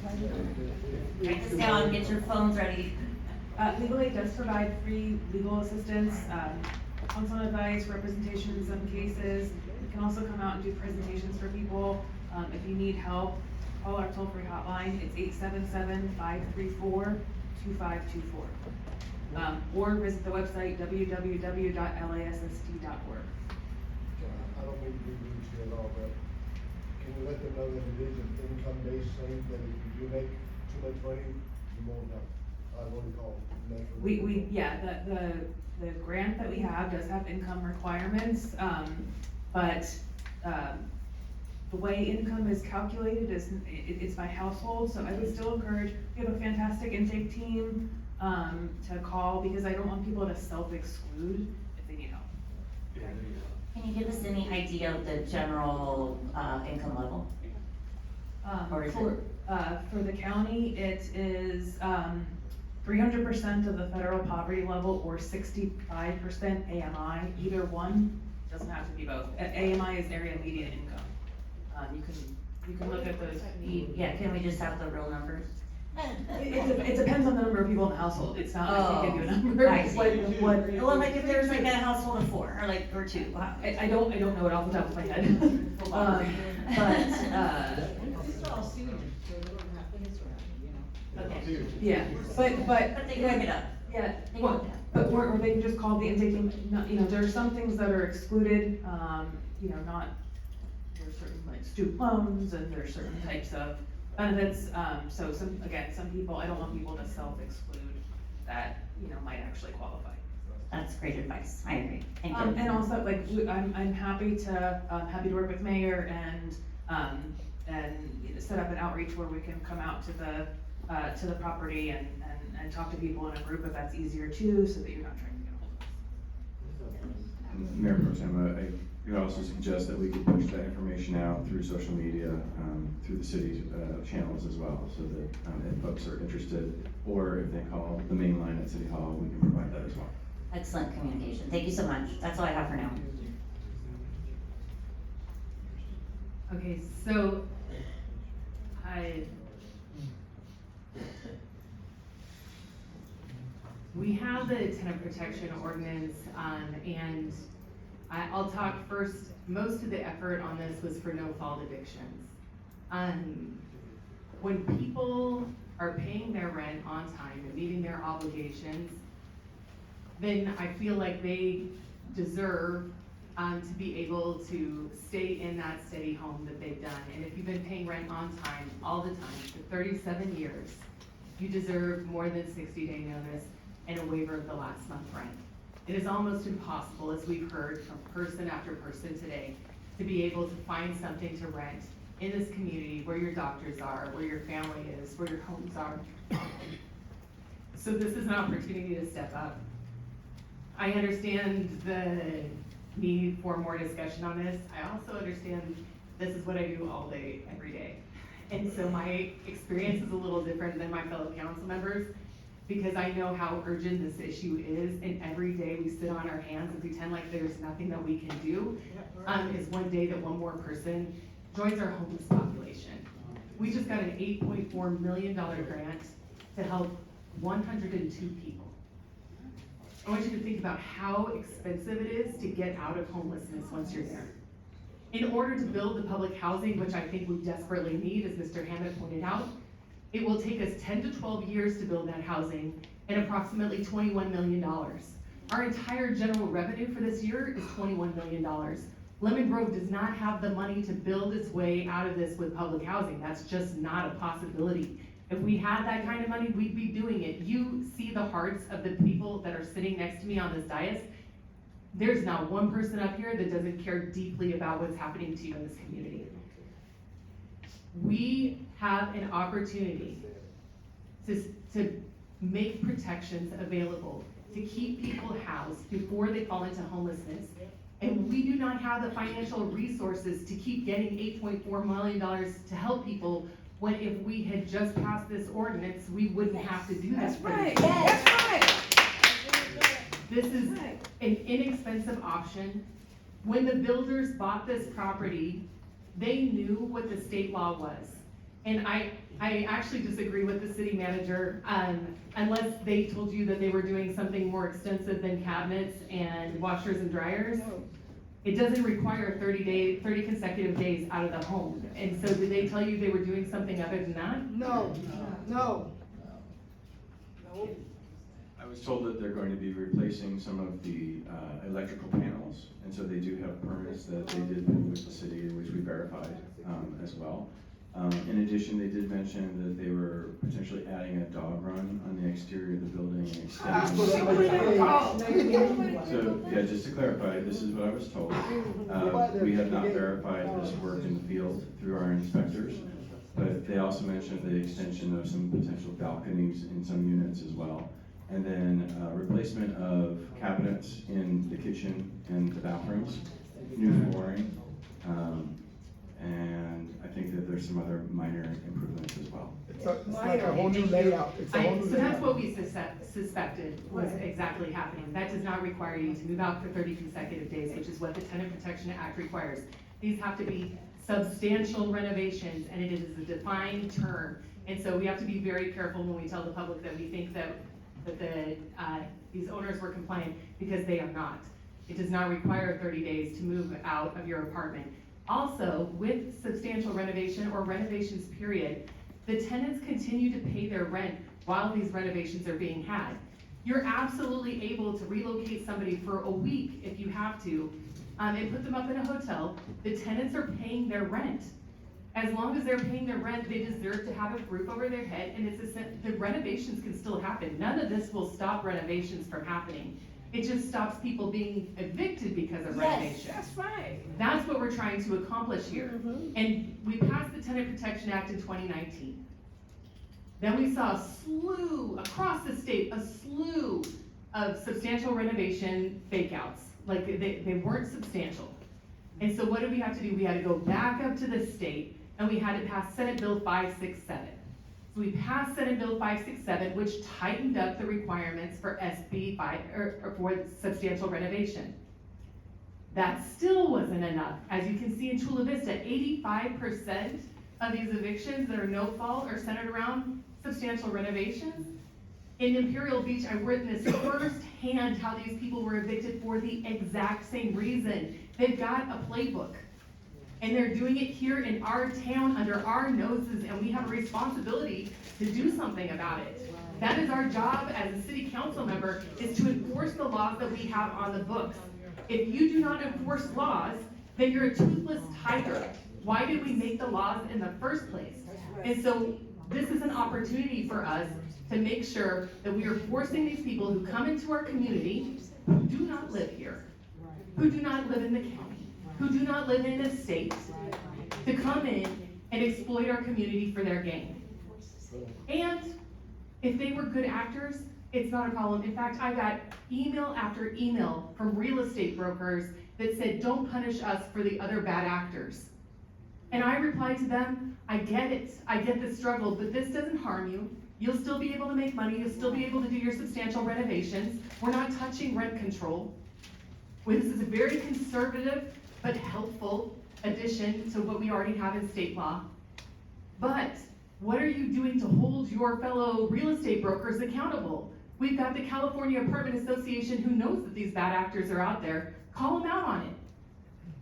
Speaker 18: Write this down, get your phones ready.
Speaker 19: Legal Aid does provide free legal assistance, counsel advice, representation in some cases. We can also come out and do presentations for people. If you need help, call our toll-free hotline. It's 877-534-2524. Or visit the website www.lassst.org.
Speaker 21: I don't mean to be rude to you at all, but can you let them know that it is an income-based thing, that if you do make too much money, you won't have, I've already called.
Speaker 19: The grant that we have does have income requirements, but, the way income is calculated is, it's by household, so I would still encourage, we have a fantastic intake team, to call, because I don't want people to self-exclude if they need help.
Speaker 18: Can you give us any idea of the general, income level? Or is
Speaker 19: For the county, it is, 300% of the federal poverty level or 65% AMI, either one, doesn't have to be both. AMI is area median income. You can look at those.
Speaker 18: Yeah, can we just have the real numbers?
Speaker 19: It depends on the number of people in the household, it's not like I can give you a number.
Speaker 18: I see.
Speaker 19: What-
Speaker 18: Well, like if there's like a household of 4, or like, or 2, wow.
Speaker 19: I don't know it off the top of my head.
Speaker 22: These are all seniors, so they don't have to answer that, you know?
Speaker 18: Okay.
Speaker 19: Yeah, but.
Speaker 18: But they can look it up.
Speaker 19: Yeah,
Speaker 18: They
Speaker 19: well,
Speaker 18: can look it up.
Speaker 19: or they can just call the intake team, there are some things that are excluded, there's certain like student loans and there's certain types of benefits, so some people, I don't want people to self-exclude that, might actually qualify.
Speaker 18: That's great advice, I agree, thank you.
Speaker 19: And also, like, I'm happy to work with Mayor and set up an outreach where we can come out to the property and talk to people in a group if that's easier too, so that you're not trying to get a hold of us.
Speaker 11: Mayor Pro Tem, I could also suggest that we could push that information out through social media, through the city's channels as well, so that if folks are interested, or if they call the main line at City Hall, we can provide that as well.
Speaker 18: Excellent communication, thank you so much, that's all I have for now.
Speaker 8: Okay, so we have the tenant protection ordinance, and I'll talk first. Most of the effort on this was for no-fault evictions. When people are paying their rent on time and meeting their obligations, then I feel like they deserve to be able to stay in that steady home that they've done. And if you've been paying rent on time, all the time, for 37 years, you deserve more than 60-day notice and a waiver of the last month's rent. It is almost impossible, as we've heard from person after person today, to be able to find something to rent in this community where your doctors are, where your family is, where your homes are. So this is an opportunity to step up. I understand the need for more discussion on this. I also understand this is what I do all day, every day. And so my experience is a little different than my fellow council members, because I know how urgent this issue is, and every day we sit on our hands and pretend like there's nothing that we can do, is one day that one more person joins our homeless population. We just got an $8.4 million grant to help 102 people. I want you to think about how expensive it is to get out of homelessness once you're there. In order to build the public housing, which I think we desperately need, as Mr. Hammett pointed out, it will take us 10 to 12 years to build that housing and approximately $21 million. Our entire general revenue for this year is $21 million. Lemon Grove does not have the money to build its way out of this with public housing. That's just not a possibility. If we had that kind of money, we'd be doing it. You see the hearts of the people that are sitting next to me on this dais. There's not one person up here that doesn't care deeply about what's happening to you in this community. We have an opportunity to make protections available, to keep people housed before they fall into homelessness. And we do not have the financial resources to keep getting $8.4 million to help people, when if we had just passed this ordinance, we wouldn't have to do that.
Speaker 7: That's right, that's right.
Speaker 8: This is an inexpensive option. When the builders bought this property, they knew what the state law was. And
Speaker 19: I actually disagree with the city manager, unless they told you that they were doing something more extensive than cabinets and washers and dryers. It doesn't require 30 consecutive days out of the home. And so did they tell you they were doing something other than that?
Speaker 7: No, no.
Speaker 11: I was told that they're going to be replacing some of the electrical panels, and so they do have permits that they did with the city, which we verified as well. In addition, they did mention that they were potentially adding a dog run on the exterior of the building and extending. So, yeah, just to clarify, this is what I was told. We have not verified this work in the field through our inspectors, but they also mentioned the extension of some potential balconies in some units as well. And then replacement of cabinets in the kitchen and the bathrooms, new flooring, and I think that there's some other minor improvements as well.
Speaker 7: It's like a whole new layout. It's a whole new
Speaker 19: So that's
Speaker 7: layout.
Speaker 19: what we suspected was exactly happening. That does not require you to move out for 30 consecutive days, which is what the Tenant Protection Act requires. These have to be substantial renovations, and it is a defined term. And so we have to be very careful when we tell the public that we think that these owners were compliant, because they are not. It does not require 30 days to move out of your apartment. Also, with substantial renovation or renovations period, the tenants continue to pay their rent while these renovations are being had. You're absolutely able to relocate somebody for a week if you have to, and put them up in a hotel. The tenants are paying their rent. As long as they're paying their rent, they deserve to have a roof over their head, and the renovations can still happen. None of this will stop renovations from happening. It just stops people being evicted because of renovations.
Speaker 7: That's right.
Speaker 19: That's what we're trying to accomplish here. And we passed the Tenant Protection Act in 2019. Then we saw a slew, across the state, a slew of substantial renovation fakeouts. Like, they weren't substantial. And so what did we have to do? We had to go back up to the state, and we had to pass Senate Bill 567. So we passed Senate Bill 567, which tightened up the requirements for SB 5, or for substantial renovation. That still wasn't enough. As you can see in Chula Vista, 85% of these evictions that are no fault are centered around substantial renovations. In Imperial Beach, I witnessed firsthand how these people were evicted for the exact same reason. They've got a playbook, and they're doing it here in our town under our noses, and we have a responsibility to do something about it. That is our job as a city council member, is to enforce the laws that we have on the books. If you do not enforce laws, then you're a toothless tiger. Why did we make the laws in the first place? And so this is an opportunity for us to make sure that we are forcing these people who come into our community, who do not live here, who do not live in the county, who do not live in the state, to come in and exploit our community for their gain. And if they were good actors, it's not a problem. In fact, I got email after email from real estate brokers that said, don't punish us for the other bad actors. And I replied to them, I get it, I get the struggle, but this doesn't harm you. You'll still be able to make money, you'll still be able to do your substantial renovations. We're not touching rent control. This is a very conservative but helpful addition to what we already have in state law. But what are you doing to hold your fellow real estate brokers accountable? We've got the California Apartment Association, who knows that these bad actors are out there. Call them out on it.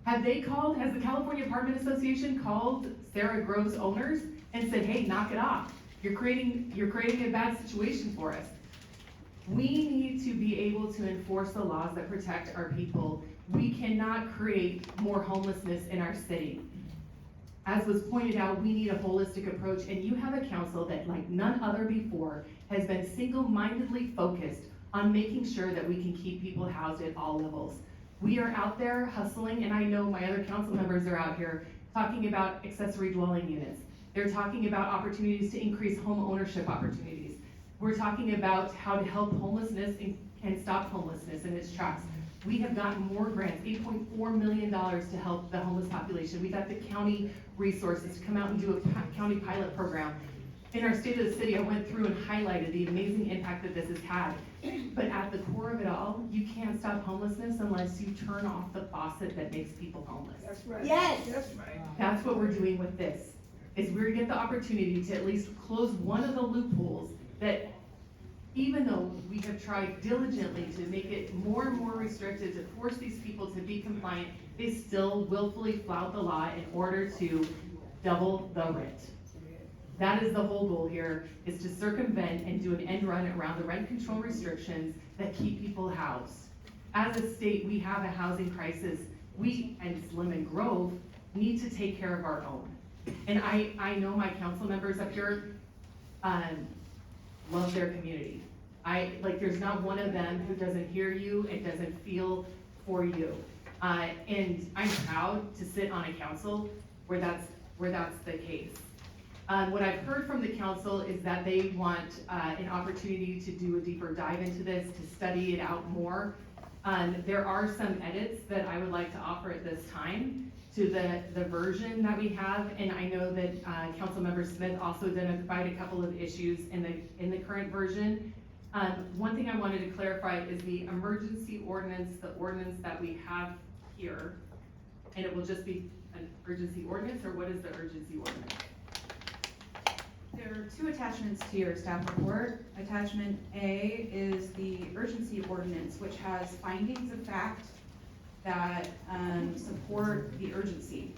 Speaker 19: Has the California Apartment Association called Sarah Grove's owners and said, hey, knock it off. You're creating a bad situation for us. We need to be able to enforce the laws that protect our people. We cannot create more homelessness in our city. As was pointed out, we need a holistic approach, and you have a council that, like none other before, has been single-mindedly focused on making sure that we can keep people housed at all levels. We are out there hustling, and I know my other council members are out here talking about accessory dwelling units. They're talking about opportunities to increase home ownership opportunities. We're talking about how to help homelessness and stop homelessness in its tracks. We have gotten more grants, $8.4 million to help the homeless population. We got the county resources to come out and do a county pilot program. In our State of the City, I went through and highlighted the amazing impact that this has had. But at the core of it all, you can't stop homelessness unless you turn off the faucet that makes people homeless.
Speaker 7: That's right.
Speaker 16: Yes.
Speaker 7: That's right.
Speaker 19: That's what we're doing with this. is we're gonna get the opportunity to at least close one of the loopholes that even though we have tried diligently to make it more and more restrictive, to force these people to be compliant, they still willfully flout the law in order to double the rent. That is the whole goal here, is to circumvent and do an end run around the rent control restrictions that keep people housed. As a state, we have a housing crisis. We, and Lemon Grove, need to take care of our own. And I know my council members up here, love their community. There's not one of them who doesn't hear you and doesn't feel for you. And I'm proud to sit on a council where that's the case. What I've heard from the council is that they want an opportunity to do a deeper dive into this, to study it out more. There are some edits that I would like to offer at this time to the version that we have, and I know that Councilmember Smith also identified a couple of issues in the current version. One thing I wanted to clarify is the emergency ordinance, the ordinance that we have here, and it will just be an urgency ordinance, or what is the urgency ordinance?
Speaker 14: There are two attachments to your staff report. Attachment A is the urgency ordinance, which has findings of fact that support the urgency.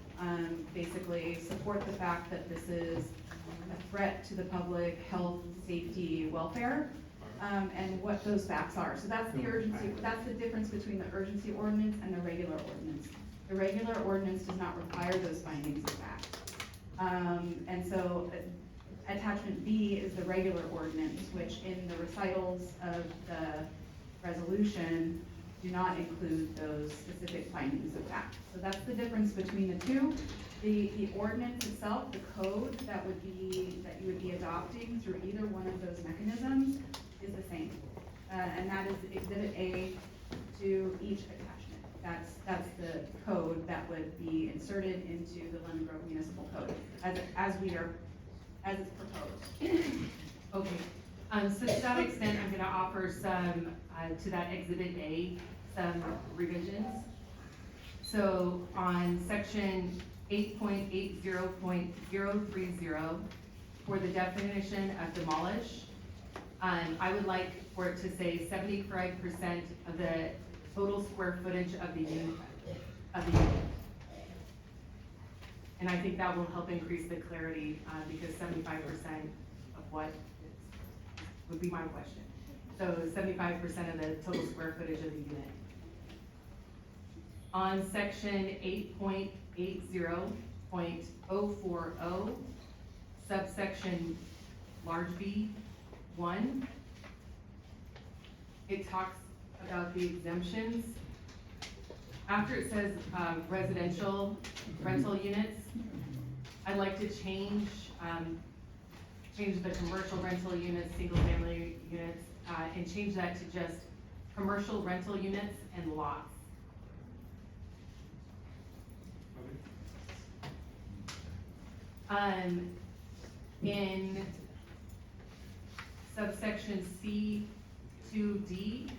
Speaker 14: Basically support the fact that this is a threat to the public health, safety, welfare, and what those facts are. So that's the urgency, that's the difference between the urgency ordinance and the regular ordinance. The regular ordinance does not require those findings of fact. And so attachment B is the regular ordinance, which in the recitals of the resolution do not include those specific findings of fact. So that's the difference between the two. The ordinance itself, the code that you would be adopting through either one of those mechanisms is the same. And that is Exhibit A to each attachment. That's the code that would be inserted into the Lemon Grove Municipal Code as it's proposed.
Speaker 19: Okay, so to that extent, I'm gonna offer some, to that Exhibit A, some revisions. So on section 8.80.030, for the definition of demolish, I would like for it to say 75% of the total square footage of the unit. And I think that will help increase the clarity, because 75% of what would be my question. So 75% of the total square footage of the unit. On section 8.80.040, subsection large B 1, it talks about the exemptions. After it says residential rental units, I'd like to change the commercial rental units, single family units, and change that to just commercial rental units and lots. In subsection C2D,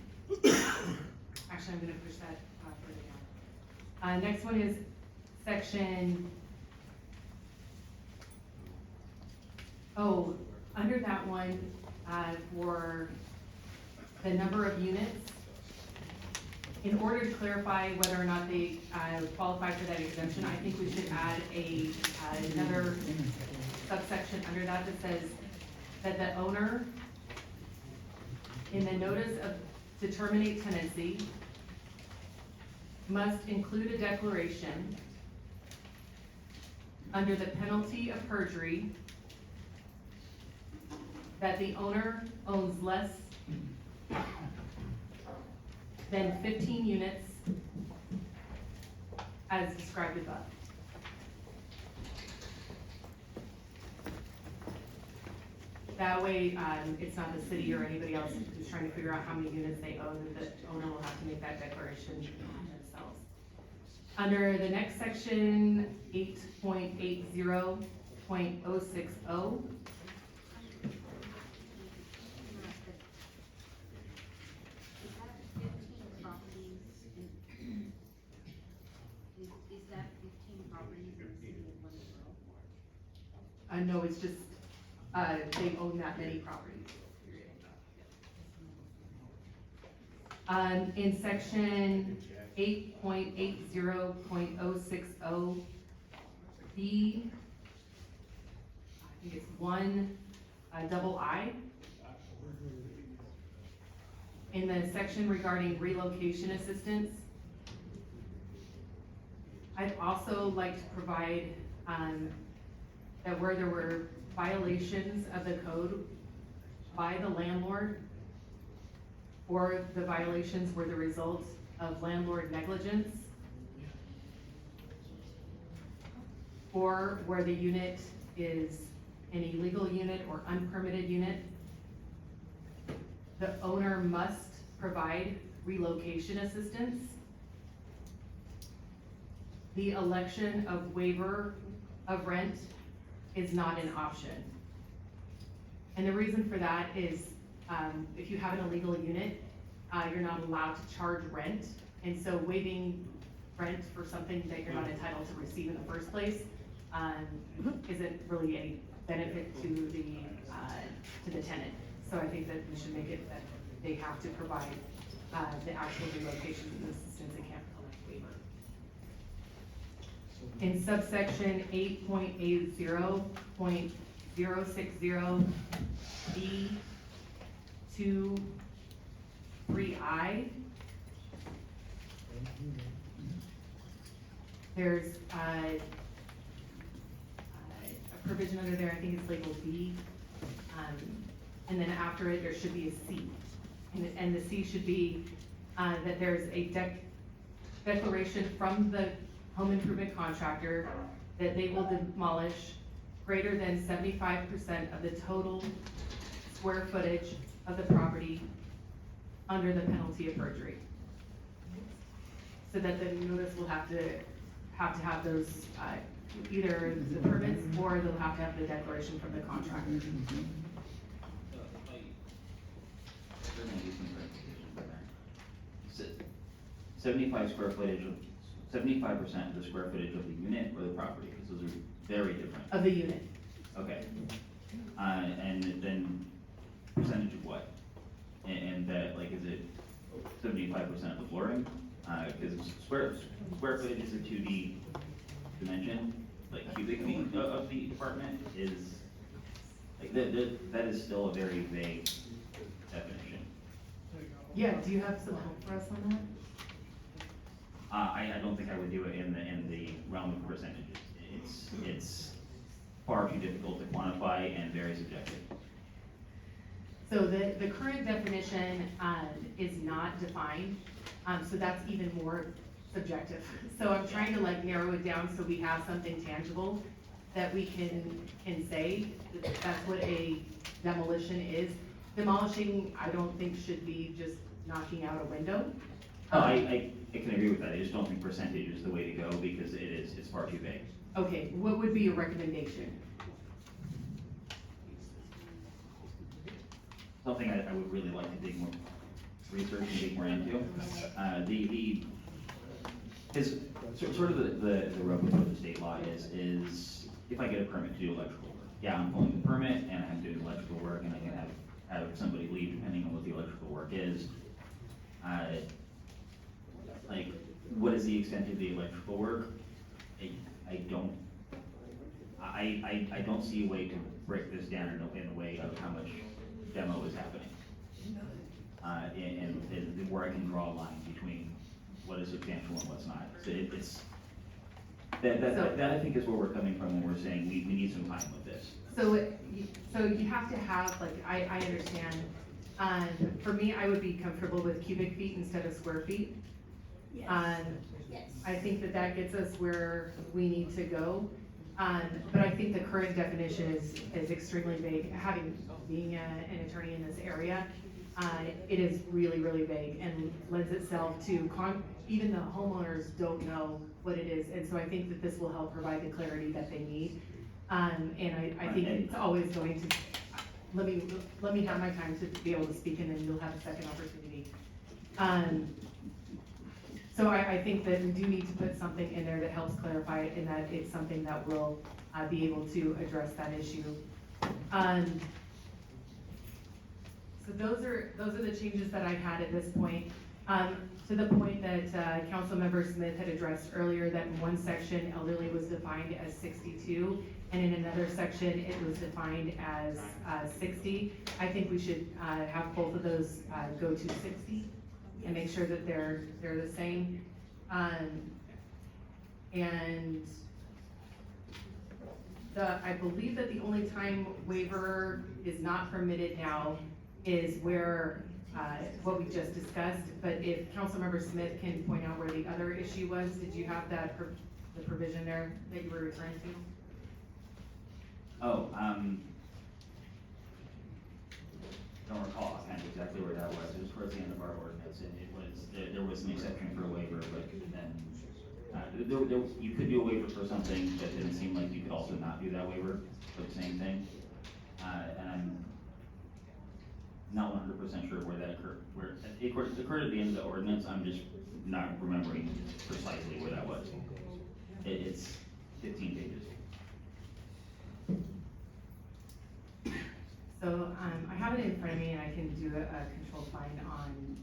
Speaker 19: actually I'm gonna push that further down. Next one is section, under that one, for the number of units, in order to clarify whether or not they qualify for that exemption, I think we should add another subsection under that says that the owner, in the notice to terminate tenancy, must include a declaration under the penalty of perjury that the owner owns less than 15 units as described above. That way, it's not the city or anybody else who's trying to figure out how many units they own, the owner will have to make that declaration themselves. Under the next section, 8.80.060, no, it's just, they own that many properties. In section 8.80.060 B, I think it's double I. In the section regarding relocation assistance, I'd also like to provide, that where there were violations of the code by the landlord, or the violations were the result of landlord negligence, or where the unit is an illegal unit or unpermitted unit, the owner must provide relocation assistance. The election of waiver of rent is not an option. And the reason for that is, if you have an illegal unit, you're not allowed to charge rent. And so waiving rent for something that you're not entitled to receive in the first place, isn't really a benefit to the tenant. So I think that we should make it that they have to provide, the actual relocation assistance, they can't collect waiver. In subsection 8.80.060 B 2(3)I, there's a provision under there, I think it's labeled B, and then after it, there should be a C. And the C should be, that there's a declaration from the home improvement contractor that they will demolish greater than 75% of the total square footage of the property under the penalty of perjury. So that the notice will have to have those, either the permits or they'll have to have the declaration from the contractor.
Speaker 13: 75% of the square footage of the unit or the property, because those are very different.
Speaker 19: Of the unit.
Speaker 13: Okay. And then percentage of what? And that, like, is it 75% of the flooring? Because square footage is a 2D dimension, like cubic feet of the apartment is, like, that is still a very vague definition.
Speaker 19: Yeah, do you have some help for us on that?
Speaker 13: I don't think I would do it in the realm of percentages. It's far too difficult to quantify and very subjective.
Speaker 19: So the current definition, is not defined, so that's even more subjective. So I'm trying to like narrow it down so we have something tangible that we can say that that's what a demolition is. Demolishing, I don't think should be just knocking out a window.
Speaker 13: Oh, I can agree with that. I just don't think percentage is the way to go because it's far too vague.
Speaker 19: Okay, what would be your recommendation?
Speaker 13: Something I would really like to dig more research and dig more into. Because sort of the rub of the state law is if I get a permit to do electrical work, yeah, I'm pulling the permit and I'm doing electrical work and I can have somebody leave depending on what the electrical work is. Like, what is the extent of the electrical work? I don't see a way to break this down in a way of how much demo is happening. And where I can draw a line between what is substantial and what's not. So that I think is where we're coming from when we're saying we need some time with this.
Speaker 19: So you have to have, like, I understand, for me, I would be comfortable with cubic feet instead of square feet.
Speaker 16: Yes.
Speaker 19: I think that gets us where we need to go. But I think the current definition is extremely vague. Being an attorney in this area, it is really, really vague and lends itself to, even the homeowners don't know what it is. And so I think that this will help provide the clarity that they need. And I think it's always going to, let me have my time to be able to speak and then you'll have a second opportunity. So I think that we do need to put something in there that helps clarify it, and that it's something that will, be able to address that issue. So those are the changes that I had at this point. To the point that, Councilmember Smith had addressed earlier, that in one section, elderly was defined as 62, and in another section, it was defined as, 60. I think we should, have both of those, go to 60 and make sure that they're the same. And I believe that the only time waiver is not permitted now is where, what we just discussed, but if Councilmember Smith can point out where the other issue was, did you have that, the provision there that you were referring to?
Speaker 13: Oh, don't recall offhand exactly where that was. It was towards the end of our ordinance, and it was, there was an exception for a waiver, but then, you could do a waiver for something that didn't seem like you could also not do that waiver for the same thing. And I'm not 100% sure where that occurred, where it occurred at the end of the ordinance. I'm just not remembering precisely where that was. It's 15 pages.
Speaker 19: So, I have it in front of me and I can do a control find on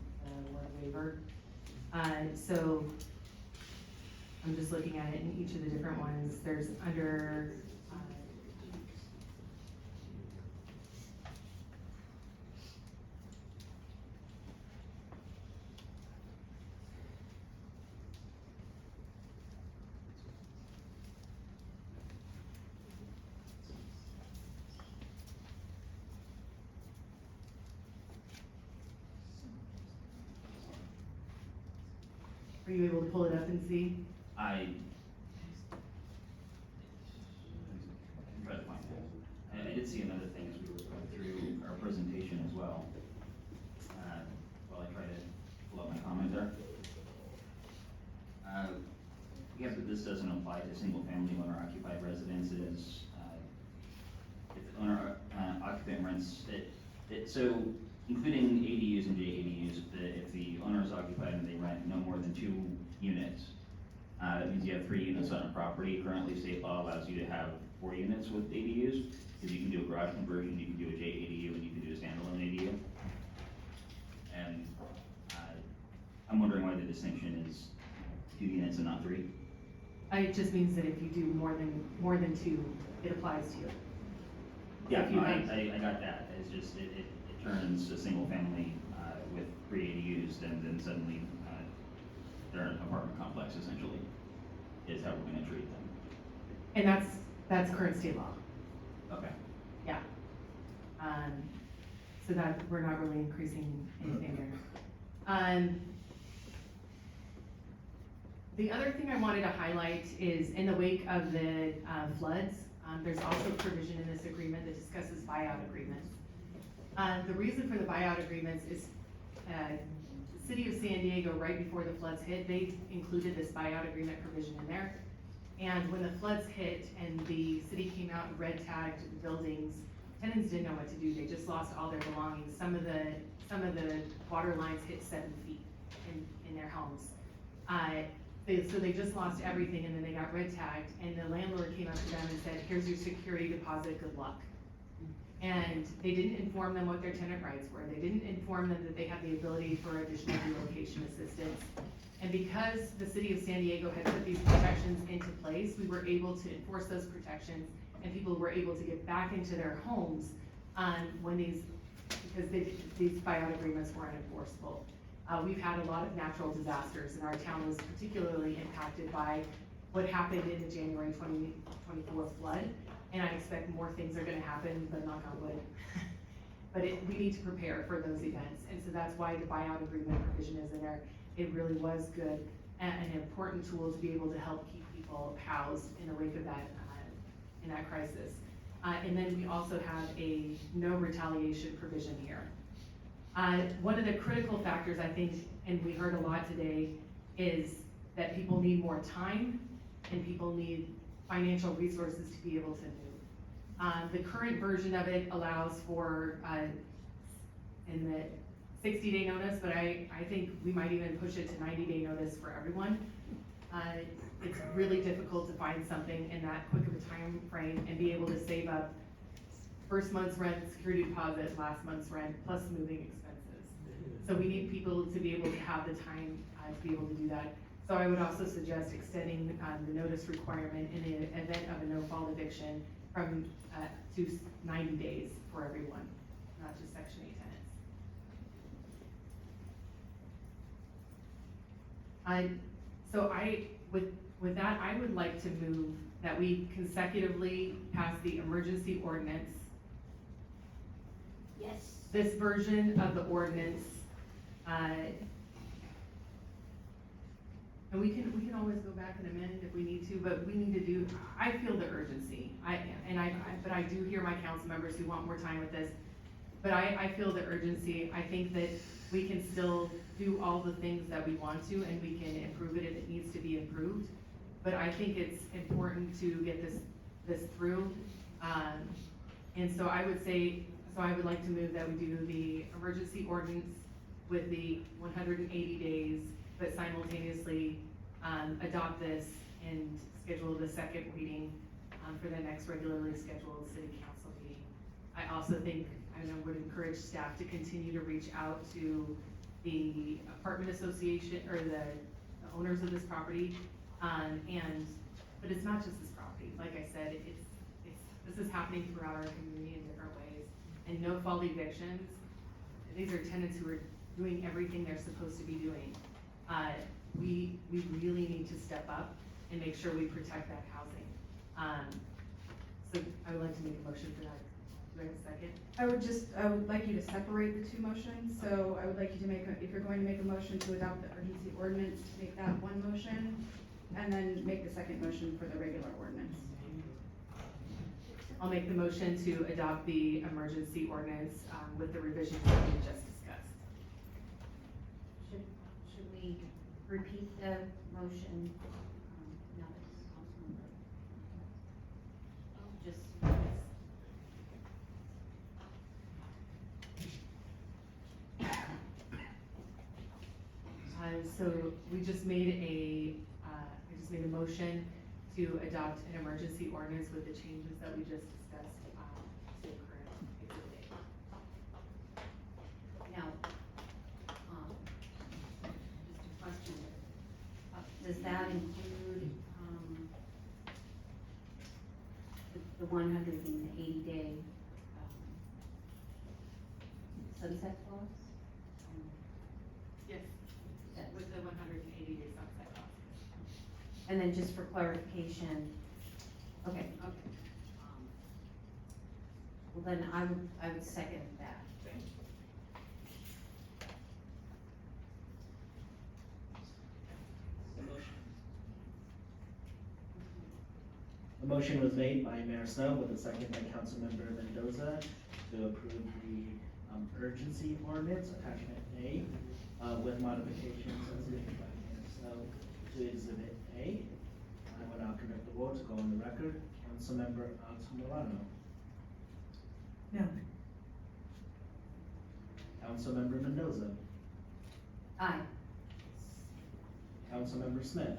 Speaker 19: the word waiver. So, I'm just looking at it in each of the different ones. There's under, are you able to pull it up and see?
Speaker 13: I try to find it. And I did see another thing as we were going through our presentation as well. While I try to pull up my comment there. Yes, but this doesn't apply to single-family owner-occupied residences. If the owner occupant rents it, so including ADUs and JADUs, if the owner is occupied and they rent no more than 2 units, that means you have 3 units on a property. Currently, state law allows you to have 4 units with ADUs, because you can do a garage conversion, you can do a JADU, and you can do a standalone ADU. And I'm wondering why the distinction is 2 units and not 3.
Speaker 19: It just means that if you do more than 2, it applies to you.
Speaker 13: Yeah,
Speaker 19: If you
Speaker 13: no,
Speaker 19: rent-
Speaker 13: I got that. It's just, it turns a single family with 3 ADUs, then suddenly they're an apartment complex essentially, is how we're gonna treat them.
Speaker 19: And that's current state law.
Speaker 13: Okay.
Speaker 19: Yeah. So that, we're not really increasing anything there. The other thing I wanted to highlight is in the wake of the floods, there's also a provision in this agreement that discusses buyout agreements. The reason for the buyout agreements is, the city of San Diego, right before the floods hit, they included this buyout agreement provision in there. And when the floods hit and the city came out and red tagged the buildings, tenants didn't know what to do. They just lost all their belongings. Some of the water lines hit 7 feet in their homes. So they just lost everything, and then they got red tagged, and the landlord came up to them and said, here's your security deposit, good luck. And they didn't inform them what their tenant rights were. They didn't inform them that they had the ability for additional relocation assistance. And because the city of San Diego had put these protections into place, we were able to enforce those protections, and people were able to get back into their homes because these buyout agreements weren't enforceable. We've had a lot of natural disasters, and our town was particularly impacted by what happened in the January 2024 flood. And I expect more things are gonna happen, but knock on wood. But we need to prepare for those events, and so that's why the buyout agreement provision is in there. It really was good, and an important tool to be able to help keep people housed in the wake of that, in that crisis. And then we also have a no retaliation provision here. One of the critical factors, I think, and we heard a lot today, is that people need more time, and people need financial resources to be able to move. The current version of it allows for, in the 60-day notice, but I think we might even push it to 90-day notice for everyone. it's really difficult to find something in that quick of a time frame and be able to save up first month's rent, security deposit, last month's rent, plus moving expenses. So we need people to be able to have the time to be able to do that. So I would also suggest extending the notice requirement in the event of a no-fault eviction from, to 90 days for everyone, not just Section 8 tenants. With that, I would like to move that we consecutively pass the emergency ordinance,
Speaker 16: Yes.
Speaker 19: this version of the ordinance, and we can always go back and amend if we need to, but we need to do, I feel the urgency. But I do hear my council members who want more time with this, but I feel the urgency. I think that we can still do all the things that we want to, and we can improve it if it needs to be improved. But I think it's important to get this through. And so I would like to move that we do the emergency ordinance with the 180 days, but simultaneously adopt this and schedule the second reading for the next regularly scheduled city council meeting. I also think, I would encourage staff to continue to reach out to the apartment association or the owners of this property. But it's not just this property. Like I said, this is happening throughout our community in different ways. And no fault evictions, these are tenants who are doing everything they're supposed to be doing. We really need to step up and make sure we protect that housing. So I would like to make a motion for that. Do I have a second?
Speaker 14: I would like you to separate the two motions, so I would like you to if you're going to make a motion to adopt the urgency ordinance, make that one motion, and then make the second motion for the regular ordinance.
Speaker 19: I'll make the motion to adopt the emergency ordinance with the revisions that we just discussed.
Speaker 16: Should we repeat the motion? No, it's Councilmember. Just.
Speaker 19: So we just made I just made a motion to adopt an emergency ordinance with the changes that we just discussed to the current exhibit A.
Speaker 16: Now, just a question, does that include, the 180-day, sunset clause?
Speaker 19: Yes, with the 180-day sunset clause.
Speaker 16: And then just for clarification, okay. Well, then I would second that.
Speaker 10: The motion was made by Mayor Snow with a second by Councilmember Mendoza to approve the urgency ordinance, attachment A, with modifications as made by Mayor Snow to exhibit A. I will now conduct the vote to go on the record. Councilmember Altamirano.
Speaker 15: No.
Speaker 10: Councilmember Mendoza.
Speaker 16: Aye.
Speaker 10: Councilmember Smith.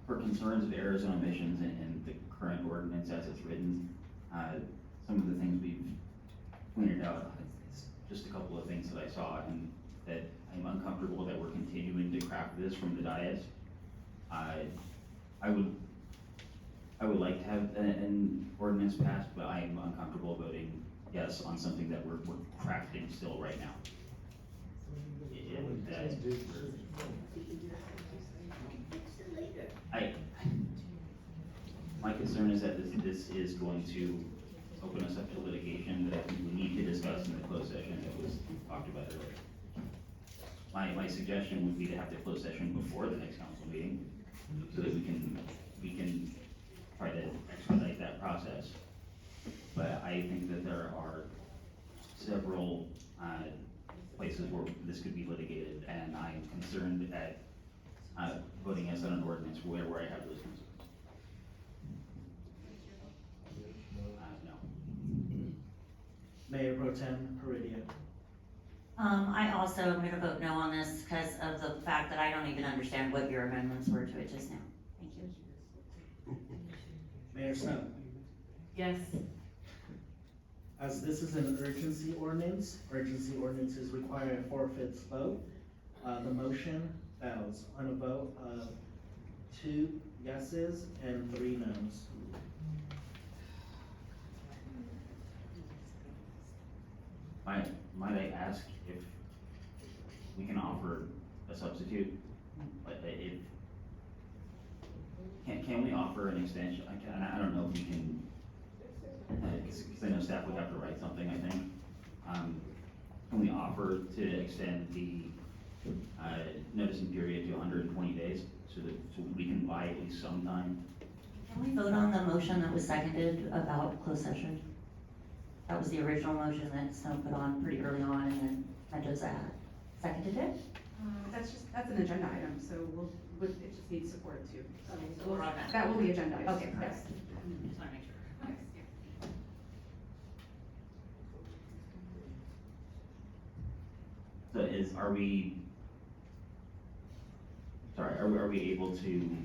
Speaker 13: For concerns of errors and omissions in the current ordinance as it's written, some of the things we've pointed out, it's just a couple of things that I saw and that I'm uncomfortable that we're continuing to craft this from the dais. I would like to have an ordinance passed, but I am uncomfortable voting yes on something that we're crafting still right now. My concern is that this is going to open us up to litigation that I think we need to discuss in the closed session that was talked about earlier. My suggestion would be to have the closed session before the next council meeting, so that we can try to expedite that process. But I think that there are several, places where this could be litigated, and I am concerned at, voting yes on an ordinance where I have those concerns.
Speaker 10: Pro Tem Heredia.
Speaker 18: I also am gonna vote no on this because of the fact that I don't even understand what your amendments were to it just now. Thank you.
Speaker 10: Mayor Snow.
Speaker 19: Yes.
Speaker 10: As this is an urgency ordinances require a 4/5 vote. The motion fails on a vote of 2 yeses and 3 noes.
Speaker 13: Might I ask if we can offer a substitute? Like, if, can we offer an extension? I don't know if we can, cause I know staff would have to write something, I think. Can we offer to extend the, noticing period to 120 days so we can buy at least some time?
Speaker 18: Can we vote on the motion that was seconded about closed session? That was the original motion that Snow put on pretty early on, and then Mendoza seconded it.
Speaker 14: That's an agenda item, so it just needs support too. So
Speaker 18: So we're on that.
Speaker 14: that will be agenda item.
Speaker 18: Okay,
Speaker 14: Yes.
Speaker 18: just wanna make sure.
Speaker 13: So are we able to,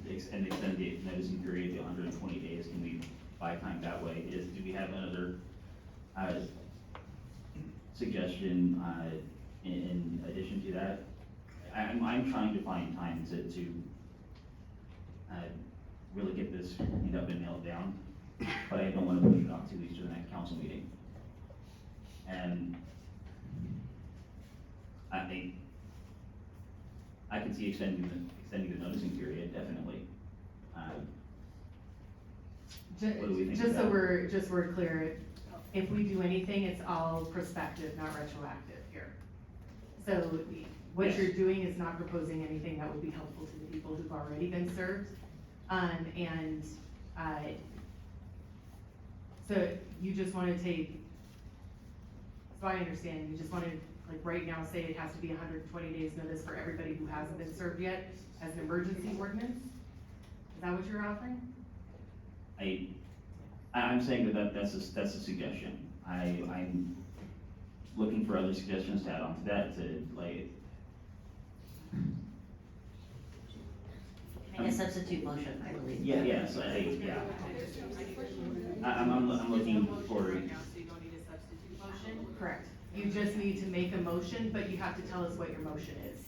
Speaker 13: extend the noticing period to 120 days? Can we buy time that way? Do we have another, suggestion, in addition to that? I'm trying to find time to really get this cleaned up and nailed down, but I don't wanna push it off 2 weeks to the next council meeting. And I can see extending the noticing period, definitely. What do we think
Speaker 19: Just
Speaker 13: of
Speaker 19: so
Speaker 13: that?
Speaker 19: we're clear, if we do anything, it's all prospective, not retroactive here. So what
Speaker 13: Yes.
Speaker 19: you're doing is not proposing anything that would be helpful to the people who've already been served. So you just wanna take, so I understand, you just wanna, like, right now say it has to be 120 days notice for everybody who hasn't been served yet as an emergency ordinance? Is that what you're offering?
Speaker 13: I'm saying that's a suggestion. I'm looking for other suggestions to add on to that, to like.
Speaker 18: Make a substitute motion, I believe.
Speaker 13: Yes, I'm looking for.
Speaker 19: Right now, so you don't need a substitute motion? Correct. You just need to make a motion, but you have to tell us what your motion is.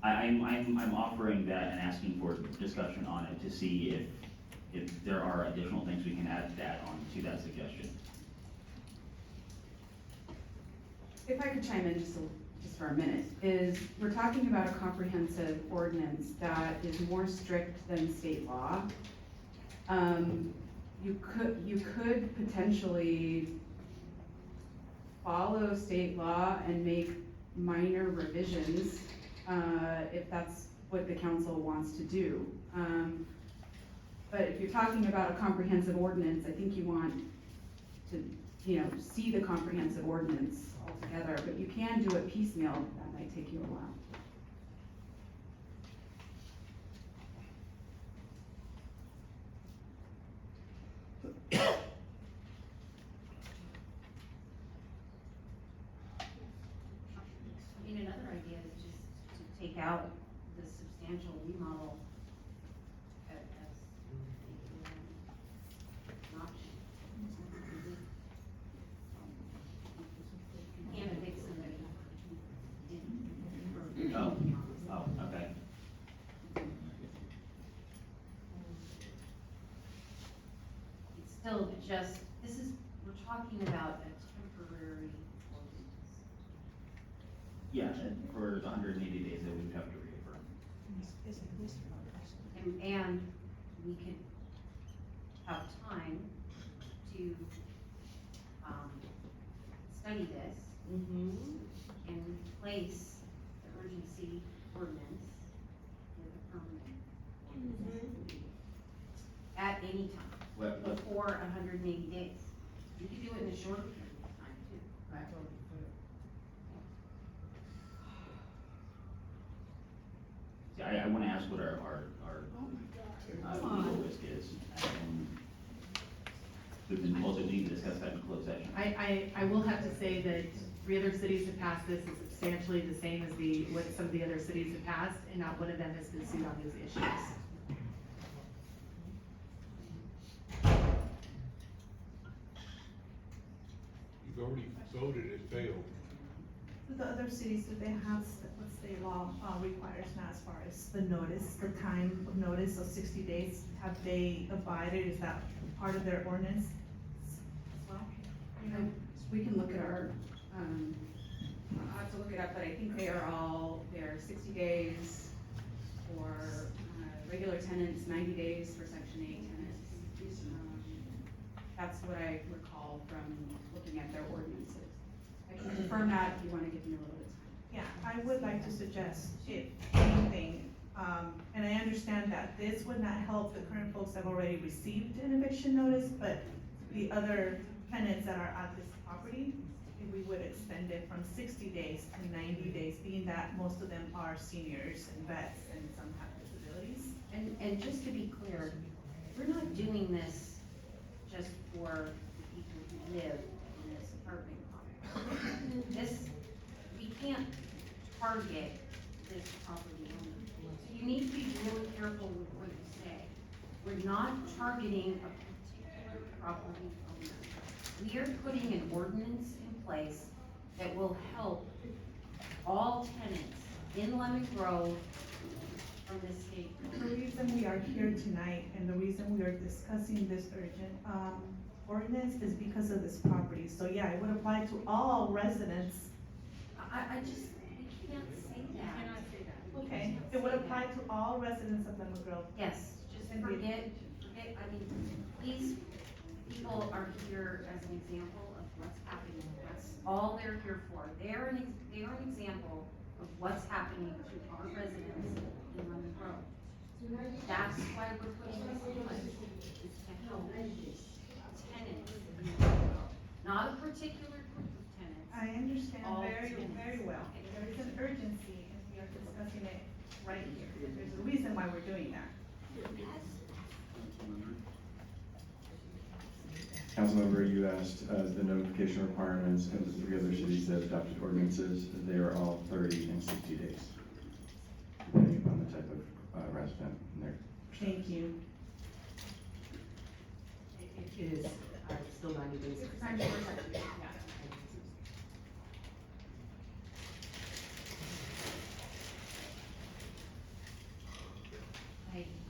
Speaker 13: I'm offering that and asking for discussion on it to see if there are additional things we can add on to that suggestion.
Speaker 14: If I could chime in just for a minute, we're talking about a comprehensive ordinance that is more strict than state law. You could potentially follow state law and make minor revisions, if that's what the council wants to do. But if you're talking about a comprehensive ordinance, I think you want to, see the comprehensive ordinance altogether, but you can do it piecemeal, that might take you a while.
Speaker 16: I mean, another idea is just to take out the substantial remodel as an option. You can't evict somebody who didn't.
Speaker 13: Oh, okay.
Speaker 16: It's still just, we're talking about a temporary ordinance.
Speaker 13: Yeah, and for the 180 days that we would have to reaffirm.
Speaker 16: And we could have time to, study this. And replace the urgency ordinance with a permanent ordinance. At any time, before 180 days. You could do it in a shorter period of time too.
Speaker 13: See, I wanna ask what our legal risk is. And we've been leading this discuss that in closed session.
Speaker 19: I will have to say that 3 other cities have passed this, is substantially the same as what some of the other cities have passed, and not one of them has been sued on these issues.
Speaker 2: You've already voted, it failed.
Speaker 15: The other cities, do they have what state law requires now as far as the notice, the time of notice of 60 days? Have they abided? Is that part of their ordinance as well? You know?
Speaker 14: We can look at our, I'll have to look it up, but I think they're 60 days for regular tenants, 90 days for Section 8 tenants. That's what I recall from looking at their ordinances. I can confirm that if you want to give me a little bit of time.
Speaker 15: Yeah, I would like to suggest, if anything, and I understand that this would not help the current folks that have already received an eviction notice, but the other tenants that are at this property, if we would extend it from 60 days to 90 days, being that most of them are seniors and vets and some have disabilities.
Speaker 16: And just to be clear, we're not doing this just for the people who live in this apartment complex. We can't target this property owner. So you need to be really careful with what you say. We're not targeting a particular property owner. We are putting an ordinance in place that will help all tenants in Lemon Grove from this state.
Speaker 15: The reason we are here tonight and the reason we are discussing this urgent, ordinance is because of this property. So yeah, it would apply to all residents.
Speaker 16: I just, we can't say that.
Speaker 19: Cannot say that.
Speaker 15: Okay, it would apply to all residents of Lemon Grove.
Speaker 16: Yes, just forget, I mean, these people are here as an example of what's happening. That's all they're here for. They're an example of what's happening to our residents in Lemon Grove. That's why we're putting this in place, is to help tenants in Lemon Grove. Not a particular group of tenants.
Speaker 15: I understand
Speaker 16: All
Speaker 15: very,
Speaker 16: tenants.
Speaker 15: very well. There is an urgency and we are discussing it right here. There's a reason why we're doing that.
Speaker 11: Councilmember, you asked the notification requirements in the 3 other cities that adopted ordinances. They are all 30 and 60 days, depending upon the type of resident in there.
Speaker 15: Thank you.
Speaker 19: It is, still 90 days.
Speaker 14: It's time for Section 8, yeah.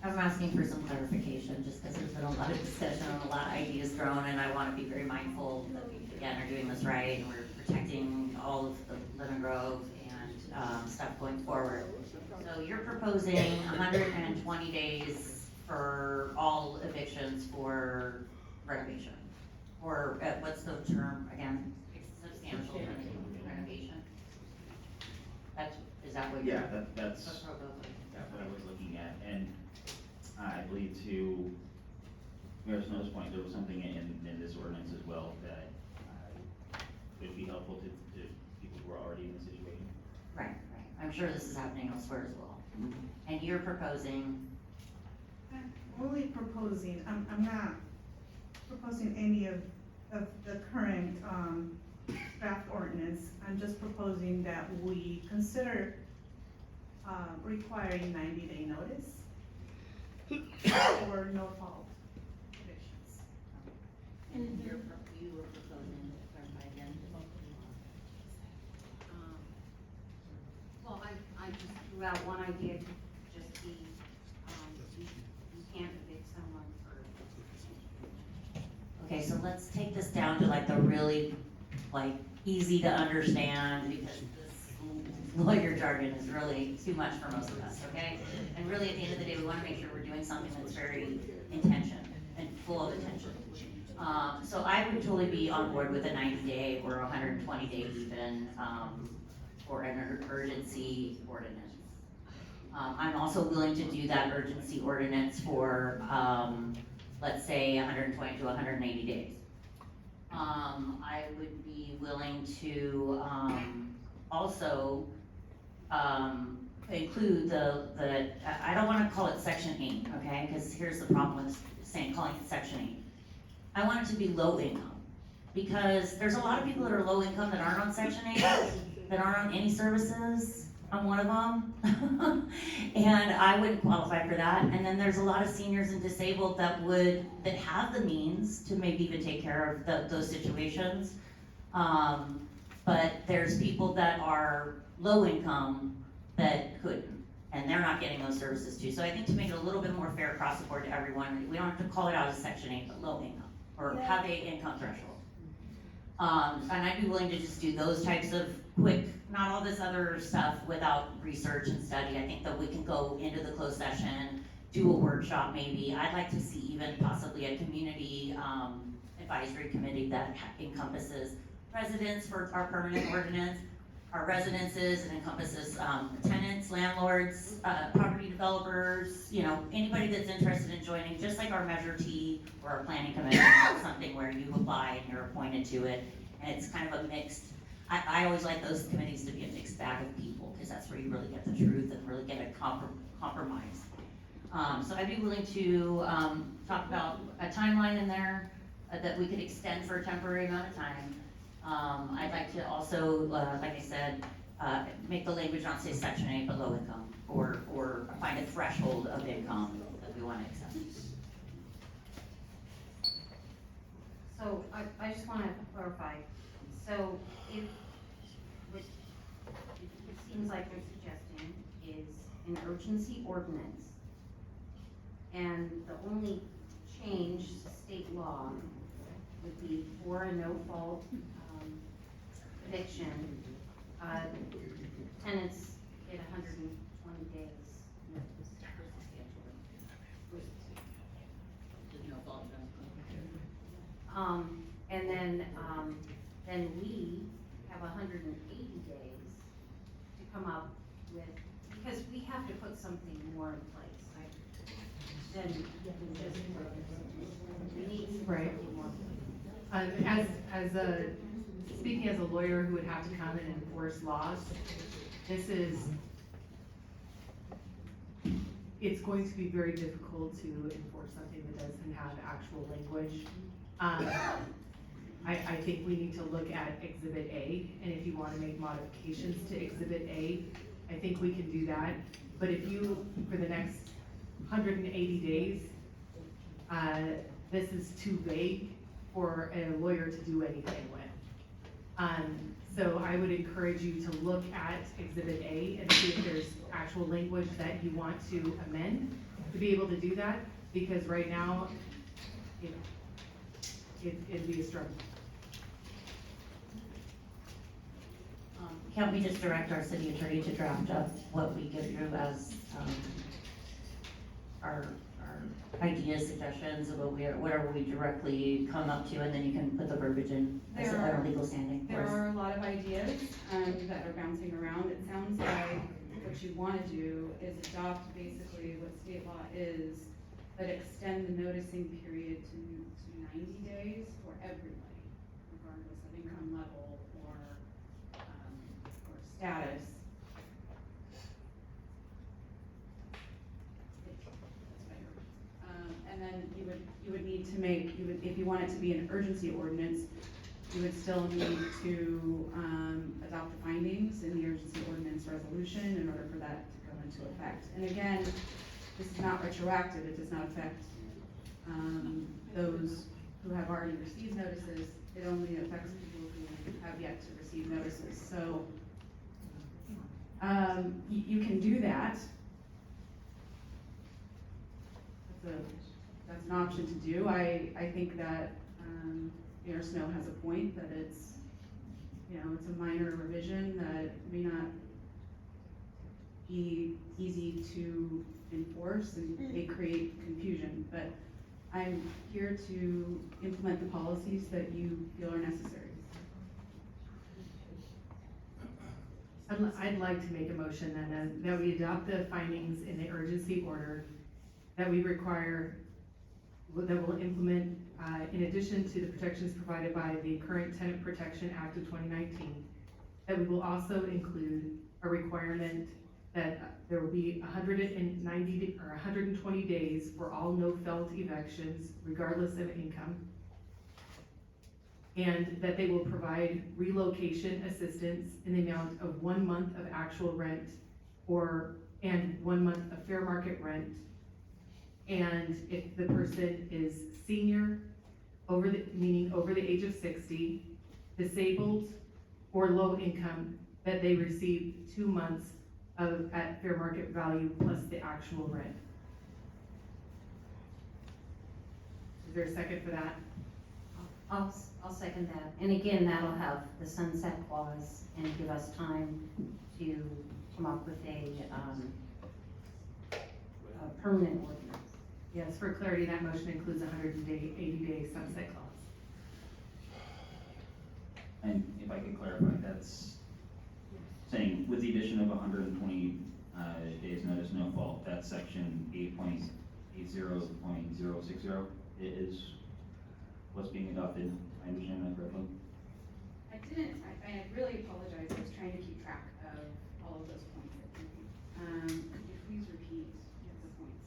Speaker 18: I'm asking for some clarification, just because there's been a lot of discussion and a lot of ideas thrown, and I want to be very mindful that we, again, are doing this right, and we're protecting all of the Lemon Grove and stuff going forward. So you're proposing 120 days for all evictions for renovation? Or what's the term again? Substantial renovation? Is that what you're?
Speaker 13: Yeah, that's what I was looking at, and I believe to Mayor Snow's point, there was something in this ordinance as well that would be helpful to people who are already in the situation.
Speaker 18: Right. I'm sure this is happening elsewhere as well. And you're proposing?
Speaker 15: I'm only proposing, I'm not proposing any of the current, draft ordinance. I'm just proposing that we consider, requiring 90-day notice or no fault evictions.
Speaker 18: And you were proposing, to clarify again?
Speaker 16: Well, I just threw out one idea to just be, you can't evict someone for.
Speaker 18: Okay, so let's take this down to like the really, like, easy to understand, because this lawyer jargon is really too much for most of us, okay? And really, at the end of the day, we wanna make sure we're doing something that's very intention and full of intention. So I would totally be on board with a 90-day or 120-day even, for an urgency ordinance. I'm also willing to do that urgency ordinance for, let's say 120 to 180 days. I would be willing to, also, include I don't wanna call it Section 8, okay? Because here's the problem with calling it Section 8. I want it to be low income. because there's a lot of people that are low income that aren't on Section 8, that aren't on any services. I'm one of them. And I wouldn't qualify for that. And then there's a lot of seniors and disabled that have the means to maybe even take care of those situations. But there's people that are low income that couldn't, and they're not getting those services too. So I think to make it a little bit more fair across the board to everyone, we don't have to call it out as Section 8, but low income, or have a income threshold. And I'd be willing to just do those types of quick, not all this other stuff without research and study. I think that we can go into the closed session, do a workshop maybe. I'd like to see even possibly a community advisory committee that encompasses residents for our permanent ordinance, our residences, and encompasses tenants, landlords, property developers, you know, anybody that's interested in joining, just like our Measure T or our planning commission, something where you apply and you're appointed to it, and it's kind of a mixed, I always like those committees to be a mixed bag of people, because that's where you really get the truth and really get a compromise. So I'd be willing to talk about a timeline in there that we could extend for a temporary amount of time. I'd like to also, like I said, make the language not say Section 8, but low income, or find a threshold of income that we want to accept.
Speaker 16: So I just want to clarify. So if what it seems like they're suggesting is an urgency ordinance, and the only change to state law would be for a no-fault eviction, tenants get 120 days. And then we have 180 days to come up with, because we have to put something more in place. Then just, we need
Speaker 17: Right.
Speaker 16: something more.
Speaker 17: Speaking as a lawyer who would have to come and enforce laws, it's going to be very difficult to enforce something that doesn't have actual language. I think we need to look at Exhibit A, and if you want to make modifications to Exhibit A, I think we can do that. But if you, for the next 180 days, this is too vague for a lawyer to do anything with. So I would encourage you to look at Exhibit A and see if there's actual language that you want to amend to be able to do that, because right now, you know, it'd be a struggle.
Speaker 18: Can't we just direct our city attorney to draft up what we give you as our ideas, suggestions, about whatever we directly come up to, and then you can put the verbiage in as a legal standing?
Speaker 14: There are a lot of ideas that are bouncing around. It sounds like what you want to do is adopt basically what state law is, but extend the noticing period to 90 days for everybody, regardless of income level or status. And then you would need to make, if you want it to be an urgency ordinance, you would still need to adopt the findings in the urgency ordinance resolution in order for that to come into effect. And again, this is not retroactive, it does not affect those who have already received notices, it only affects people who have yet to receive notices. So you can do that. That's an option to do. I think that Mayor Snow has a point that it's a minor revision that may not be easy to enforce and may create confusion, but I'm here to implement the policies that you feel are necessary.
Speaker 17: I'd like to make a motion that we adopt the findings in the urgency order that we require, that will implement, in addition to the protections provided by the current Tenant Protection Act of 2019, that we will also include a requirement that there will be 190 or 120 days for all no-fault evictions, regardless of income. and that they will provide relocation assistance in the amount of 1 month of actual rent and 1 month of fair market rent. And if the person is senior, meaning over the age of 60, disabled, or low income, that they receive 2 months at fair market value plus the actual rent. Is there a second for that?
Speaker 16: I'll second that. And again, that'll have the sunset clause and give us time to come up with a permanent ordinance.
Speaker 17: Yes, for clarity, that motion includes a 180-day sunset clause.
Speaker 13: And if I could clarify, that's saying with the addition of 120 days notice, no fault, that's section 8.80.060 is what's being adopted. I understand that correctly?
Speaker 14: I didn't, I really apologize, I was trying to keep track of all of those points. Could you please repeat the points?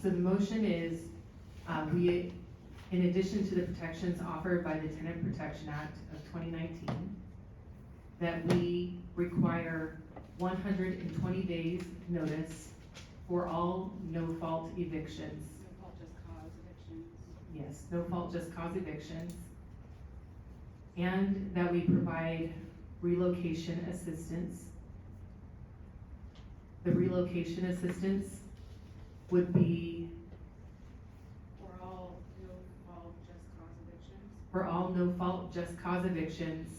Speaker 17: So the motion is, in addition to the protections offered by the Tenant Protection Act of 2019, that we require 120 days notice for all no-fault evictions.
Speaker 14: No fault, just cause evictions.
Speaker 17: Yes, no fault, just cause evictions. And that we provide relocation assistance. The relocation assistance would be
Speaker 14: For all no fault, just cause evictions.
Speaker 17: for all no fault, just cause evictions,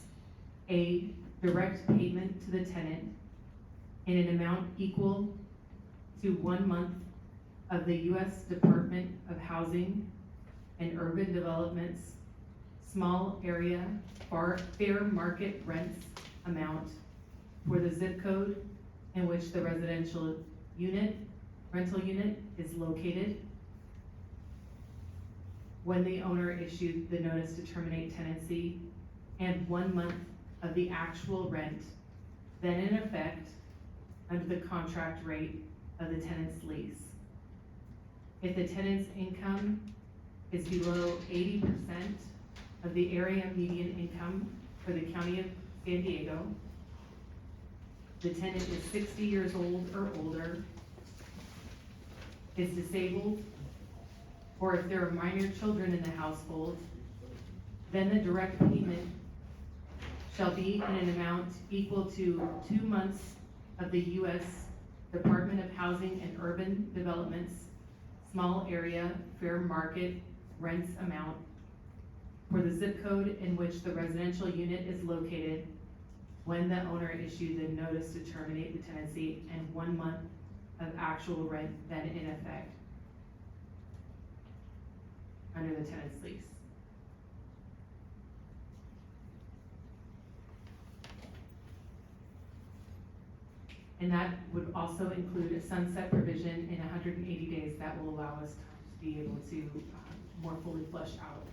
Speaker 17: a direct payment to the tenant in an amount equal to 1 month of the U.S. Department of Housing and Urban Development's small area fair market rents amount for the zip code in which the rental unit is located when the owner issued the notice to terminate tenancy, and 1 month of the actual rent then in effect under the contract rate of the tenant's lease. If the tenant's income is below 80% of the area median income for the county of San Diego, the tenant is 60 years old or older, is disabled, or if there are minor children in the household, then the direct payment shall be in an amount equal to 2 months of the U.S. Department of Housing and Urban Development's small area fair market rents amount for the zip code in which the residential unit is located when the owner issued the notice to terminate the tenancy, and 1 month of actual rent then in effect under the tenant's lease. And that would also include a sunset provision in 180 days that will allow us time to be able to more fully flesh out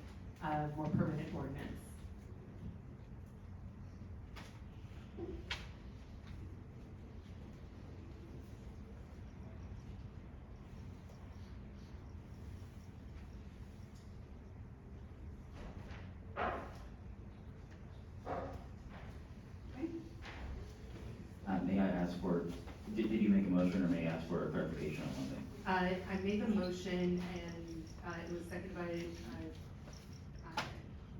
Speaker 17: a more permanent ordinance.
Speaker 13: May I ask for, did you make a motion, or may I ask for a clarification on something?
Speaker 17: I made the motion, and it was seconded by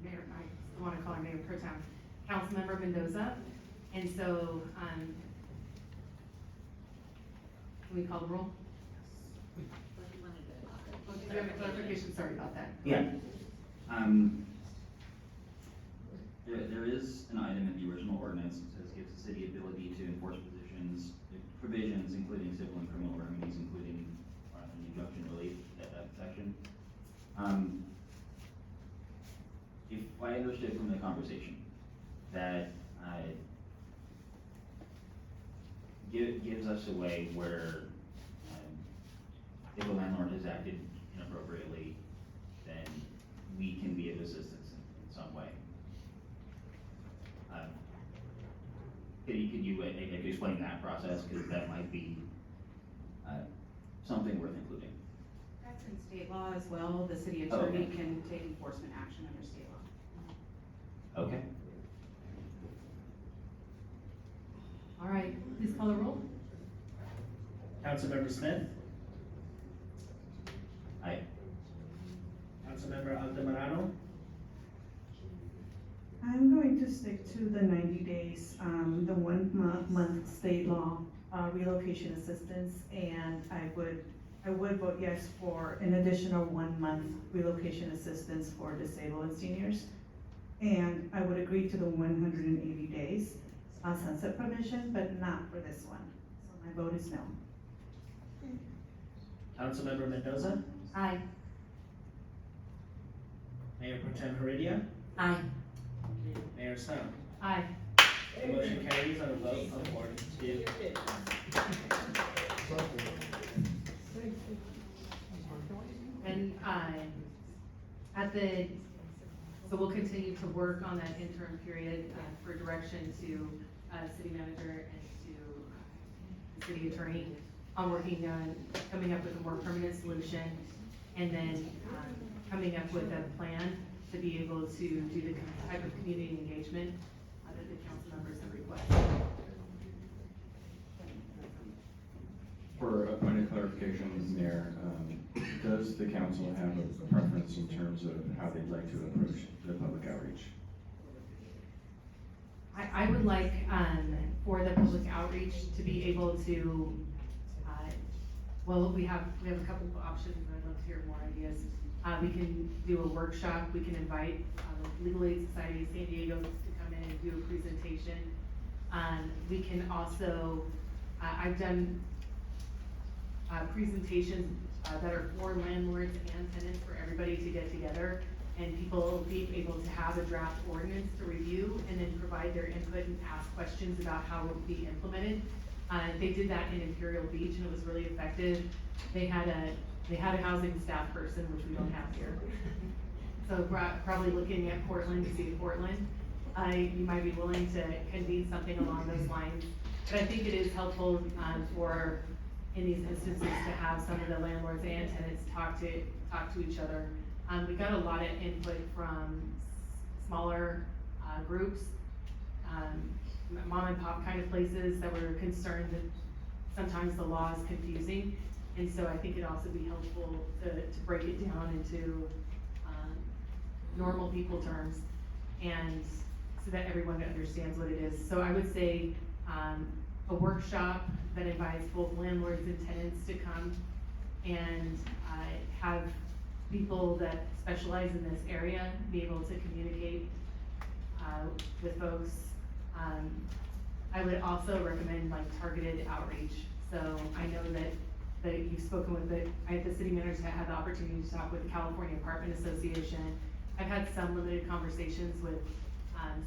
Speaker 17: Mayor, I want to call her Mayor Pro Tem, Councilmember Mendoza. And so, can we call the roll? Oh, did you have a clarification? Sorry about that.
Speaker 13: Yeah. There is an item in the original ordinance that says gives the city ability to enforce provisions, including civil and criminal remedies, including an injunction relief, that section. If I understood from the conversation that gives us a way where if a landlord has acted inappropriately, then we can be of assistance in some way. Could you explain that process, because that might be something worth including?
Speaker 14: That's in state law, law as well, the city
Speaker 13: Oh,
Speaker 14: attorney
Speaker 13: okay.
Speaker 14: can take enforcement action under state law.
Speaker 13: Okay.
Speaker 20: All right, please call the roll.
Speaker 10: Councilmember Smith,
Speaker 13: Aye.
Speaker 10: Councilmember Aldemarano,
Speaker 15: I'm going to stick to the 90 days, the month state law, relocation assistance, and I would vote yes for an additional 1 month relocation assistance for disabled and seniors. And I would agree to the 180 days sunset provision, but not for this one. So my vote is no.
Speaker 10: Councilmember Mendoza,
Speaker 20: Aye.
Speaker 10: Mayor Pro Tem Heredia,
Speaker 18: Aye.
Speaker 10: Mayor Snow.
Speaker 20: Aye.
Speaker 10: The motion carries on a vote of 4-2.
Speaker 14: And, so we'll continue to work on that interim period, for direction to, city manager and to the city attorney on working on coming up with a more permanent solution, and then, coming up with a plan to be able to do the type of community engagement that the council members have requested.
Speaker 11: For a point of clarification, Mayor, does the council have a preference in terms of how they'd like to approach the public outreach?
Speaker 14: I would like, for the public outreach to be able to, well, we have a couple of options, and I'd love to hear more ideas. We can do a workshop, we can invite, the Legal Aid Society of San Diego to come in and do a presentation. We can also, I've done, presentations, that are for landlords and tenants for everybody to get together, and people being able to have a draft ordinance to review and then provide their input and ask questions about how it would be implemented. They did that in Imperial Beach, and it was really effective. They had a housing staff person, which we don't have here. So probably looking at Portland, to see Portland, you might be willing to convene something along those lines. But I think it is helpful, for, in these instances, to have some of the landlords and tenants talk to each other. We got a lot of input from smaller, groups, mom and pop kind of places that were concerned that sometimes the law is confusing. And so I think it'd also be helpful to break it down into, normal people terms, and so that everyone understands what it is. So I would say, a workshop that invites both landlords and tenants to come and, have people that specialize in this area be able to communicate, with folks. I would also recommend like targeted outreach. So I know that you've spoken with the city managers have had the opportunity to talk with the California Apartment Association. I've had some limited conversations with,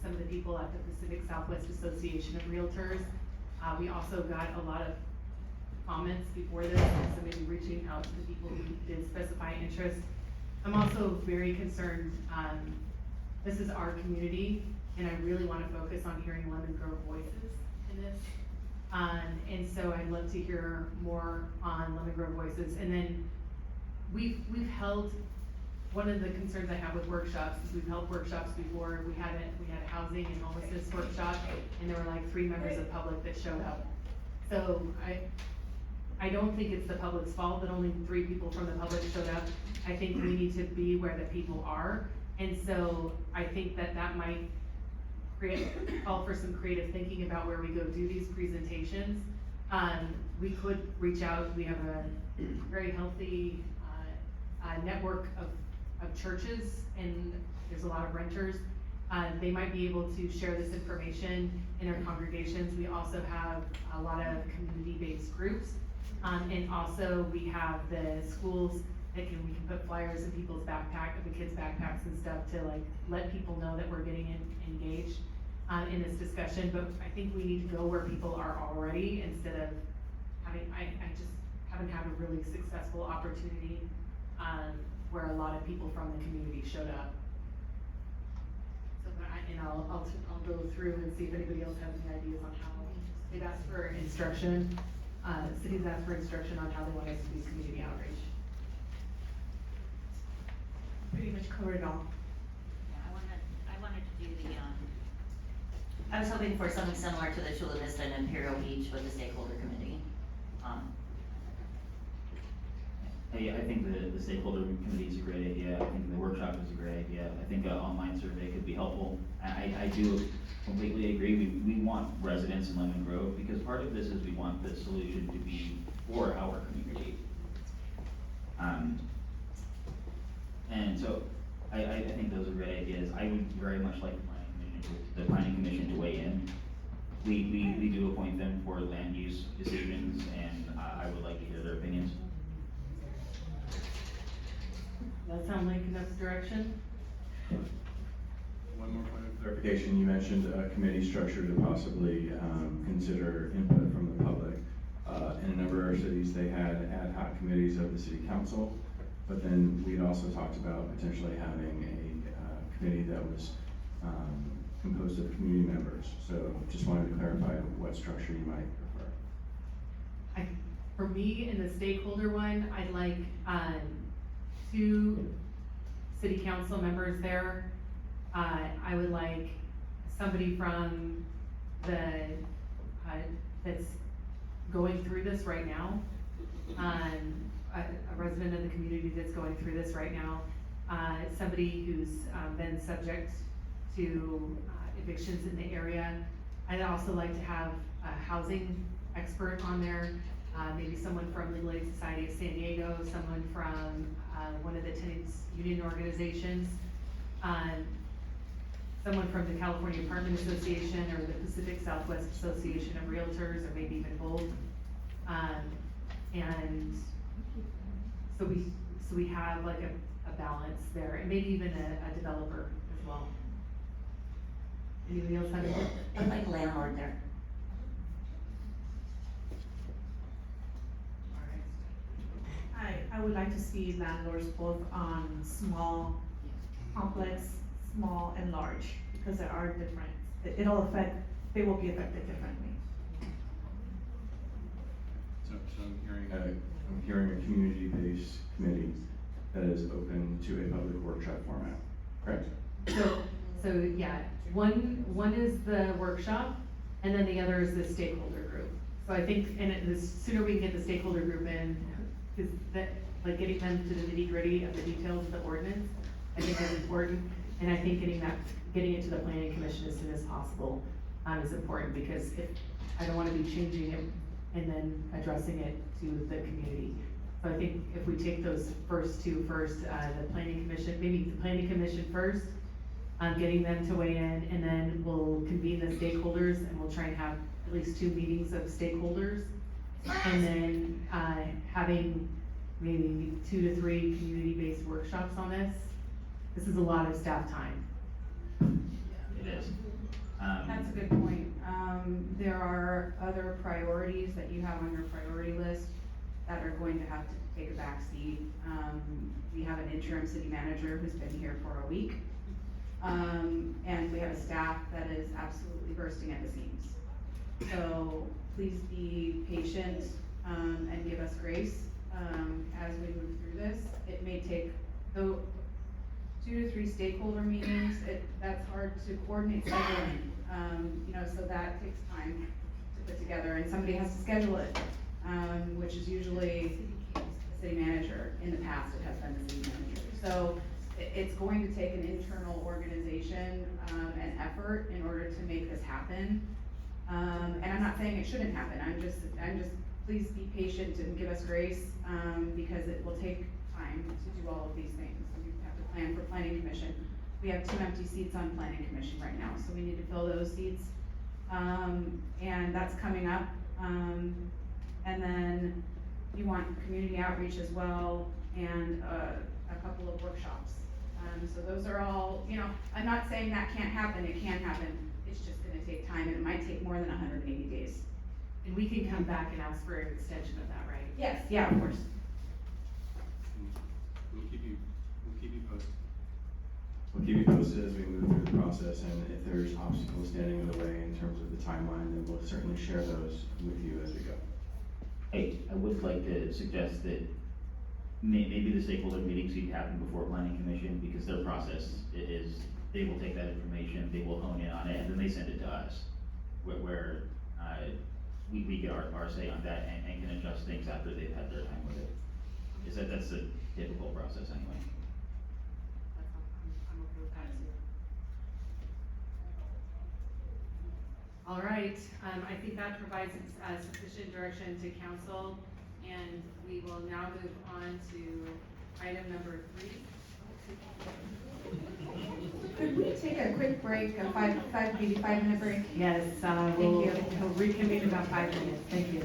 Speaker 14: some of the people at the Pacific Southwest Association of Realtors. We also got a lot of comments before this, so maybe reaching out to people who did specify interest. I'm also very concerned, this is our community, and I really wanna focus on hearing Lemon Grove voices in this. And so I'd love to hear more on Lemon Grove voices. And then we've held, one of the concerns I have with workshops is we've held workshops before. We had a housing and homelessness workshop, and there were like 3 members of public that showed up. So I don't think it's the public's fault that only 3 people from the public showed up. I think we need to be where the people are. And so I think that might call for some creative thinking about where we go do these presentations. We could reach out, we have a very healthy, network of churches, and there's a lot of renters. They might be able to share this information in our congregations. We also have a lot of community-based groups. And also we have the schools that we can put flyers in people's the kids' backpacks and stuff to like let people know that we're getting engaged in this discussion. But I think we need to go where people are already instead of having, I just haven't had a really successful opportunity where a lot of people from the community showed up. So, I'll go through and see if anybody else has any ideas on how they've asked for instruction. Cities asked for instruction on how they want us to do community outreach.
Speaker 15: much covered it all.
Speaker 18: Yeah, I wanted to do I was hoping for something similar to the Chula Vista and Imperial Beach with the stakeholder committee.
Speaker 13: I think the stakeholder committee is a great idea, I think the workshop is a great idea, I think an online survey could be helpful. I do completely agree, we want residents in Lemon Grove, because part of this is we want the solution to be for our community. And so, I think those are great ideas, I would very much like the planning commission to weigh in. We do appoint them for land use decisions, and I would like to hear their opinions.
Speaker 19: That sound like enough direction?
Speaker 11: One more point of clarification, you mentioned a committee structure to possibly consider input from the public. In a number of our cities, they had ad hoc committees of the city council, but then we had also talked about potentially having a committee that was composed of community members. So just wanted to clarify what structure you might prefer.
Speaker 19: For me, in the stakeholder one, I'd like, 2 city council members there. I would like somebody from that's going through this right now. A resident of the community that's going through this right now. Somebody who's been subject to evictions in the area. I'd also like to have a housing expert on there, maybe someone from Legal Aid Society of San Diego, someone from one of the tenants union organizations, someone from the California Apartment Association or the Pacific Southwest Association of Realtors, or maybe even both. And so we have like a balance there, and maybe even a developer as well. Anybody else have any?
Speaker 18: I'd like a landlord there.
Speaker 15: I would like to see landlords both on small, complex, small and large, because there are different, they will be affected differently.
Speaker 11: So I'm hearing a community-based committee that is open to a public workshop format, correct?
Speaker 19: So yeah, one is the workshop, and then the other is the stakeholder group. So I think, and the sooner we can get the stakeholder group in, is that, like, getting them to the nitty-gritty of the details of the ordinance, I think is important. And I think getting it to the planning commission as soon as possible, is important, because I don't wanna be changing it and then addressing it to the community. So I think if we take those first 2 first, the planning commission, maybe the planning commission first, getting them to weigh in, and then we'll convene the stakeholders, and we'll try and have at least 2 meetings of stakeholders. And then, having maybe 2 to 3 community-based workshops on this. This is a lot of staff time.
Speaker 13: It is.
Speaker 14: That's a good point. There are other priorities that you have on your priority list that are going to have to take a back seat. We have an interim city manager who's been here for a week. And we have a staff that is absolutely bursting at the seams. So please be patient, and give us grace, as we move through this. It may take, 2 to 3 stakeholder meetings, that's hard to coordinate scheduling. So that takes time to put together, and somebody has to schedule it, which is usually the city manager. In the past, it has been the city manager. So it's going to take an internal organization, and effort in order to make this happen. And I'm not saying it shouldn't happen, I'm just, please be patient and give us grace, because it will take time to do all of these things. We have to plan for planning commission. We have 2 empty seats on planning commission right now, so we need to fill those seats. And that's coming up. And then you want community outreach as well, and a couple of workshops. So those are all, I'm not saying that can't happen, it can happen. It's just gonna take time, and it might take more than 180 days.
Speaker 19: And we can come back and ask for an extension of that, right?
Speaker 14: Yes, yeah, of course.
Speaker 11: We'll keep you posted. We'll keep you posted as we move through the process, and if there's obstacles standing in the way in terms of the timeline, then we'll certainly share those with you as we go.
Speaker 13: I would like to suggest that maybe the stakeholder meetings need to happen before planning commission, because their process is, they will take that information, they will hone in on it, and then they send it to us, where we get our say on that and can adjust things after they've had their time with it. That's the typical process anyway.
Speaker 8: I'm okay with that too. All right, I think that provides sufficient direction to council, and we will now move on to item number 3.
Speaker 20: Could we take a quick break, maybe 5-minute break?
Speaker 17: Yes, we'll reconvene in about 5 minutes. Thank you.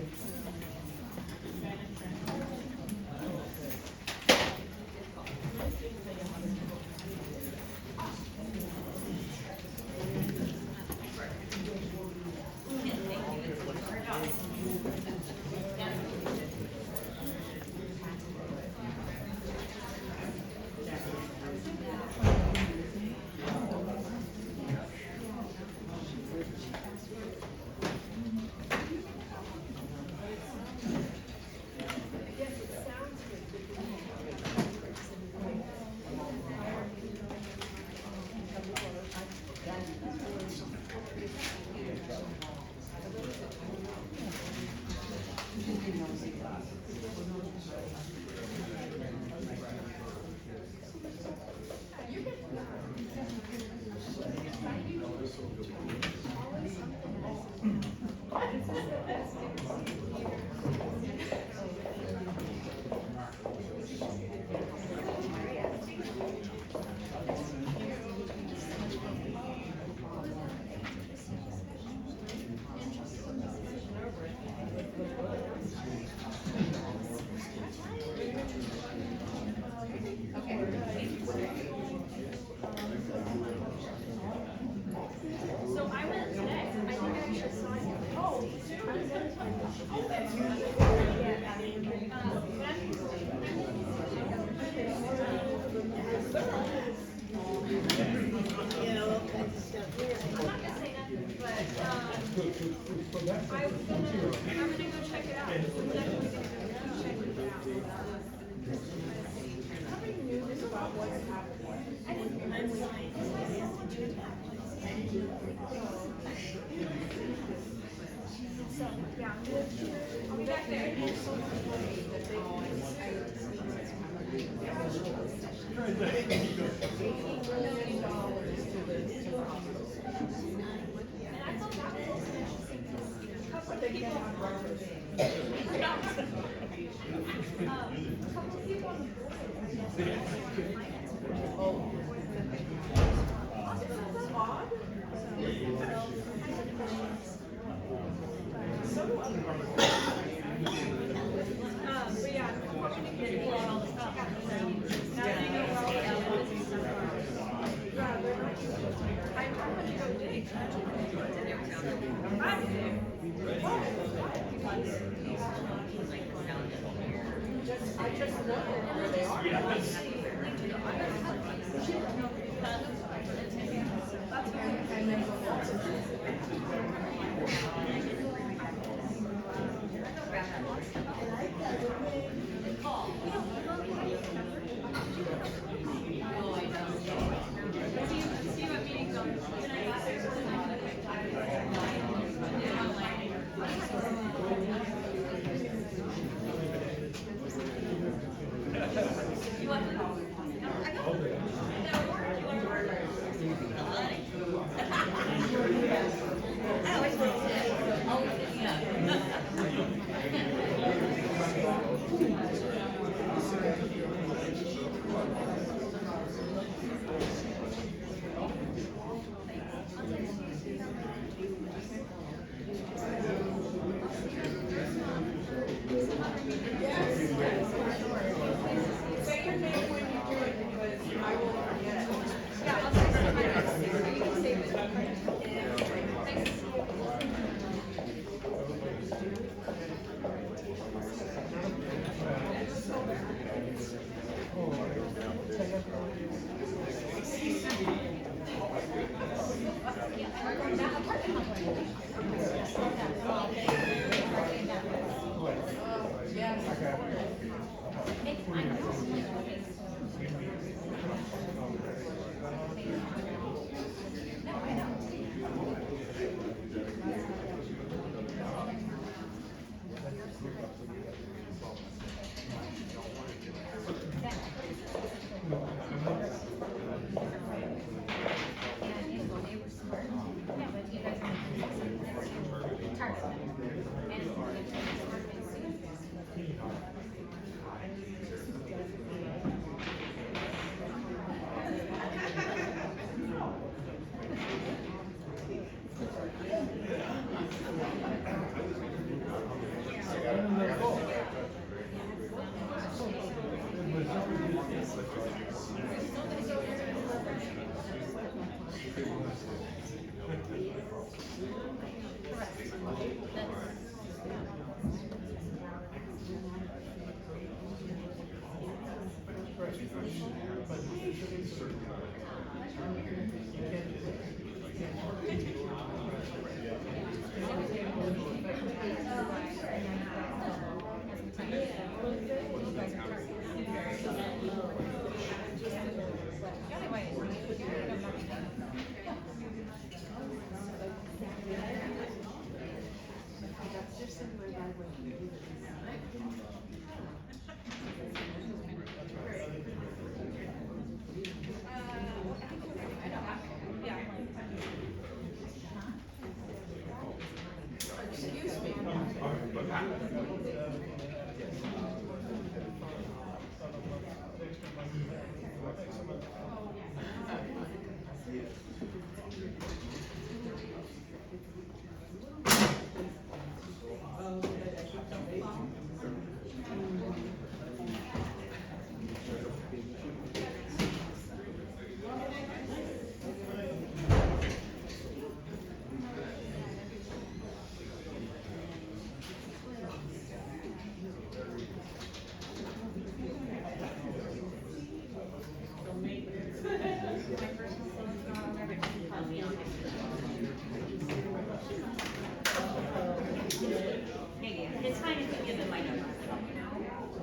Speaker 18: It's fine if you give him my number.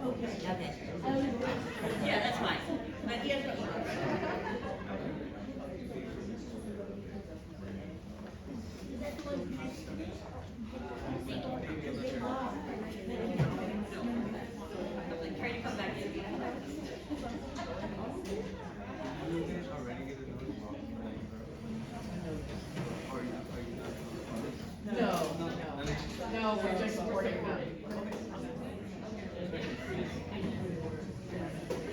Speaker 18: Okay. Yeah, that's fine. But he has try to come back in.
Speaker 22: No, we're just supporting them.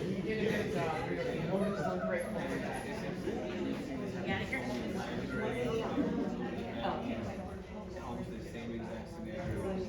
Speaker 22: You did a good job, really. We're grateful for that.
Speaker 11: Almost the same exact scenario.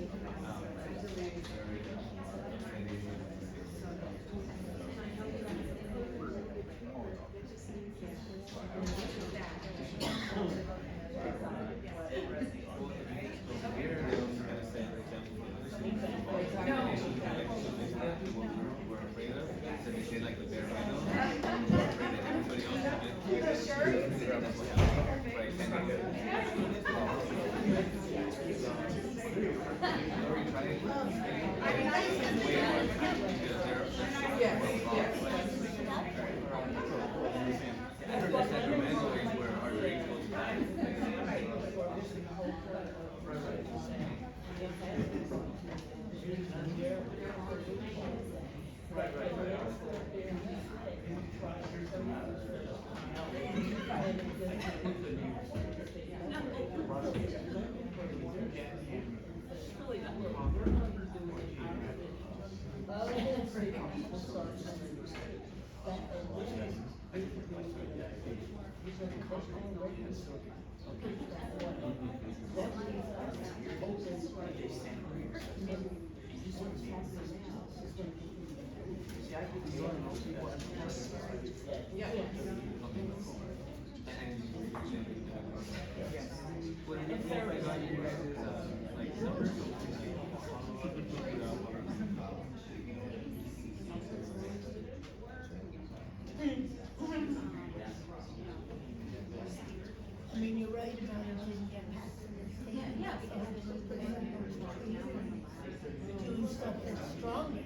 Speaker 22: I mean, you're right about it didn't get passed in the state. Yeah, because it was put in doing stuff that's stronger.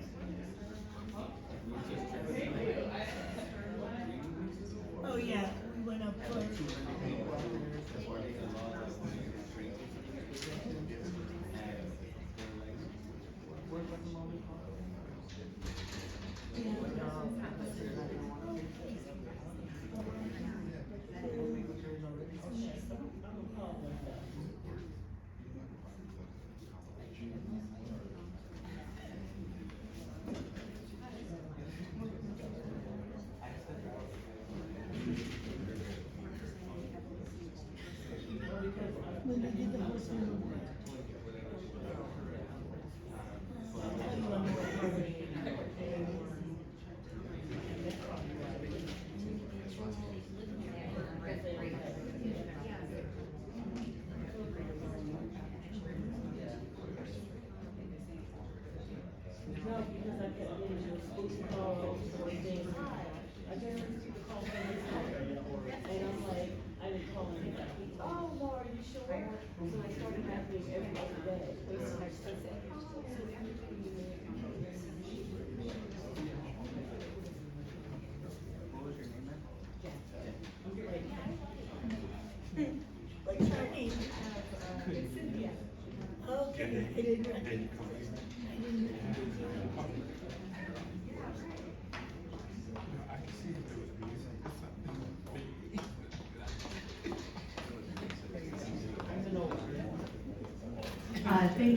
Speaker 17: Thank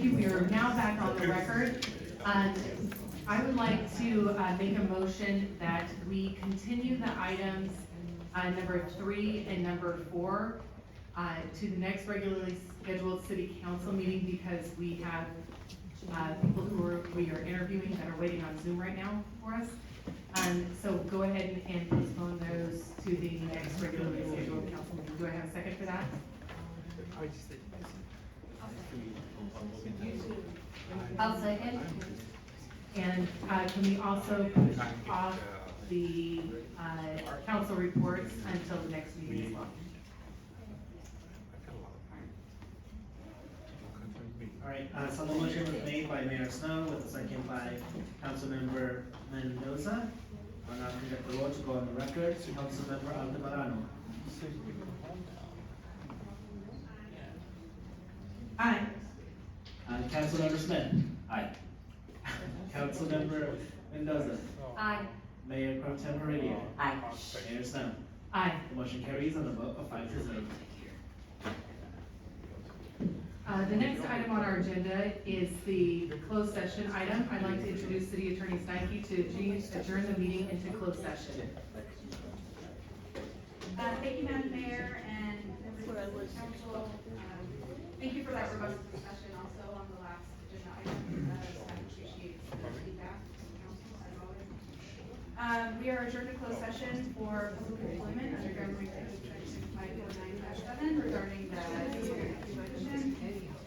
Speaker 17: you. We are now back on the record. I would like to make a motion that we continue the items number 3 and number 4 to the next regularly scheduled city council meeting because we have people we are interviewing that are waiting on Zoom right now for us. So go ahead and postpone those to the next regularly scheduled council meeting. Do I have a second for that?
Speaker 16: I'll second.
Speaker 17: And can we also push off the council reports until the next meeting as well?
Speaker 10: All right, so the motion was made by Mayor Snow with a second by Councilmember Mendoza. I'll now conduct the roll to go on the record. Councilmember Aldebarano.
Speaker 17: Aye.
Speaker 10: Councilmember Smith.
Speaker 13: Aye.
Speaker 10: Councilmember Mendoza.
Speaker 16: Aye.
Speaker 10: Mayor Pro Tem Heredia.
Speaker 18: Aye.
Speaker 10: Mayor Snow.
Speaker 17: Aye.
Speaker 10: The motion carries on the vote of 5-0.
Speaker 17: The next item on our agenda is the closed session item. I'd like to introduce City Attorney Steinke to adjourn the meeting into closed session.
Speaker 14: Thank you, Madam Mayor, and members of the council. Thank you for that robust discussion also on the last agenda item. I appreciate the feedback from the council as always. We are adjourned to closed session for public employment under government code section 549-7 regarding the evaluation.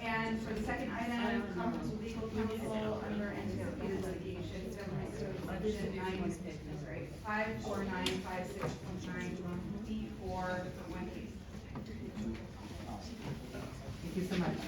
Speaker 14: And for the second item, conference with legal counsel under anticipated litigation, government code section 54956.9 D4 for one case.
Speaker 17: Thank you so much.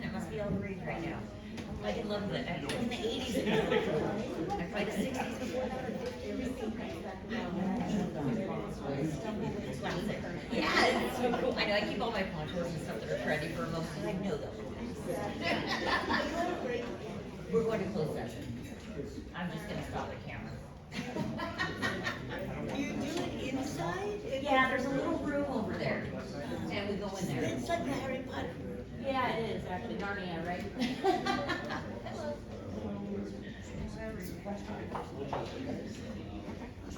Speaker 18: It must be all the rage right now. Like in love with it. In the 80s, like 60s before that. Yeah, it's so cool. I know, I keep all my ponchos and stuff that are trendy for a moment, and I know they'll. We're going to close session. I'm just gonna stop the camera.
Speaker 22: You do it inside?
Speaker 18: Yeah, there's a little room over there, and we go in there.
Speaker 22: It's like the Harry Potter room.
Speaker 18: Yeah, it is actually, Narnia, right?